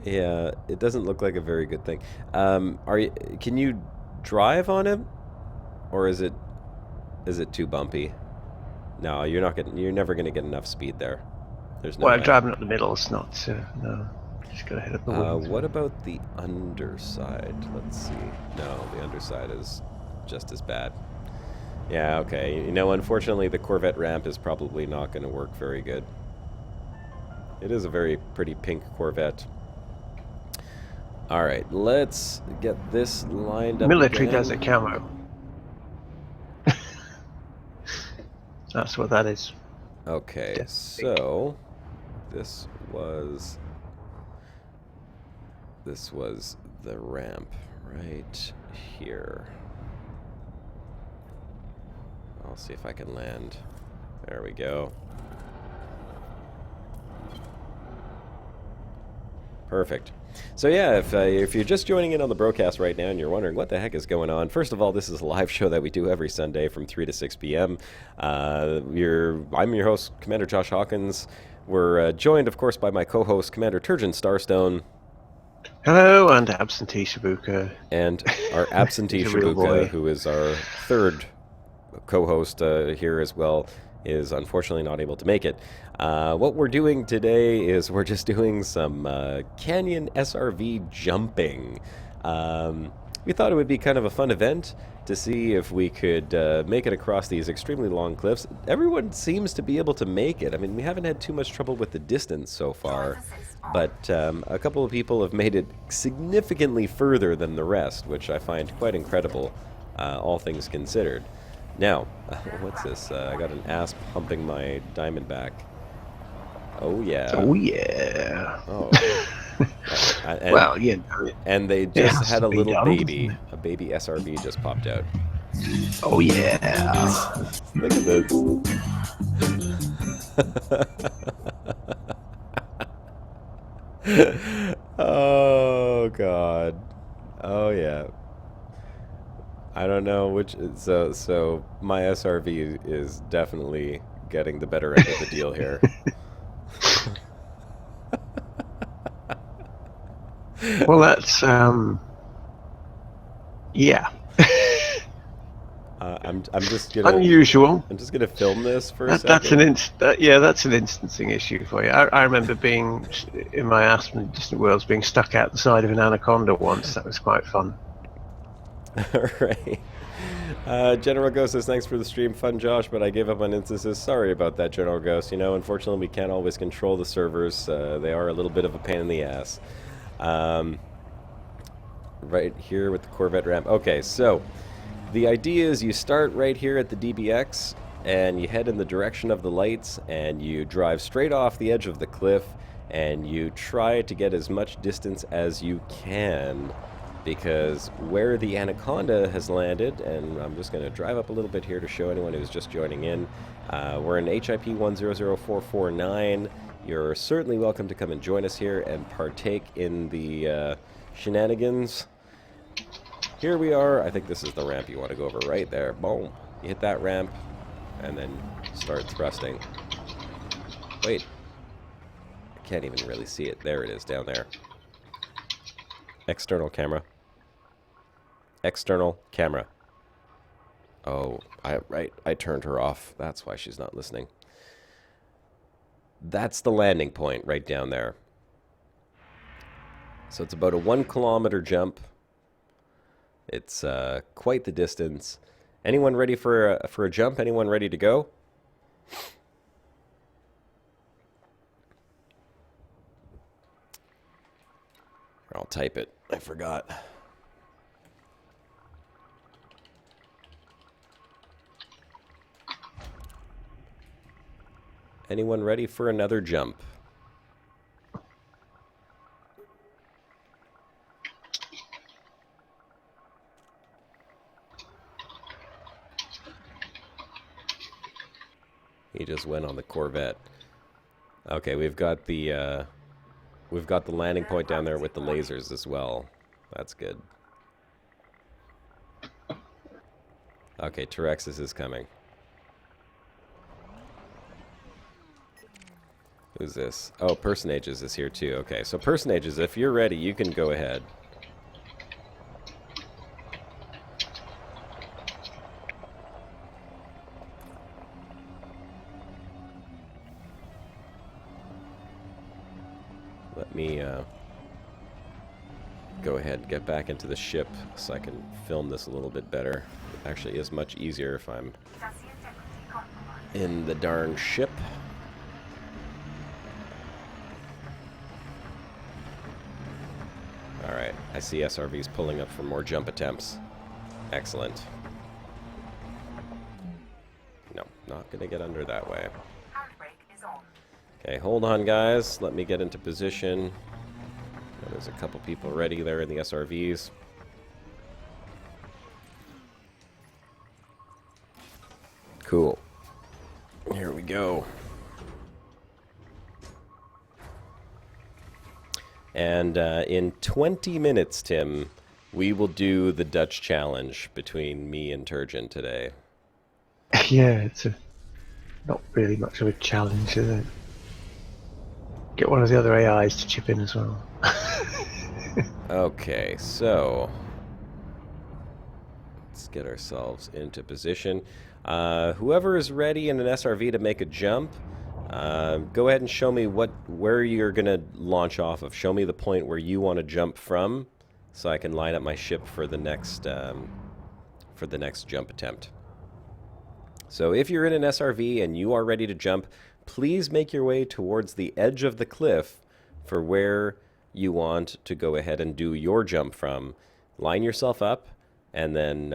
Yeah, it doesn't look like a very good thing. Can you drive on him? Or is it too bumpy? No, you're never going to get enough speed there. There's no Well, way. driving up the middle is not, no. Just gotta head up the woods. What about the underside? Let's see. No, the underside is just as bad. Yeah, okay. You know, unfortunately, the Corvette ramp is probably not going to work very good. It is a very pretty pink Corvette. All right, let's get this lined up. Military again. desert camo. That's what that is. Okay, so this was the ramp right here. I'll see if I can land. There we go. Perfect. So yeah, if you're just joining in on the broadcast right now and you're wondering what the heck is going on, first of all, this is a live show that we do every Sunday from 3 to 6 p.m. I'm your host, Commander Josh Hawkins. We're joined, of course, by my co-host, Commander Turgeon Starstone. Hello, and absentee Shibuka. And our absentee He's a real Shibuka, boy. who is our third co-host here as well, is unfortunately not able to make it. What we're doing today is we're just doing some Canyon SRV jumping. We thought it would be kind of a fun event to see if we could make it across these extremely long cliffs. Everyone seems to be able to make it. I mean, we haven't had too much trouble with the distance so far, but a couple of people have made it significantly further than the rest, which I find quite incredible, all things considered. Now, what's this? I got an asp humping my Diamondback. Oh, yeah. Oh, yeah. Oh. And, Well, you know. and they It just has had to a be little done, baby. doesn't it? A baby SRV just popped out. Oh, yeah. Look at this. Oh, God. Oh, yeah. I don't know which. So my SRV is definitely getting the better end of the deal here. Well, that's, yeah. I'm just gonna Unusual. I'm just gonna film this for a second. That's an instancing issue for you. I remember being in my Aspen Distant Worlds being stuck out the side of an anaconda once. That was quite fun. All right. General Ghost says, thanks for the stream. Fun, Josh, but I gave up on instances. Sorry about that, General Ghost. You know, unfortunately, we can't always control the servers. They are a little bit of a pain in the ass. Right here with the Corvette ramp. Okay, so the idea is you start right here at the DBX, and you head in the direction of the lights, and you drive straight off the edge of the cliff, and you try to get as much distance as you can, because where the Anaconda has landed, and I'm just going to drive up a little bit here to show anyone who's just joining in, we're in HIP 100449. You're certainly welcome to come and join us here and partake in the shenanigans. Here we are. I think this is the ramp you want to go over right there. Boom. You hit that ramp and then start thrusting. Wait. I can't even really see it. There it is down there. External camera. External camera. Oh, I turned her off. That's why she's not listening. That's the landing point right down there. So it's about a 1 kilometer jump. It's quite the distance. Anyone ready for a jump? Anyone ready to go? I'll type it. I forgot. Anyone ready for another jump? He just went on the Corvette. Okay, we've got the landing point down there with the lasers as well. That's good. Okay, Terexis is coming. Who's this? Oh, Personages is here too. Okay, so Personages, if you're ready, you can go ahead. Let me go ahead and get back into the ship so I can film this a little bit better. It actually is much easier if I'm in the darn ship. Alright, I see SRVs pulling up for more jump attempts. Excellent. No, not gonna get under that way. Handbrake is on. Okay, hold on guys. Let me get into position. There's a couple people ready there in the SRVs. Cool. Here we go. And in 20 minutes, Tim, we will do the Dutch challenge between me and Turgeon today. Yeah, it's not really much of a challenge, is it? Get one of the other AIs to chip in as well. Okay, so let's get ourselves into position. Whoever is ready in an SRV to make a jump, go ahead and show me where you're going to launch off of. Show me the point where you want to jump from, so I can line up my ship for the next jump attempt. So if you're in an SRV and you are ready to jump, please make your way towards the edge of the cliff for where you want to go ahead and do your jump from. Line yourself up, and then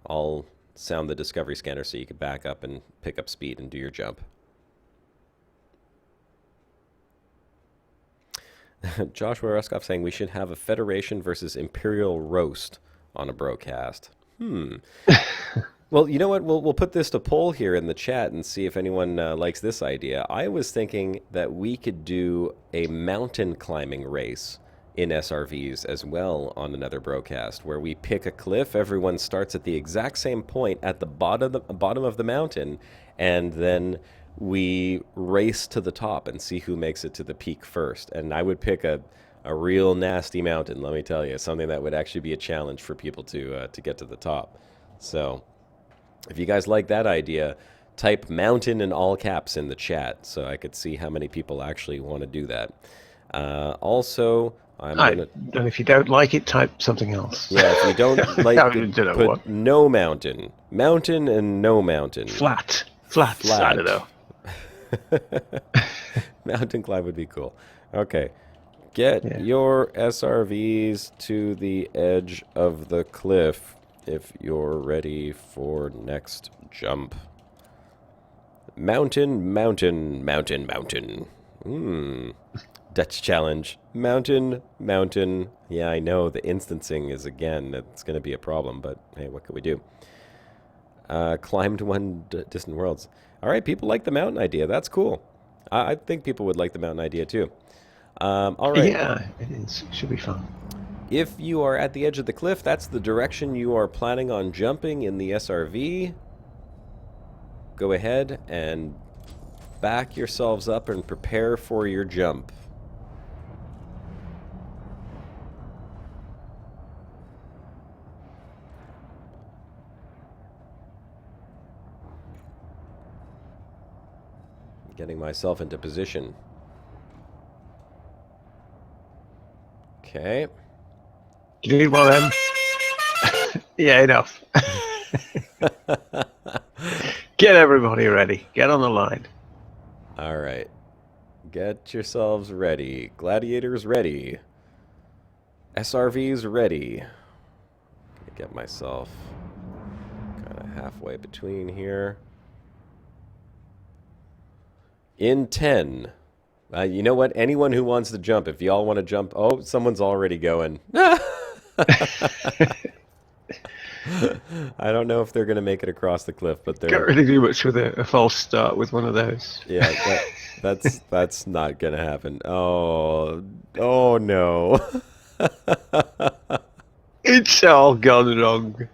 I'll sound the discovery scanner so you can back up and pick up speed and do your jump. Joshua Ruskoff saying we should have a Federation versus Imperial roast on a broadcast. Well, you know what? We'll put this to poll here in the chat and see if anyone likes this idea. I was thinking that we could do a mountain climbing race in SRVs as well on another broadcast, where we pick a cliff. Everyone starts at the exact same point at the bottom of the mountain, and then we race to the top and see who makes it to the peak first. And I would pick a real nasty mountain, let me tell you, something that would actually be a challenge for people to get to the top. So if you guys like that idea, type mountain in all caps in the chat so I could see how many people actually want to do that. Also, And if you don't like it, type something else. Yeah, if you don't like I it, don't know put what. no mountain. Mountain and no mountain. Flat. I don't know. Mountain climb would be cool. Okay. Get your SRVs to the edge of the cliff if you're ready for next jump. Mountain, mountain, mountain, mountain. Dutch challenge. Mountain, mountain. Yeah, I know the instancing is, again, it's going to be a problem, but hey, what can we do? Climbed one distant worlds. All right, people like the mountain idea. That's cool. I think people would like the mountain idea too. All right. Yeah, it is. It should be fun. If you are at the edge of the cliff, that's the direction you are planning on jumping in the SRV. Go ahead and back yourselves up and prepare for your jump. Getting myself into position. Okay. Do you need one of them? Yeah, enough. Get everybody ready. Get on the line. All right. Get yourselves ready. Gladiators ready. SRVs ready. Get myself kind of halfway between here. In 10. You know what? Anyone who wants to jump, if y'all want to jump. Oh, someone's already going. I don't know if they're going to make it across the cliff, but they're... Can't really do much with a false start with one of those. Yeah, that's not going to happen. Oh no. It's all gone wrong.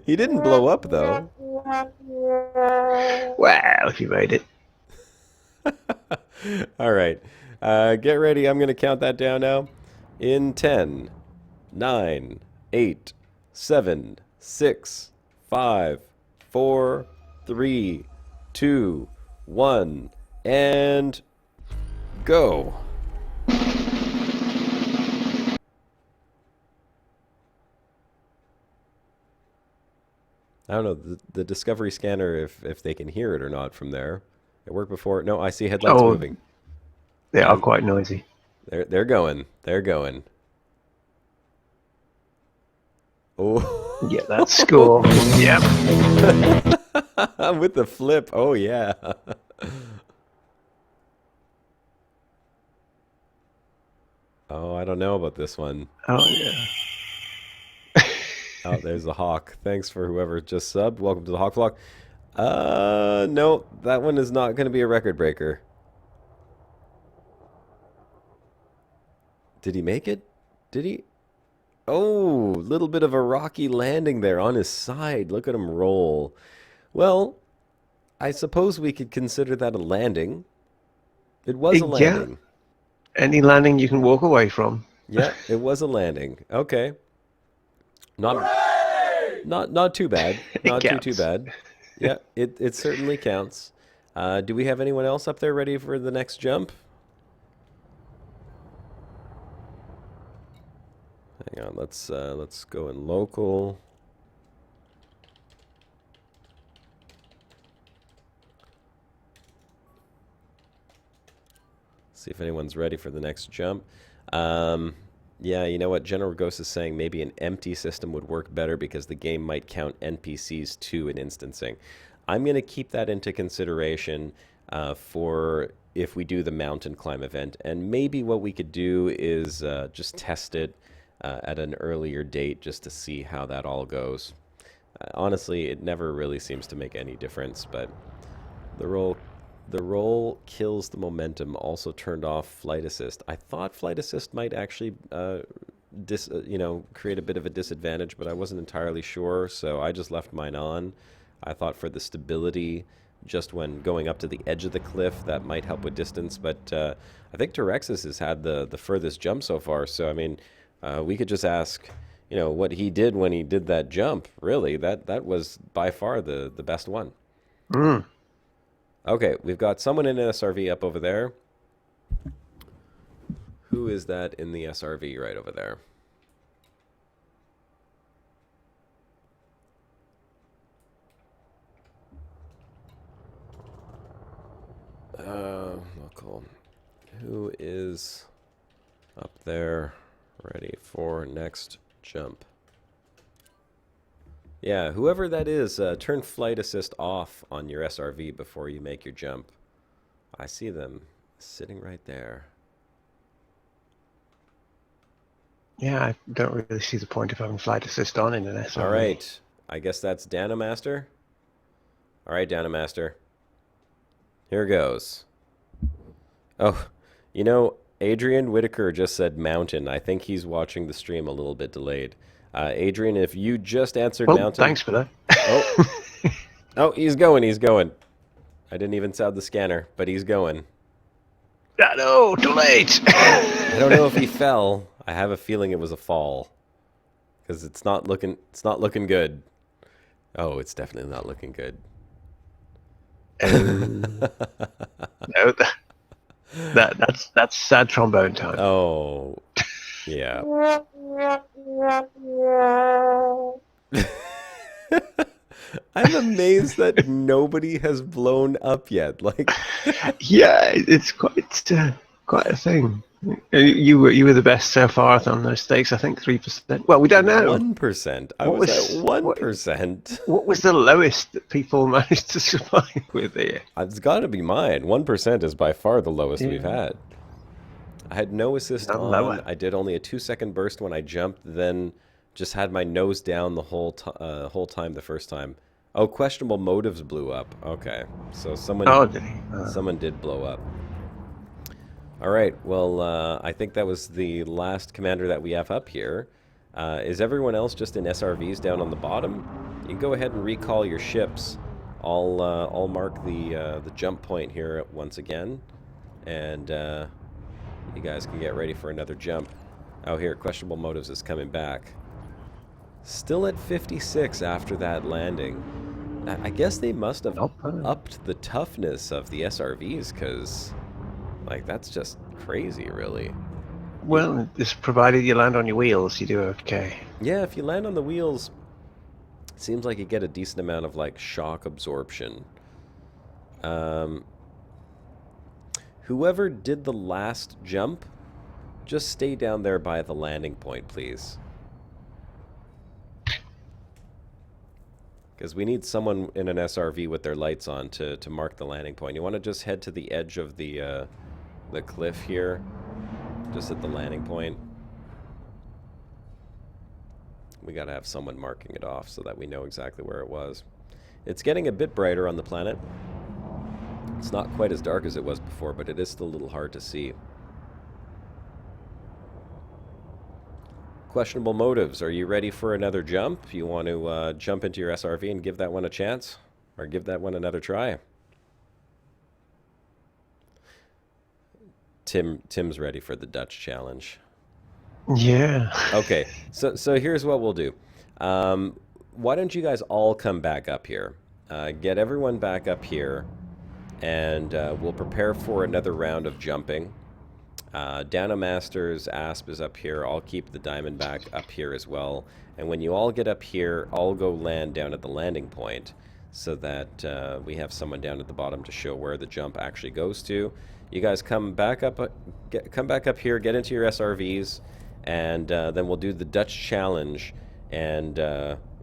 He didn't blow up, though. Well, if you made it. All right. Get ready. I'm going to count that down now. In 10, 9, 8, 7, 6, 5, 4, 3, 2, 1, and go. I don't know, the Discovery scanner, if they can hear it or not from there. It worked before. No, I see headlights moving. They are quite noisy. They're going. They're going. Oh. Yeah, that's score. Yep. With the flip. Oh, yeah. Oh, I don't know about this one. Oh, yeah. Oh, there's the Hawk. Thanks for whoever just subbed. Welcome to the Hawk Vlog. No, that one is not going to be a record breaker. Did he make it? Did he? Oh, little bit of a rocky landing there on his side. Look at him roll. Well, I suppose we could consider that a landing. It was a landing. Yeah. Any landing you can walk away from. Yeah, it was a landing. Okay. Not too bad. Not too bad. Yeah, it certainly counts. Do we have anyone else up there ready for the next jump? Hang on, let's go in local. See if anyone's ready for the next jump. Yeah, you know what? General Ghost is saying maybe an empty system would work better because the game might count NPCs too in instancing. I'm going to keep that into consideration for if we do the mountain climb event. And maybe what we could do is just test it at an earlier date just to see how that all goes. Honestly, it never really seems to make any difference, but the roll kills the momentum. Also turned off flight assist. I thought flight assist might actually create a bit of a disadvantage, but I wasn't entirely sure, so I just left mine on. I thought for the stability, just when going up to the edge of the cliff, that might help with distance, but I think Terexis has had the furthest jump so far, so I mean, we could just ask, what he did when he did that jump. Really, that was by far the best one. Mm. Okay, we've got someone in an SRV up over there. Who is that in the SRV right over there? Local. Who is up there ready for next jump? Yeah, whoever that is, turn flight assist off on your SRV before you make your jump. I see them sitting right there. Yeah, I don't really see the point of having flight assist on in an SRV. All right, I guess that's Danomaster. All right, Danomaster. Here goes. Oh, Adrian Whitaker just said mountain. I think he's watching the stream a little bit delayed. Adrian, if you just answered mountain... Thanks for that. Oh, he's going. I didn't even sound the scanner, but he's going. No, too late. I don't know if he fell. I have a feeling it was a fall. Because it's not looking good. Oh, it's definitely not looking good. No, that's sad trombone time. Oh, yeah. I'm amazed that nobody has blown up yet. Like, Yeah, it's quite a thing. You were the best so far on those stakes. I think 3%. Well, we don't know. 1%. I What was was- at what- 1%. What was the lowest that people managed to survive with here? It's got to be mine. 1% is by far the lowest we've Yeah. had. I had no assist Not on. lower. I did only a 2-second burst when I jumped, then just had my nose down the whole time the first time. Oh, questionable motives blew up. Okay, so someone did he? someone did blow up. All right. Well, I think that was the last commander that we have up here. Is everyone else just in SRVs down on the bottom? You can go ahead and recall your ships. I'll mark the jump point here once again, and you guys can get ready for another jump. Oh, here, questionable motives is coming back. Still at 56 after that landing. I guess they must have upped the toughness of the SRVs, because, like, that's just crazy, really. Well, just provided you land on your wheels, you do okay. Yeah, if you land on the wheels, it seems like you get a decent amount of, like, shock absorption. Whoever did the last jump, just stay down there by the landing point, please. Because we need someone in an SRV with their lights on to mark the landing point. You want to just head to the edge of the cliff here, just at the landing point. We got to have someone marking it off so that we know exactly where it was. It's getting a bit brighter on the planet. It's not quite as dark as it was before, but it is still a little hard to see. Questionable motives. Are you ready for another jump? You want to jump into your SRV and give that one a chance? Or give that one another try? Tim's ready for the Dutch challenge. Yeah. Okay, so here's what we'll do. Why don't you guys all come back up here? Get everyone back up here, and we'll prepare for another round of jumping. Dano Masters, Asp is up here. I'll keep the Diamondback up here as well. And when you all get up here, I'll go land down at the landing point so that we have someone down at the bottom to show where the jump actually goes to. You guys come back up here, get into your SRVs, and then we'll do the Dutch challenge, and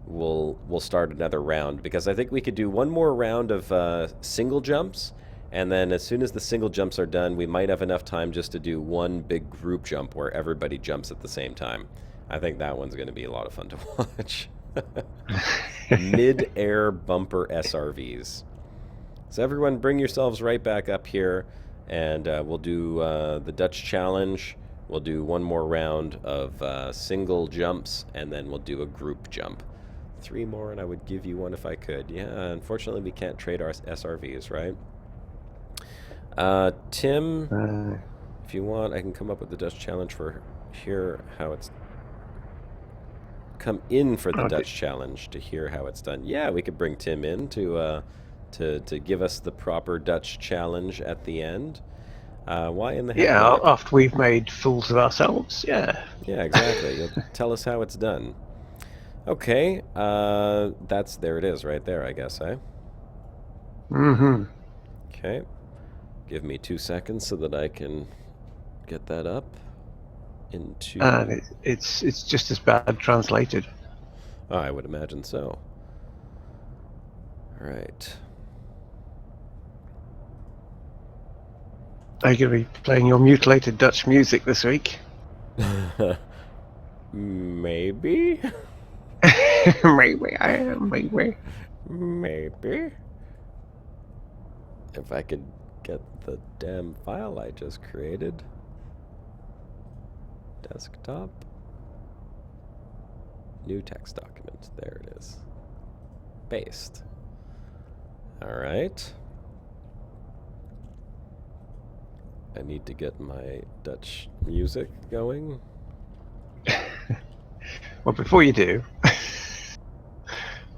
we'll start another round, because I think we could do one more round of single jumps. And then as soon as the single jumps are done, we might have enough time just to do one big group jump where everybody jumps at the same time. I think that one's going to be a lot of fun to watch. Mid-air bumper SRVs. So everyone bring yourselves right back up here, and we'll do the Dutch challenge. We'll do one more round of single jumps, and then we'll do a group jump. 3 more, and I would give you one if I could. Yeah, unfortunately we can't trade our SRVs, right? Tim, if you want, I can come up with the Dutch challenge for hear how it's... Come in for the Dutch challenge to hear how it's done. Yeah, we could bring Tim in to give us the proper Dutch challenge at the end. Why in the heck Yeah, not? after we've made fools of ourselves, yeah. Yeah, exactly. You'll tell us how it's done. Okay, there it is right there, I guess, eh? Mm-hmm. Okay. Give me 2 seconds so that I can get that up into... And it's just as bad translated. Oh, I would imagine so. All right. Are you going to be playing your mutilated Dutch music this week? Maybe? Maybe I am, maybe. Maybe. If I could get the damn file I just created. Desktop. New text document. There it is. Paste. All right. I need to get my Dutch music going. Well, before you do,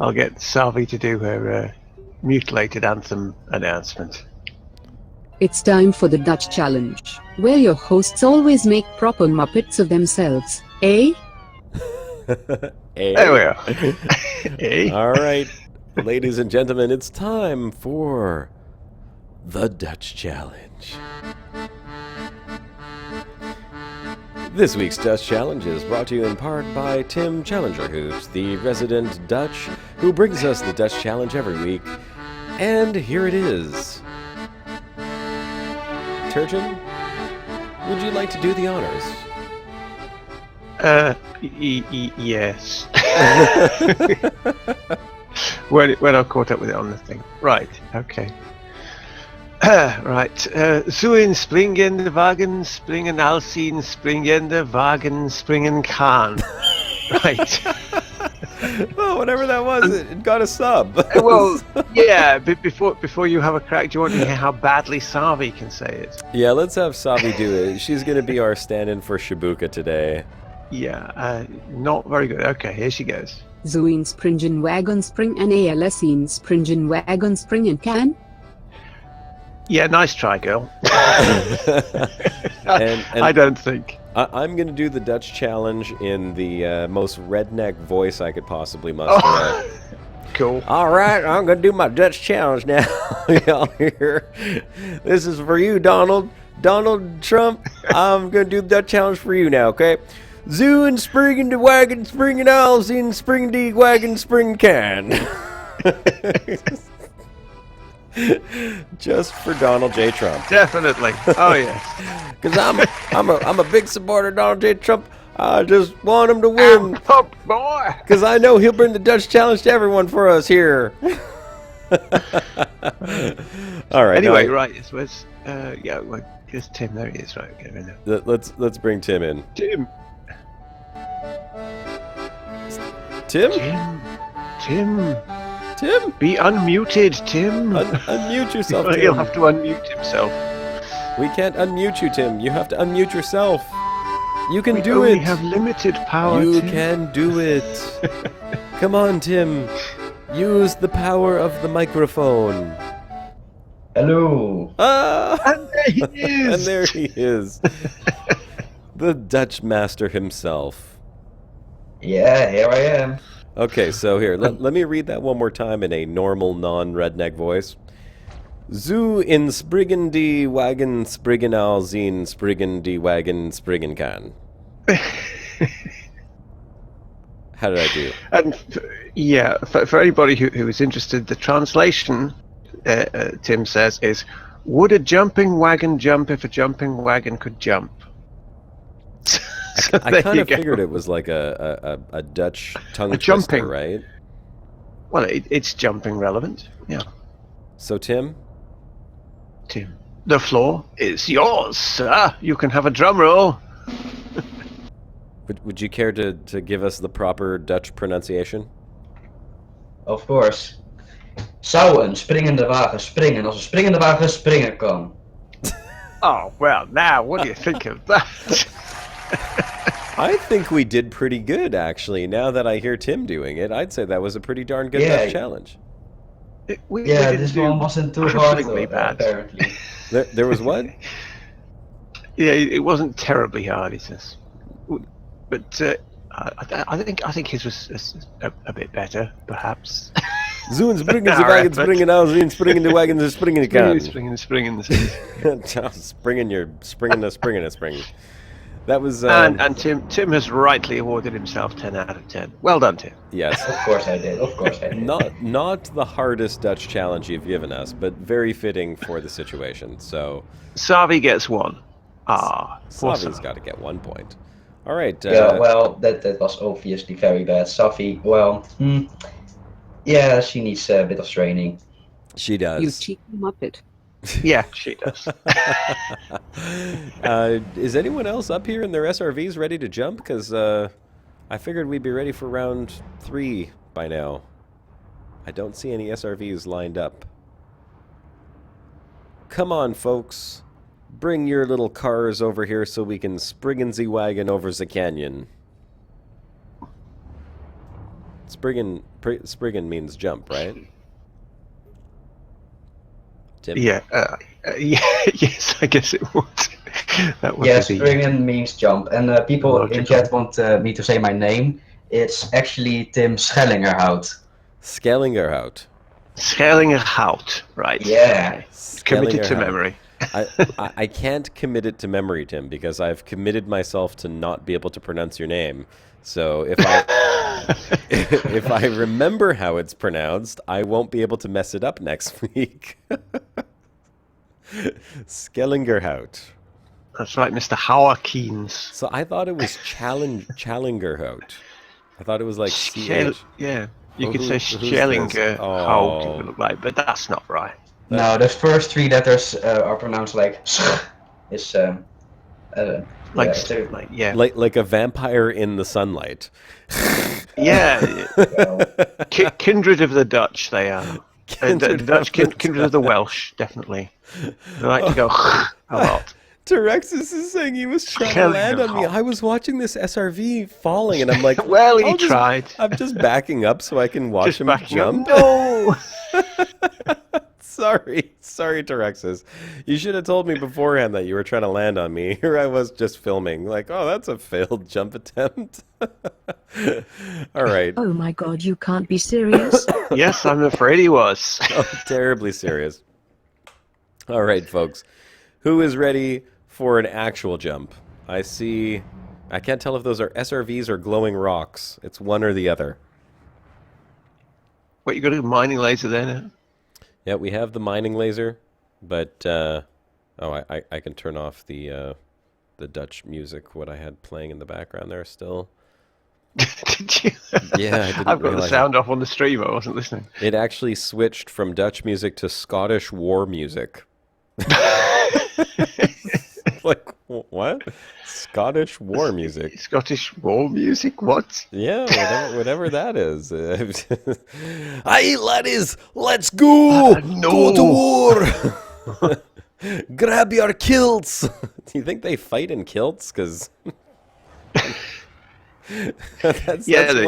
I'll get Salvi to do her mutilated anthem announcement. It's time for the Dutch challenge, where your hosts always make proper Muppets of themselves. Eh? Hey. There we are. Hey. All right. Ladies and gentlemen, it's time for the Dutch Challenge. This week's Dutch Challenge is brought to you in part by Tim Challengerhoot, the resident Dutch who brings us the Dutch Challenge every week. And here it is. Turgeon, would you like to do the honors? Yes. when I caught up with it on the thing. Right, okay. Right. Zuin springen de Wagen, springen Alcin, springen de Wagen, springen Kahn. Right. Well, whatever that was, it got a sub. Well, yeah, but before you have a crack, do you want to hear how badly Savi can say it? Yeah, let's have Savi do it. She's going to be our stand-in for Shibuka today. Yeah, not very good. Okay, here she goes. Zoin springen wagon spring en ALSien springen wagon springen kan. Yeah, nice try, girl. And I don't think. I'm going to do the Dutch challenge in the most redneck voice I could possibly muster up. Cool. All right, I'm going to do my Dutch challenge now. Y'all hear? This is for you, Donald. Donald Trump, I'm going to do the Dutch challenge for you now, okay? Zoo and springen de wagon, springen owls in springen de wagon, spring can. Just for Donald J. Trump. Definitely. Oh yes. Because I'm a big supporter of Donald J. Trump. I just want him to win. Pop boy. Because I know he'll bring the Dutch challenge to everyone for us here. All right. Anyway, now, right. It was. Yeah. Well, here's Tim. There he is. Right. Okay. Right now. let's bring Tim in. Tim. Tim? Tim. Be unmuted, Tim. Unmute yourself, Tim. He'll have to unmute himself. We can't unmute you, Tim. You have to unmute yourself. You can do We it. only have limited power. You Tim. can do it. Come on, Tim. Use the power of the microphone. Hello. Ah! And there he is. And there he is. The Dutch master himself. Yeah, here I am. Okay, so here, let me read that one more time in a normal, non-redneck voice. Zoo in spriggen die wagen spriggen al zien spriggen die wagen spriggen kan. How did I do? And yeah, for anybody who is interested, the translation, Tim says, is, would a jumping wagon jump if a jumping wagon could jump? So I kind of figured it was like a Dutch tongue twister, right? Well, it's jumping relevant, yeah. So, Tim? Tim, the floor is yours, sir. You can have a drum roll. Would you care to give us the proper Dutch pronunciation? Of course. Zou een springende wagen springen als een springende wagen springen kan? Oh, well, now, what do you think of that? I think we did pretty good, actually. Now that I hear Tim doing it, I'd say that was a pretty darn good Dutch challenge. We This one wasn't too hard, though, bad. apparently. There was what? Yeah, it wasn't terribly hard, he says. But I think his was a bit better, perhaps. Zoen springen ze wagen, springen al zien, springen de wagen, ze springen de kan. Springen. Springen. That was... and Tim has rightly awarded himself 10 out of 10. Well done, Tim. Yes. Of course I did. Not the hardest Dutch challenge you've given us, but very fitting for the situation. So Savi gets 1. Savi's got to get 1 point. All right. Yeah, well, that was obviously very bad. Safi, well, yeah, she needs a bit of training. She does. You cheeky muppet. Yeah, she does. Is anyone else up here in their SRVs ready to jump? Because I figured we'd be ready for round 3 by now. I don't see any SRVs lined up. Come on, folks. Bring your little cars over here so we can springen the wagon over the canyon. Spriggan means jump, right? Tim? Yeah, yes, I guess it would. That would Yeah, be springen means jump. And people in chat want me to say my name. It's actually Tim Schellingerhout. Scalingerhout. Scalingerhout. Right. Yeah. Committed to Scalingerhout. memory. I can't commit it to memory, Tim, because I've committed myself to not be able to pronounce your name. So if I remember how it's pronounced, I won't be able to mess it up next week. Scalingerhout. That's right, Mr. Howakins. So I thought it was Challingerhout. I thought it was like CH. Yeah, you Oh, could say who's this? Schellinger Oh. Hout, it would look like, but that's not right. No, the first 3 letters are pronounced like is Yeah. Like a vampire in the sunlight. Yeah. well, Kindred of the Dutch, they are. Kindred The Dutch, of the kindred of the Welsh, definitely. They like to go a lot. Terexis is saying he was trying to land on me. I was watching this SRV falling, and I'm like, Well, he I'll just- tried. I'm just backing up so I can watch Just him backing up. jump. No! Sorry, Terexis. You should have told me beforehand that you were trying to land on me. Here I was just filming. Like, oh, that's a failed jump attempt. All right. Oh my god, you can't be serious. Yes, I'm afraid he was. Oh, terribly serious. All right, folks. Who is ready for an actual jump? I can't tell if those are SRVs or glowing rocks. It's one or the other. What, you got a mining laser there now? Yeah, we have the mining laser, but I can turn off the Dutch music. What I had playing in the background there still. Did you? Yeah, I didn't I've got the realize sound off on the stream. I wasn't listening. It actually switched from Dutch music to Scottish war music. Like, what? Scottish war music. Scottish war music? What? Yeah, whatever that is. Aye, laddies, let's go! No. Go to war! Grab your kilts! Do you think they fight in kilts? Because that's they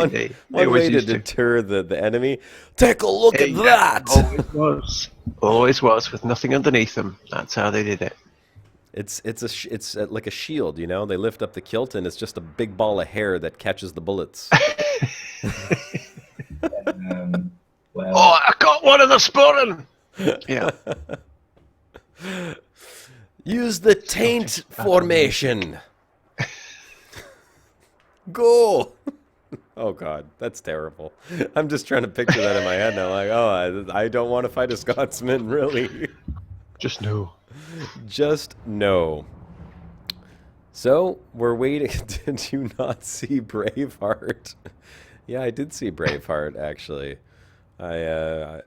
one always way to used to. deter the enemy. Take a look at Yeah, that! Always was. Always was, with nothing underneath them. That's how they did it. It's like a shield, you know. They lift up the kilt, and it's just a big ball of hair that catches the bullets. well, Oh, I got one of the spurring! Yeah. Use the taint formation. Go. Oh God, that's terrible. I'm just trying to picture that in my head now. Like, oh, I don't want to fight a Scotsman, really. Just no. Just no. So we're waiting. Did you not see Braveheart? Yeah, I did see Braveheart actually. The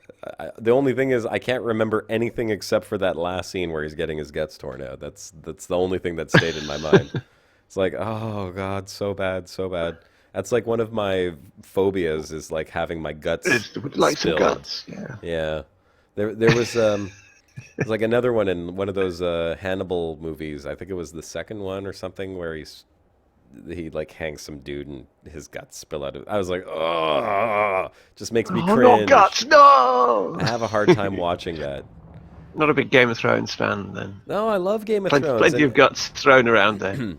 only thing is I can't remember anything except for that last scene where he's getting his guts torn out. That's the only thing that stayed in my mind. It's like, oh God, so bad, so bad. That's like one of my phobias is like having my guts Would you like some spilled. guts? Yeah. Yeah. There was there's like another one in one of those Hannibal movies. I think it was the second one or something where he like hangs some dude and his guts spill out of. I was like, oh, just makes me Oh, cringe. no guts, no! I have a hard time watching that. Not a big Game of Thrones fan, then. No, I love Game of Plenty, Thrones. plenty of guts thrown around there. And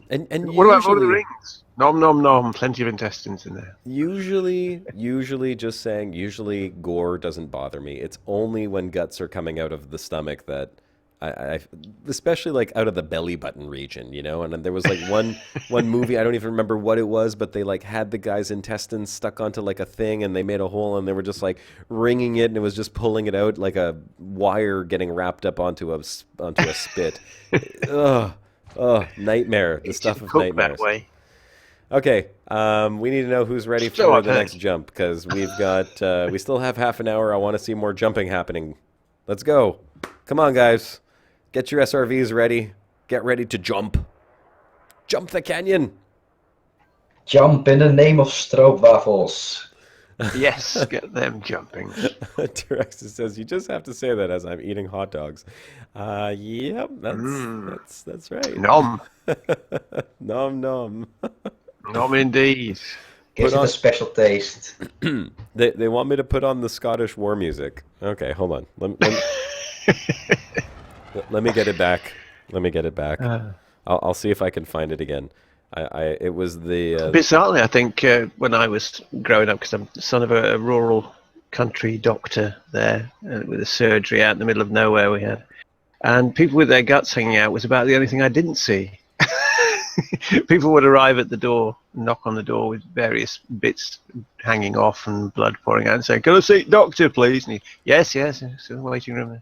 What about Lord of the usually- Rings? Nom nom nom, plenty of intestines in there. Usually just saying, usually gore doesn't bother me. It's only when guts are coming out of the stomach that I especially like out of the belly button region, you know? And then there was like one movie, I don't even remember what it was, but they like had the guy's intestines stuck onto like a thing and they made a hole and they were just like wringing it and it was just pulling it out like a wire getting wrapped up onto a spit. Ugh, nightmare. The stuff of Cook nightmares. that way. Okay, we need to know who's ready So for I've the heard. next jump because we've got we still have half an hour. I want to see more jumping happening. Let's go! Come on, guys, get your SRVs ready. Get ready to jump. Jump the canyon. jump in the name of stroopwafels. Yes, get them jumping. T-Rex says you just have to say that as I'm eating hot dogs. Yep, that's right. Nom. Nom nom. Nom indeed. Gives it on- a special taste. They want me to put on the Scottish war music. Okay, hold on. Let me get it back. Let me get it back. I'll see if I can find it again. It was the Bizarrely, I think when I was growing up, because I'm the son of a rural country doctor there with a surgery out in the middle of nowhere we had. And people with their guts hanging out was about the only thing I didn't see. People would arrive at the door, knock on the door with various bits hanging off and blood pouring out and say, "Can I see doctor, please?" And yes, it's in the waiting room.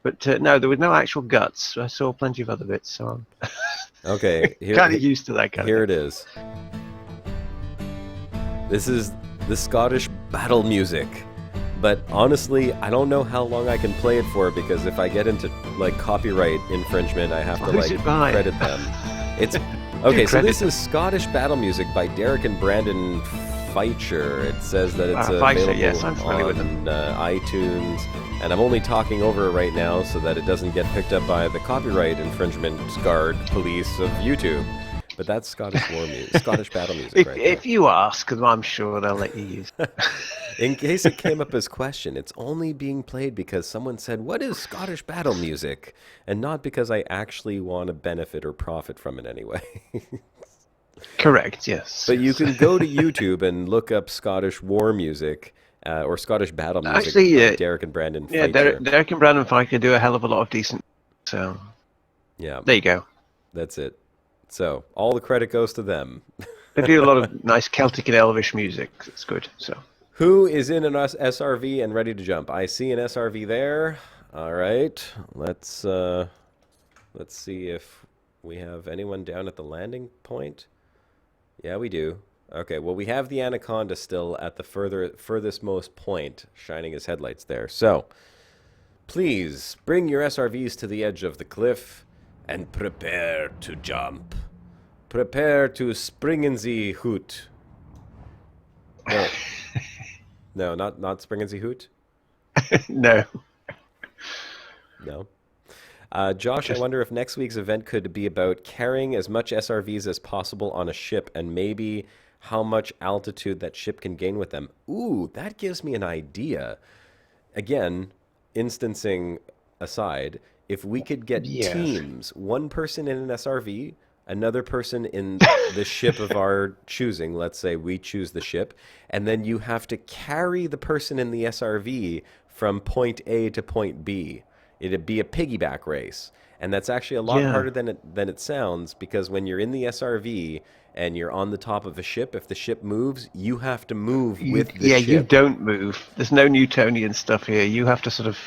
But no, there was no actual guts. I saw plenty of other bits, so I'm Okay, kind of used to that kind here of thing. it is. This is the Scottish battle music. But honestly, I don't know how long I can play it for, because if I get into like copyright infringement, I have to Who's like it by? credit them. It's okay. So credit this is Scottish battle music by Derek and Brandon Feicher. It says that it's Feicher, available yes, I'm familiar with on iTunes, and I'm only talking over it right now so that it doesn't get picked up by the copyright infringement guard police of YouTube. But that's Scottish war music, Scottish battle music, right there. If you ask, I'm sure they'll let you use it. In case it came up as question, it's only being played because someone said, "What is Scottish battle music?" and not because I actually want to benefit or profit from it anyway. Correct, yes. But you can go to YouTube and look up Scottish war music or Scottish battle music. Actually, by Derek and Brandon Yeah, Feicher. Derek and Brandon Feicher do a hell of a lot of decent. So Yeah, there you go. that's it. So all the credit goes to them. They do a lot of nice Celtic and Elvish music. It's good. So Who is in an SRV and ready to jump? I see an SRV there. All right, let's see if we have anyone down at the landing point. Yeah, we do. Okay, well, we have the Anaconda still at the furthest most point, shining his headlights there. So, please bring your SRVs to the edge of the cliff and prepare to jump. Prepare to springen Sie Hoot. No, not springen Sie Hoot? no. No. Josh, I wonder if next week's event could be about carrying as much SRVs as possible on a ship, and maybe how much altitude that ship can gain with them. Ooh, that gives me an idea. Again, instancing aside, if we could get teams, one person in an SRV, another person in the ship of our choosing, let's say we choose the ship, and then you have to carry the person in the SRV from point A to point B. It'd be a piggyback race, and that's actually a lot harder than it sounds, because when you're in the SRV and you're on the top of a ship, if the ship moves, you have to move with the ship. You don't move. There's no Newtonian stuff here. You have to sort of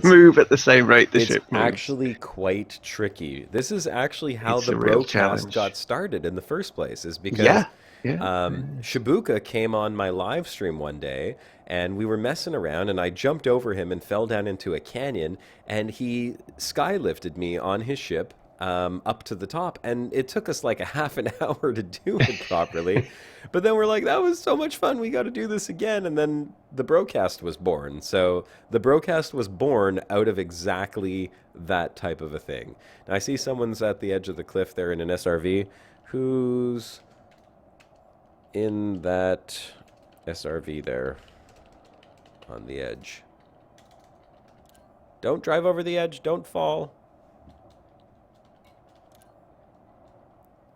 move at the same rate the ship moves. It's actually quite tricky. This is actually how the real Brocast challenge. got started in the first place, is because Yeah. Shibuka came on my live stream one day, and we were messing around, and I jumped over him and fell down into a canyon, and he skylifted me on his ship up to the top, and it took us like a half an hour to do it properly. But then we're like, that was so much fun, we got to do this again. And then the Brocast was born. So the Brocast was born out of exactly that type of a thing. Now I see someone's at the edge of the cliff there in an SRV. Who's in that SRV there on the edge? Don't drive over the edge, don't fall.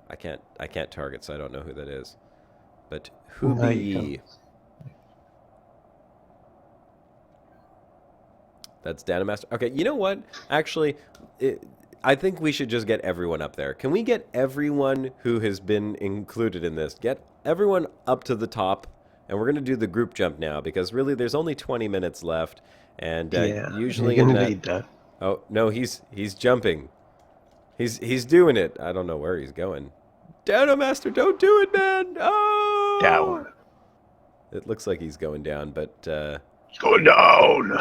I can't target, so I don't know who that is. But who No, be you ye? That's Danamaster. Okay, you know what? Actually, I think we should just get everyone up there. Can we get everyone who has been included in this? Get everyone up to the top, and we're going to do the group jump now, because really there's only 20 minutes left, and usually you're in gonna that... need that. Oh, no, he's jumping. He's doing it. I don't know where he's going. Master, don't do it, man! Oh! Down. It looks like he's going down, but... It's going down!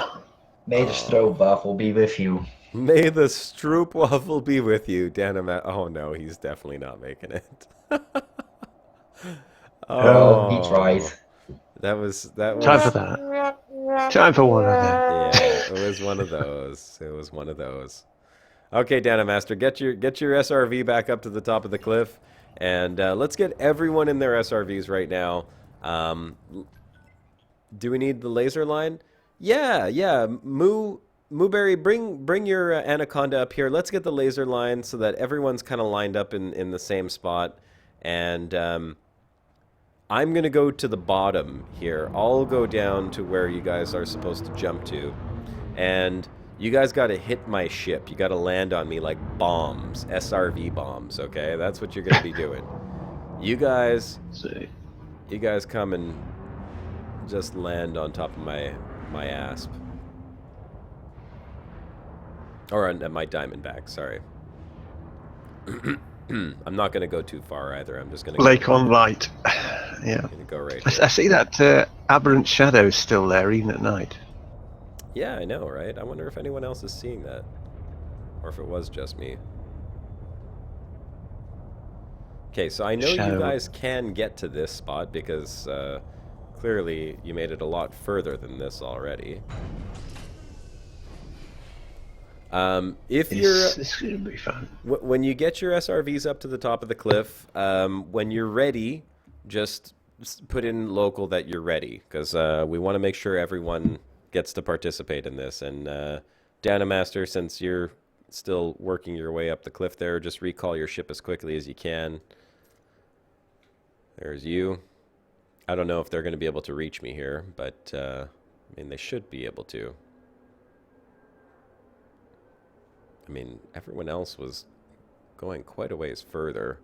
May the stroopwafel be with you. May the stroopwafel be with you, Oh no, he's definitely not making it. Oh, he tried. That was Time for that. Time for one of them. Yeah, it was one of those. It was one of those. Okay, Master, get your SRV back up to the top of the cliff, and let's get everyone in their SRVs right now. Do we need the laser line? Yeah. Mooberry, bring your Anaconda up here. Let's get the laser line so that everyone's kind of lined up in the same spot. And I'm going to go to the bottom here. I'll go down to where you guys are supposed to jump to. And you guys got to hit my ship. You got to land on me like bombs, SRV bombs, okay? That's what you're going to be doing. You guys come and just land on top of my asp. Or on my diamondback, sorry. I'm not going to go too far either. I'm just going to Lake on light. Yeah. Gonna go right I here. see that aberrant shadow still there, even at night. Yeah, I know, right? I wonder if anyone else is seeing that. Or if it was just me. Okay, so I know you guys can get to this spot because clearly you made it a lot further than this already. If This should be fun. when you get your SRVs up to the top of the cliff, when you're ready, just put in local that you're ready, because we want to make sure everyone gets to participate in this. And Danamaster, since you're still working your way up the cliff there, just recall your ship as quickly as you can. There's you. I don't know if they're going to be able to reach me here, but I mean, they should be able to. I mean, everyone else was going quite a ways further.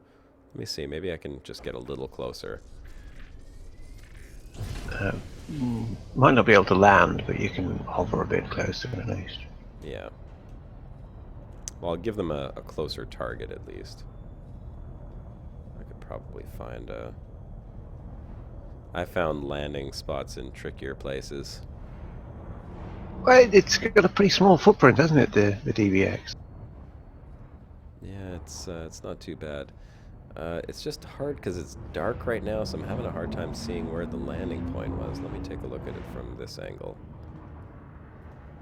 Let me see, maybe I can just get a little closer. Might not be able to land, but you can hover a bit closer at least. Yeah. Well, I'll give them a closer target at least. I could probably find I found landing spots in trickier places. Well, it's got a pretty small footprint, hasn't it, the DBX? Yeah, it's not too bad. It's just hard because it's dark right now, so I'm having a hard time seeing where the landing point was. Let me take a look at it from this angle.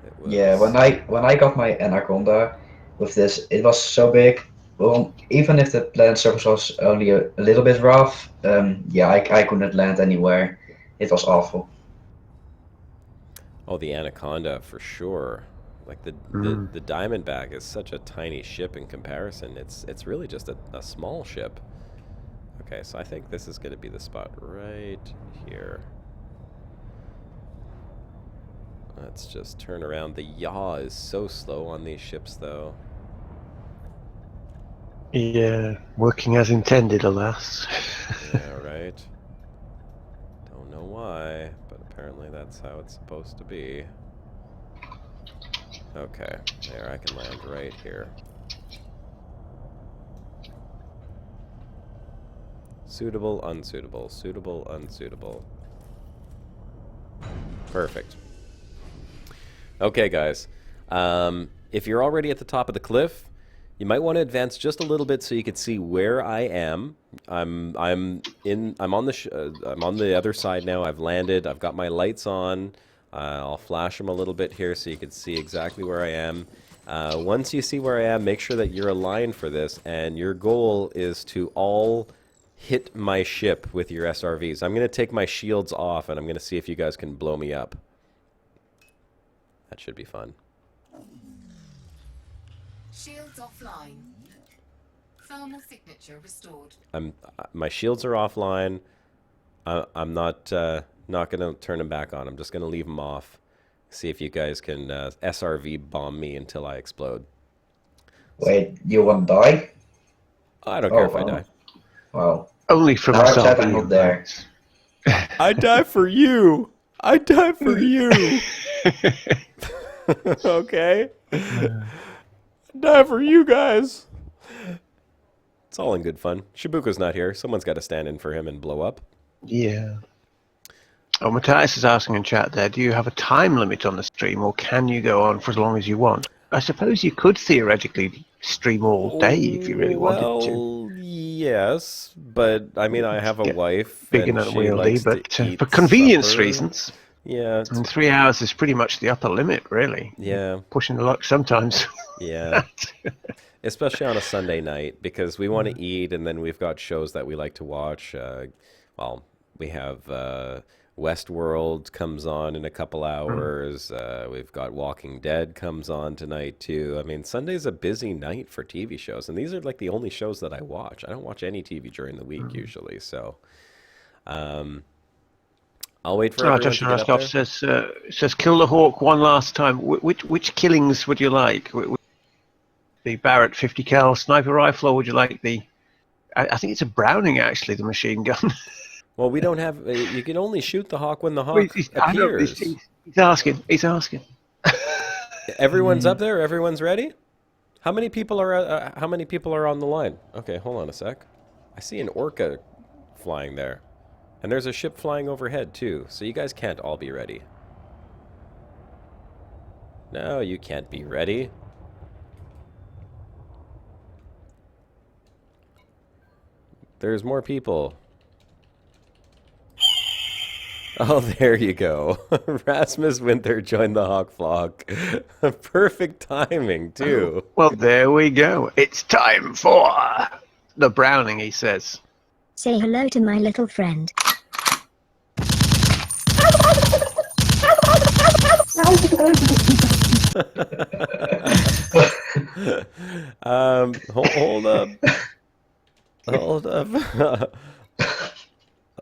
It was... Yeah, when I got my Anaconda with this, it was so big. Well, even if the land surface was only a little bit rough, yeah, I couldn't land anywhere. It was awful. Oh, the Anaconda for sure. Like the Diamondback is such a tiny ship in comparison. It's really just a small ship. Okay, so I think this is going to be the spot right here. Let's just turn around. The yaw is so slow on these ships, though. Yeah, working as intended, alas. Yeah, right. Don't know why, but apparently that's how it's supposed to be. Okay, there, I can land right here. Suitable, unsuitable, suitable, unsuitable. Perfect. Okay, guys. If you're already at the top of the cliff, you might want to advance just a little bit so you can see where I am. I'm on the other side now. I've landed. I've got my lights on. I'll flash them a little bit here so you can see exactly where I am. Once you see where I am, make sure that you're aligned for this, and your goal is to all hit my ship with your SRVs. I'm going to take my shields off, and I'm going to see if you guys can blow me up. That should be fun. Shields offline. Thermal signature restored. My shields are offline. I'm not going to turn them back on. I'm just going to leave them off. See if you guys can SRV bomb me until I explode. Wait, you want to die? I don't care if I die. Well, Only from I'm myself. glad I'm not there. I die for you. I die for you. Okay. Die for you guys. It's all in good fun. Shibuko's not here. Someone's got to stand in for him and blow up. Yeah. Oh, Matthias is asking in chat there, do you have a time limit on the stream, or can you go on for as long as you want? I suppose you could theoretically stream all day if you really wanted to. Well, yes, but I mean, I have a wife. Big and and she unwieldy, likes but to eat for convenience supper. reasons. Yeah. And 3 hours is pretty much the upper limit, really. Yeah. Pushing the luck sometimes. Yeah. Especially on a Sunday night, because we want to eat, and then we've got shows that we like to watch. Well, we have Westworld comes on in a couple hours. We've got Walking Dead comes on tonight, too. I mean, Sunday's a busy night for TV shows, and these are like the only shows that I watch. I don't watch any TV during the week, usually, so... I'll wait for Oh, everyone to Joshua get up Ruskov there. says, kill the hawk one last time. Which killings would you like? The Barrett 50 cal sniper rifle, or would you like the? I think it's a Browning actually, the machine gun. Well, we don't have. You can only shoot the hawk when the Well, hawk appears. He's asking. He's asking. Everyone's up there. Everyone's ready. How many people are? How many people are on the line? Okay, hold on a sec. I see an orca flying there, and there's a ship flying overhead too. So you guys can't all be ready. No, you can't be ready. There's more people. Oh, there you go. Rasmus Winter joined the Hawk Flock. Perfect timing, too. Well, there we go. It's time for the Browning, he says. Say hello to my little friend. Hold up. Hold up.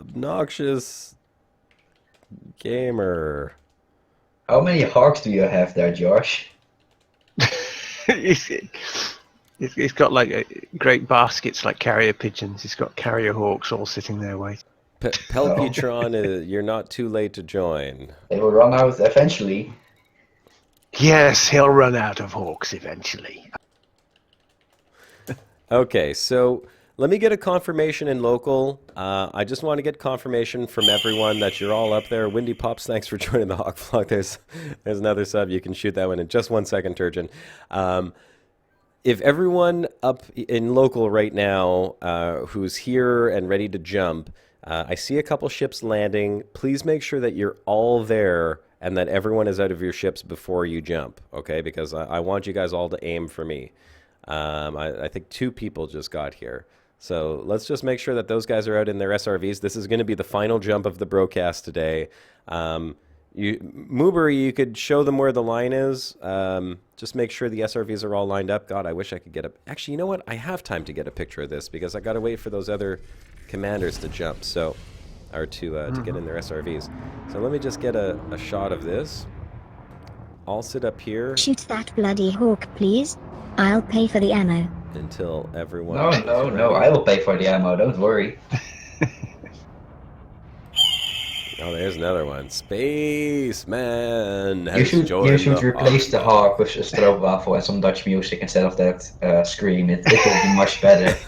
Obnoxious gamer. How many hawks do you have there, Josh? He's got like great baskets like carrier pigeons. He's got carrier hawks all sitting there waiting. Pelputron, you're not too late to join. They will run out eventually. Yes, he'll run out of hawks eventually. Okay, so let me get a confirmation in local. I just want to get confirmation from everyone that you're all up there. Windy Pops, thanks for joining the Hawk Flock. There's another sub. You can shoot that one in just 1 second, Turgeon. If everyone up in local right now who's here and ready to jump, I see a couple ships landing. Please make sure that you're all there and that everyone is out of your ships before you jump, okay? Because I want you guys all to aim for me. I think 2 people just got here. So let's just make sure that those guys are out in their SRVs. This is going to be the final jump of the broadcast today. Moobury, you could show them where the line is. Just make sure the SRVs are all lined up. God, I wish I could get a... Actually, you know what? I have time to get a picture of this because I got to wait for those other commanders to jump, so... or to get in their SRVs. So let me just get a shot of this. I'll sit up here. Shoot that bloody hawk, please. I'll pay for the ammo. Until everyone... No, I will pay for the ammo, don't worry. Oh, there's another one. Spaceman You should replace the hawk with a stroopwafel and some Dutch music instead of that scream. It will be much better.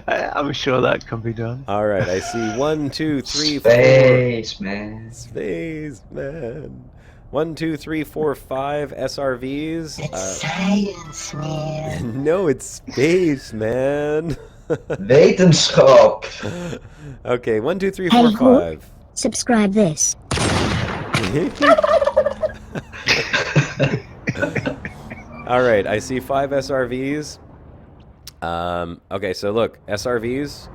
I'm sure that can be done. All right, I see 1, 2, 3, 4. Spaceman. Spaceman. 1, 2, 3, 4, 5 SRVs. It's science, man. No, it's Spaceman. Wetenschap. Okay, 1, 2, 3, 4, 5. Subscribe this. All right, I see 5 SRVs. Okay, so look, SRVs.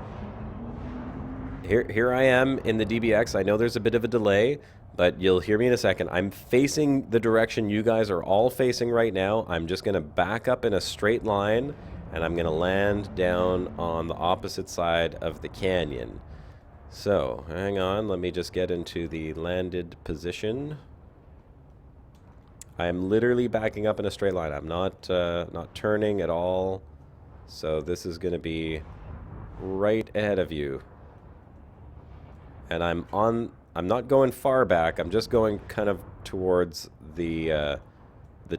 Here I am in the DBX. I know there's a bit of a delay, but you'll hear me in a second. I'm facing the direction you guys are all facing right now. I'm just going to back up in a straight line, and I'm going to land down on the opposite side of the canyon. So, hang on. Let me just get into the landed position. I'm literally backing up in a straight line. I'm not turning at all. So this is going to be right ahead of you. And I'm not going far back. I'm just going kind of towards the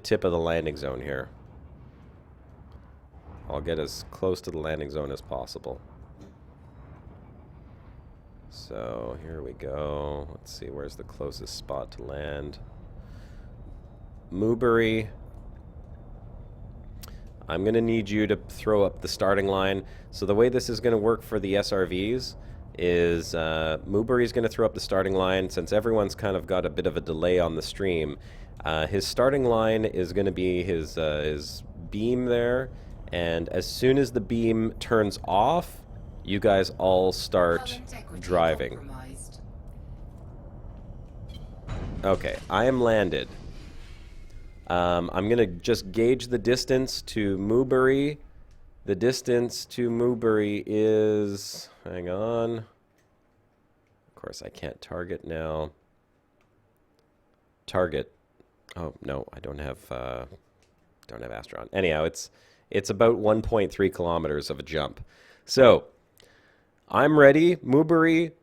tip of the landing zone here. I'll get as close to the landing zone as possible. So here we go. Let's see, where's the closest spot to land? Moobury. I'm going to need you to throw up the starting line. So the way this is going to work for the SRVs is Moobury's going to throw up the starting line. Since everyone's kind of got a bit of a delay on the stream, his starting line is going to be his beam there. And as soon as the beam turns off, you guys all start driving. Okay, I am landed. I'm going to just gauge the distance to Moobury The distance to Moobury is... Hang on. Of course, I can't target now. Target. Oh, no, I don't have Astron. Anyhow, it's about 1.3 kilometers of a jump. So, I'm ready. Moobury,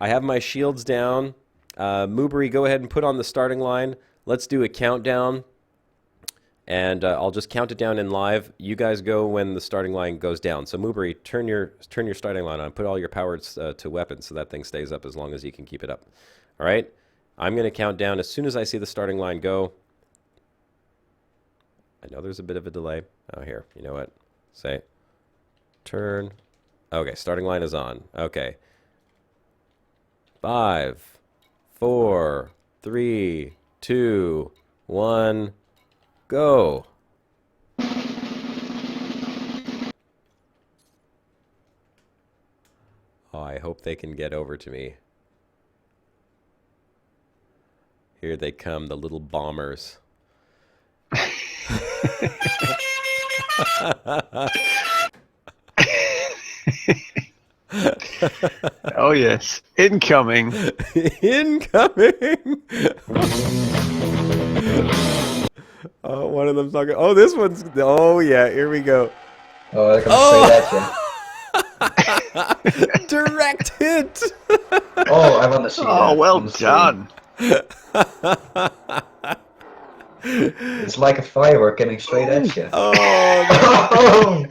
I have my shields down. Moobury, go ahead and put on the starting line. Let's do a countdown. And I'll just count it down in live. You guys go when the starting line goes down. So Moobury, turn your starting line on. Put all your powers to weapons so that thing stays up as long as you can keep it up. All right? I'm going to count down as soon as I see the starting line go. I know there's a bit of a delay. Oh, here. You know what? Say, turn. Okay, starting line is on. Okay. 5, 4, 3, 2, 1... Go. Oh, I hope they can get over to me. Here they come, the little bombers. Oh, yes. Incoming. Incoming. Oh, one of them's talking. Oh, this one's. Oh, yeah. Here we go. Oh, they're coming straight at you. Direct hit. Oh, I want to see that. Oh, well on the done. It's like a firework coming straight at you. Oh,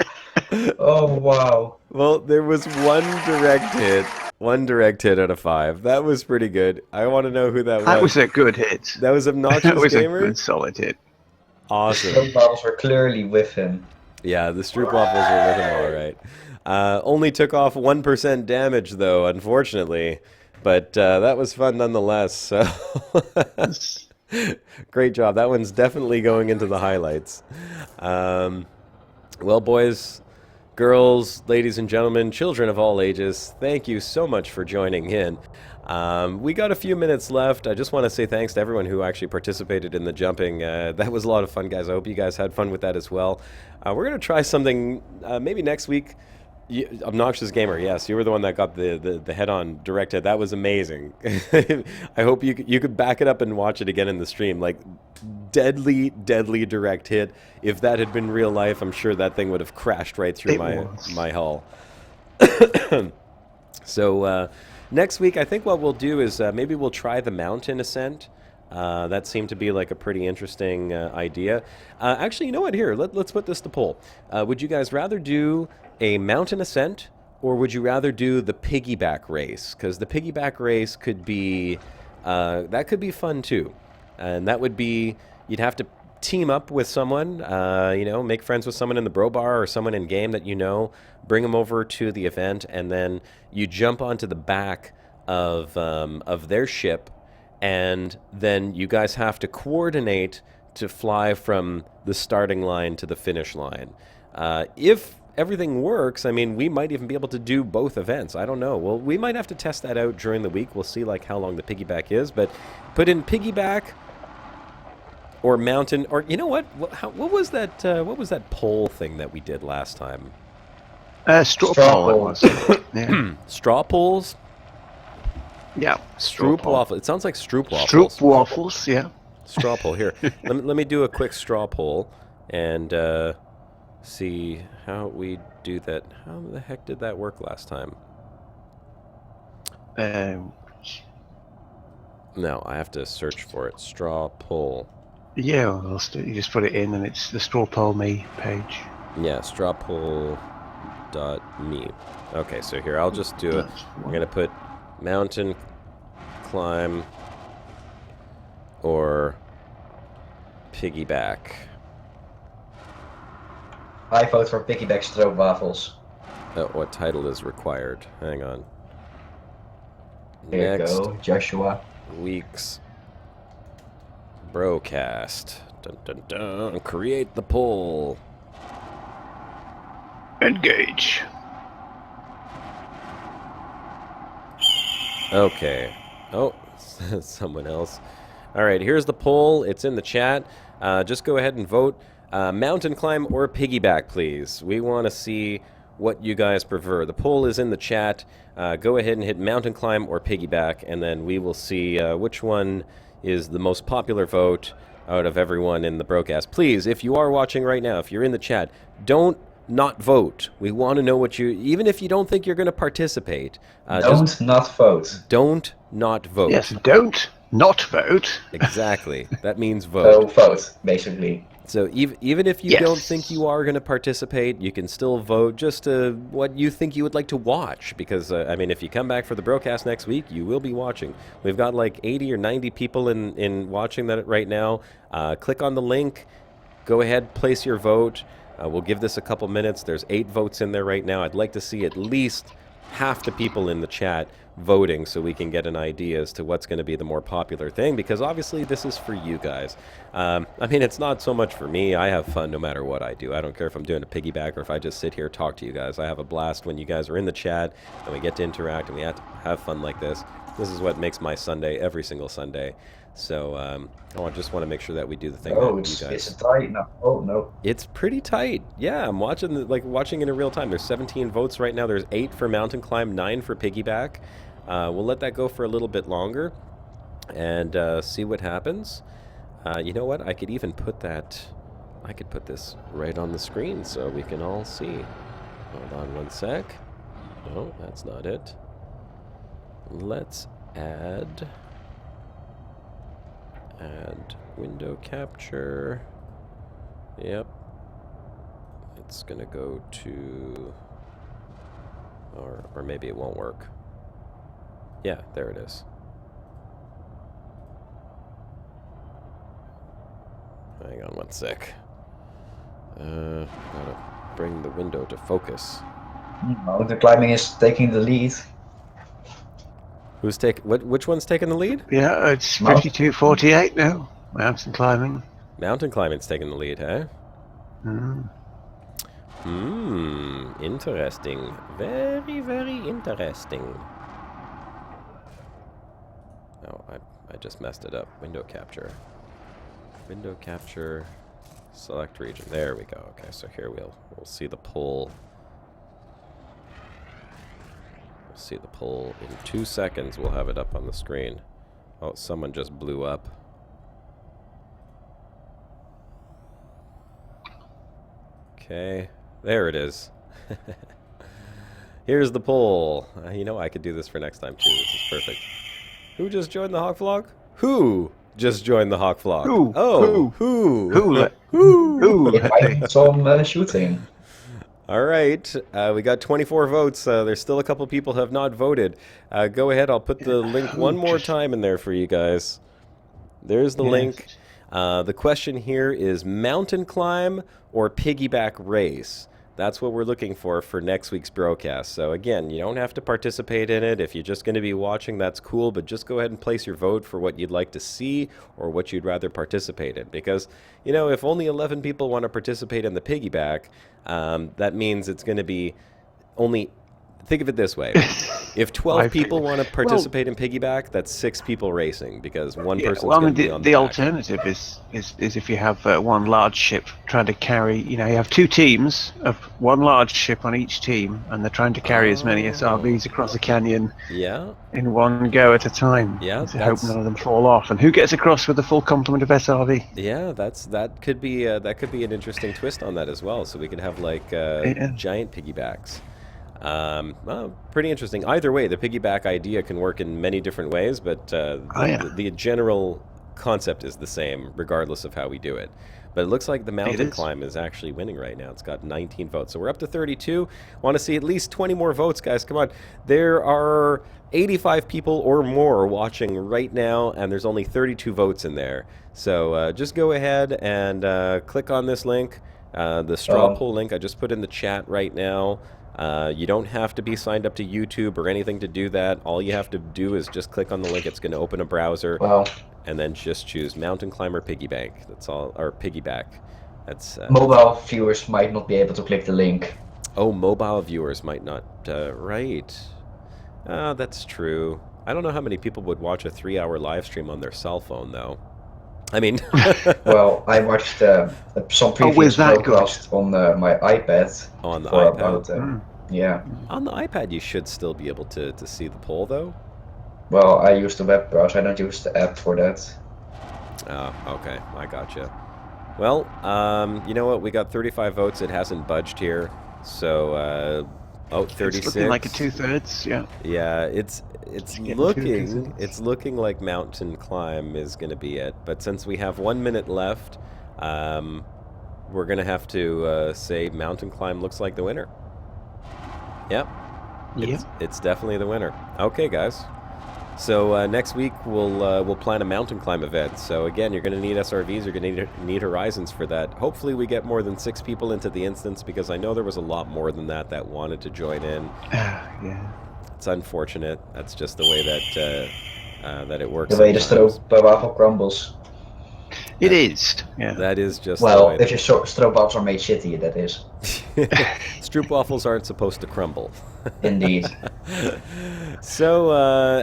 Oh, wow. well, there was one direct hit. One direct hit out of 5. That was pretty good. I want to know who that was. That was a good hit. That was Obnoxious That was Gamer? a good solid hit. Awesome. Those bottles were clearly with him. Yeah, the Stroopwafels were with him all right. Only took off 1% damage, though, unfortunately. But that was fun nonetheless. So great job. That one's definitely going into the highlights. Well, boys, girls, ladies and gentlemen, children of all ages, thank you so much for joining in. We got a few minutes left. I just want to say thanks to everyone who actually participated in the jumping. That was a lot of fun, guys. I hope you guys had fun with that as well. We're going to try something maybe next week. Obnoxious Gamer, yes, you were the one that got the head-on direct hit. That was amazing. I hope you could back it up and watch it again in the stream. Like, deadly direct hit. If that had been real life, I'm sure that thing would have crashed right through my hull. So next week, I think what we'll do is maybe we'll try the mountain ascent. That seemed to be like a pretty interesting idea. Actually, you know what? Here, let's put this to poll. Would you guys rather do a mountain ascent, or would you rather do the piggyback race? Because the piggyback race could be that could be fun too, and that would be you'd have to team up with someone, you know, make friends with someone in the bro bar or someone in game that you know, bring them over to the event, and then you jump onto the back of their ship, and then you guys have to coordinate to fly from the starting line to the finish line. If everything works, I mean, we might even be able to do both events. I don't know. Well, we might have to test that out during the week. We'll see like how long the piggyback is, but put in piggyback or mountain, or you know what? What was that pole thing that we did last time? Straw pole it was. Yeah. Straw poles? Yeah. Stroop waffle. It sounds like Stroop waffles. Stroop waffles, yeah. Straw poll. Here, let me do a quick straw poll and see how we do that. How the heck did that work last time? No, I have to search for it. Straw poll. Yeah, well, you just put it in and it's the straw poll me page. Yeah, strawpoll.me. Okay, so here, I'll just do it. I'm going to put mountain climb or piggyback. I vote for piggyback stroopwafels. What title is required? Hang on. There Next you go, Joshua. week's Brocast. Dun, dun, dun. Create the poll. Engage. Okay. Oh, someone else. All right, here's the poll. It's in the chat. Just go ahead and vote. Mountain climb or piggyback, please. We want to see what you guys prefer. The poll is in the chat. Go ahead and hit mountain climb or piggyback, and then we will see which one is the most popular vote out of everyone in the broadcast. Please, if you are watching right now, if you're in the chat, don't not vote. We want to know what you, even if you don't think you're going to participate. Don't not vote. Don't not vote. Yes, don't not vote. Exactly. That means So vote. vote, basically. So even if you Yes. don't think you are going to participate, you can still vote just what you think you would like to watch. Because, I mean, if you come back for the broadcast next week, you will be watching. We've got like 80 or 90 people in watching that right now. Click on the link. Go ahead, place your vote. We'll give this a couple minutes. There's 8 votes in there right now. I'd like to see at least half the people in the chat voting so we can get an idea as to what's going to be the more popular thing, because obviously this is for you guys. I mean, it's not so much for me. I have fun no matter what I do. I don't care if I'm doing a piggyback or if I just sit here and talk to you guys. I have a blast when you guys are in the chat and we get to interact and we have fun like this. This is what makes my Sunday every single Sunday. So I just want to make sure that we do the thing Oh, that you guys... it's tight. No. Oh, no. It's pretty tight. Yeah, I'm watching watching it in real time. There's 17 votes right now. There's 8 for mountain climb, 9 for piggyback. We'll let that go for a little bit longer and see what happens. You know what? I could even put that... I could put this right on the screen so we can all see. Hold on one sec. No, that's not it. Let's add window capture. Yep. It's gonna go to... Or maybe it won't work. Yeah, there it is. Hang on one sec. Gotta bring the window to focus. Mountain climbing is taking the lead. Who's which one's taking the lead? Yeah, it's 52-48 now. Mountain climbing. Mountain climbing's taking the lead, huh? Mm. Interesting. Very, very interesting. Oh, I just messed it up. Window capture. Window capture. Select region. There we go. Okay, so here we'll see the poll. We'll see the poll in 2 seconds. We'll have it up on the screen. Oh, someone just blew up. Okay, there it is. Here's the poll. You know, I could do this for next time too. This is perfect. Who just joined the Hawk Vlog? Who just joined the Hawk Vlog? Who? Oh, Who? Invite some shooting. All right, we got 24 votes. There's still a couple people who have not voted. Go ahead, I'll put the link one more time in there for you guys. There's the link. The question here is mountain climb or piggyback race. That's what we're looking for next week's broadcast. So again, you don't have to participate in it. If you're just going to be watching, that's cool, but just go ahead and place your vote for what you'd like to see or what you'd rather participate in. Because, you know, if only 11 people want to participate in the piggyback, that means it's going to be only... Think of it this way. If 12 people want to participate in piggyback, that's 6 people racing because one person's going to be on the the back. alternative is if you have one large ship trying to carry, you have 2 teams of one large ship on each team, and they're trying to carry as many SRVs across the canyon in one go at a time. Yeah, to hope none of them fall off. And who gets across with the full complement of SRV? Yeah, that could be an interesting twist on that as well. So we could have like giant piggybacks. Well, pretty interesting. Either way, the piggyback idea can work in many different ways, but the general concept is the same, regardless of how we do it. But it looks like the mountain climb is actually winning right now. It's got 19 votes. So we're up to 32. Want to see at least 20 more votes, guys. Come on. There are 85 people or more watching right now, and there's only 32 votes in there. So just go ahead and click on this link, the straw poll link I just put in the chat right now. You don't have to be signed up to YouTube or anything to do that. All you have to do is just click on the link. It's going to open a browser, and then just choose mountain climber piggyback. That's all, or piggyback. That's mobile viewers might not be able to click the link. Oh, mobile viewers might not. Right. That's true. I don't know how many people would watch a 3-hour live stream on their cell phone, though. I mean, Well, I watched some Oh, was previous that broadcast on my iPad. on the for iPad. about yeah. On the iPad, you should still be able to see the poll, though. Well, I use the web browser. I don't use the app for that. Oh, okay. I gotcha. Well, you know what? We got 35 votes. It hasn't budged here. So, 36. It's looking like a 2/3. Yeah. Yeah, it's getting looking 2/3. like mountain climb is going to be it. But since we have 1 minute left, we're going to have to say mountain climb looks like the winner. Yep. It's definitely the winner. Okay, guys. So next week we'll plan a mountain climb event. So again, you're going to need SRVs. You're going to need Horizons for that. Hopefully we get more than 6 people into the instance, because I know there was a lot more than that wanted to join in. Yeah. It's unfortunate. That's just the way that it works. The way the sometimes. stroopwafel crumbles. It is. Yeah. That is just Well, the way if your stroopwafels are made shitty, that is. Stroopwafels aren't supposed to crumble. Indeed. So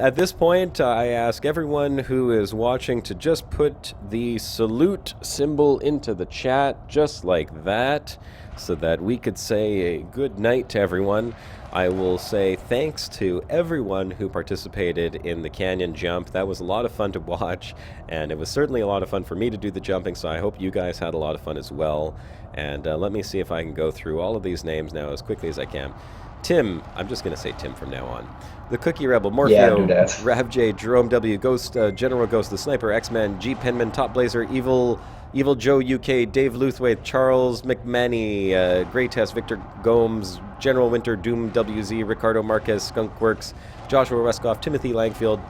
at this point, I ask everyone who is watching to just put the salute symbol into the chat, just like that, so that we could say a good night to everyone. I will say thanks to everyone who participated in the canyon jump. That was a lot of fun to watch, and it was certainly a lot of fun for me to do the jumping, so I hope you guys had a lot of fun as well. And let me see if I can go through all of these names now as quickly as I can. Tim, I'm just going to say Tim from now on. The Cookie Rebel, Morpheo, do that. Rav J, Jerome W, Ghost, General Ghost, The Sniper, X-Men, G Penman, Top Blazer, Evil Joe UK, Dave Luthwaite, Charles McManny, Grey Test, Victor Gomes, General Winter, Doom WZ, Ricardo Marquez, Skunkworks, Joshua Reskoff, Timothy Langfield,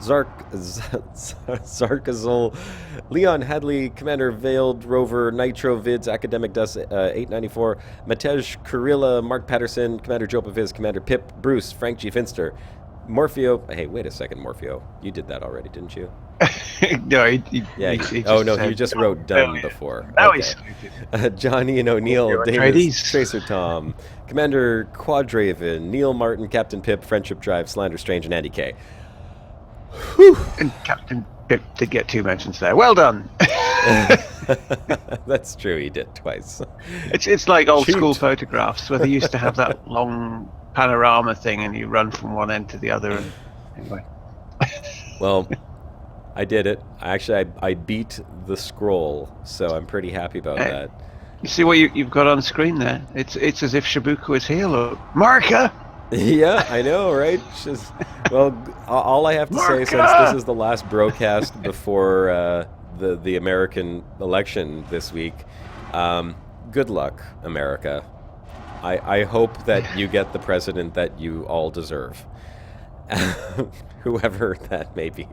Zarkazol, Leon Hadley, Commander Veiled Rover, Nitro Vids, Academic Dust 894, Matej Kurila, Mark Patterson, Commander Jopaviz, Commander Pip, Bruce, Frank G. Finster, Morpheo. Hey, wait a second, Morpheo. You did that already, didn't you? No, he You just wrote done before. Now Okay. he's stupid. Johnny and O'Neill, You're Davis, Atreides. Tracer Tom, Commander Quadraven, Neil Martin, Captain Pip, Friendship Drive, Slander Strange, and Andy K. And Captain Pip did get 2 mentions there. Well done. That's true, he did twice. It's like old Shoot. school photographs where they used to have that long panorama thing and you run from one end to the other. And anyway. Well, I did it. I beat the scroll, so I'm pretty happy about that. You see what you've got on screen there? It's as if Shibuku is here. Look, Marka. Yeah, I know, right? Well, all I have to say, since this is the last broadcast before the American election this week, good luck, America. I hope that you get the president that you all deserve, whoever that may be.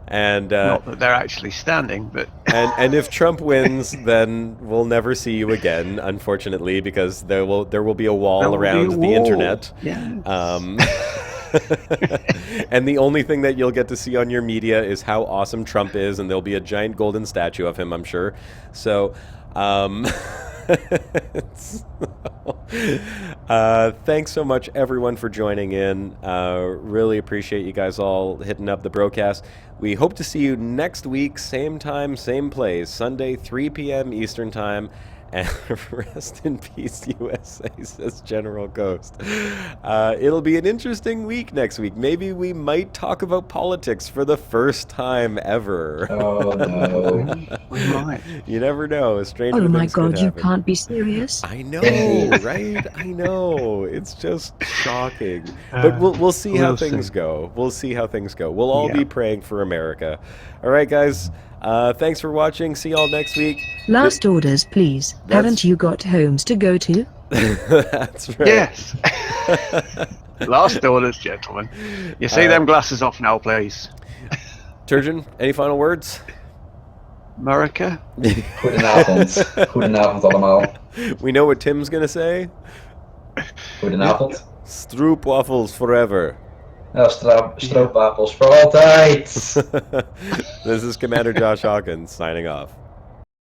And Not that they're actually standing, but and if Trump wins, then we'll never see you again, unfortunately, because there will be a wall around the internet. Yeah. And the only thing that you'll get to see on your media is how awesome Trump is, and there'll be a giant golden statue of him, I'm sure. So, thanks so much, everyone, for joining in. Really appreciate you guys all hitting up the broadcast. We hope to see you next week, same time, same place, Sunday, 3 p.m. Eastern Time. And rest in peace, USA, says General Ghost. It'll be an interesting week next week. Maybe we might talk about politics for the first time ever. Oh no. we might. You never know. Stranger Oh my things could god, you happen. can't be serious. I know, right? I know. It's just shocking. But we'll see how we'll things see. go. We'll see how things go. We'll all Yeah. be praying for America. All right, guys. Thanks for watching. See y'all next week. Last orders, please. Haven't you got homes to go to? That's right. Yes. Last orders, gentlemen. You see them glasses off now, please. Turgeon, any final words? America. Goedenavond. Goedenavond allemaal. We know what Tim's going to say. Goedenavond. Stroopwafels forever. Nou, stroopwafels voor altijd. This is Commander Josh Hawkins signing off.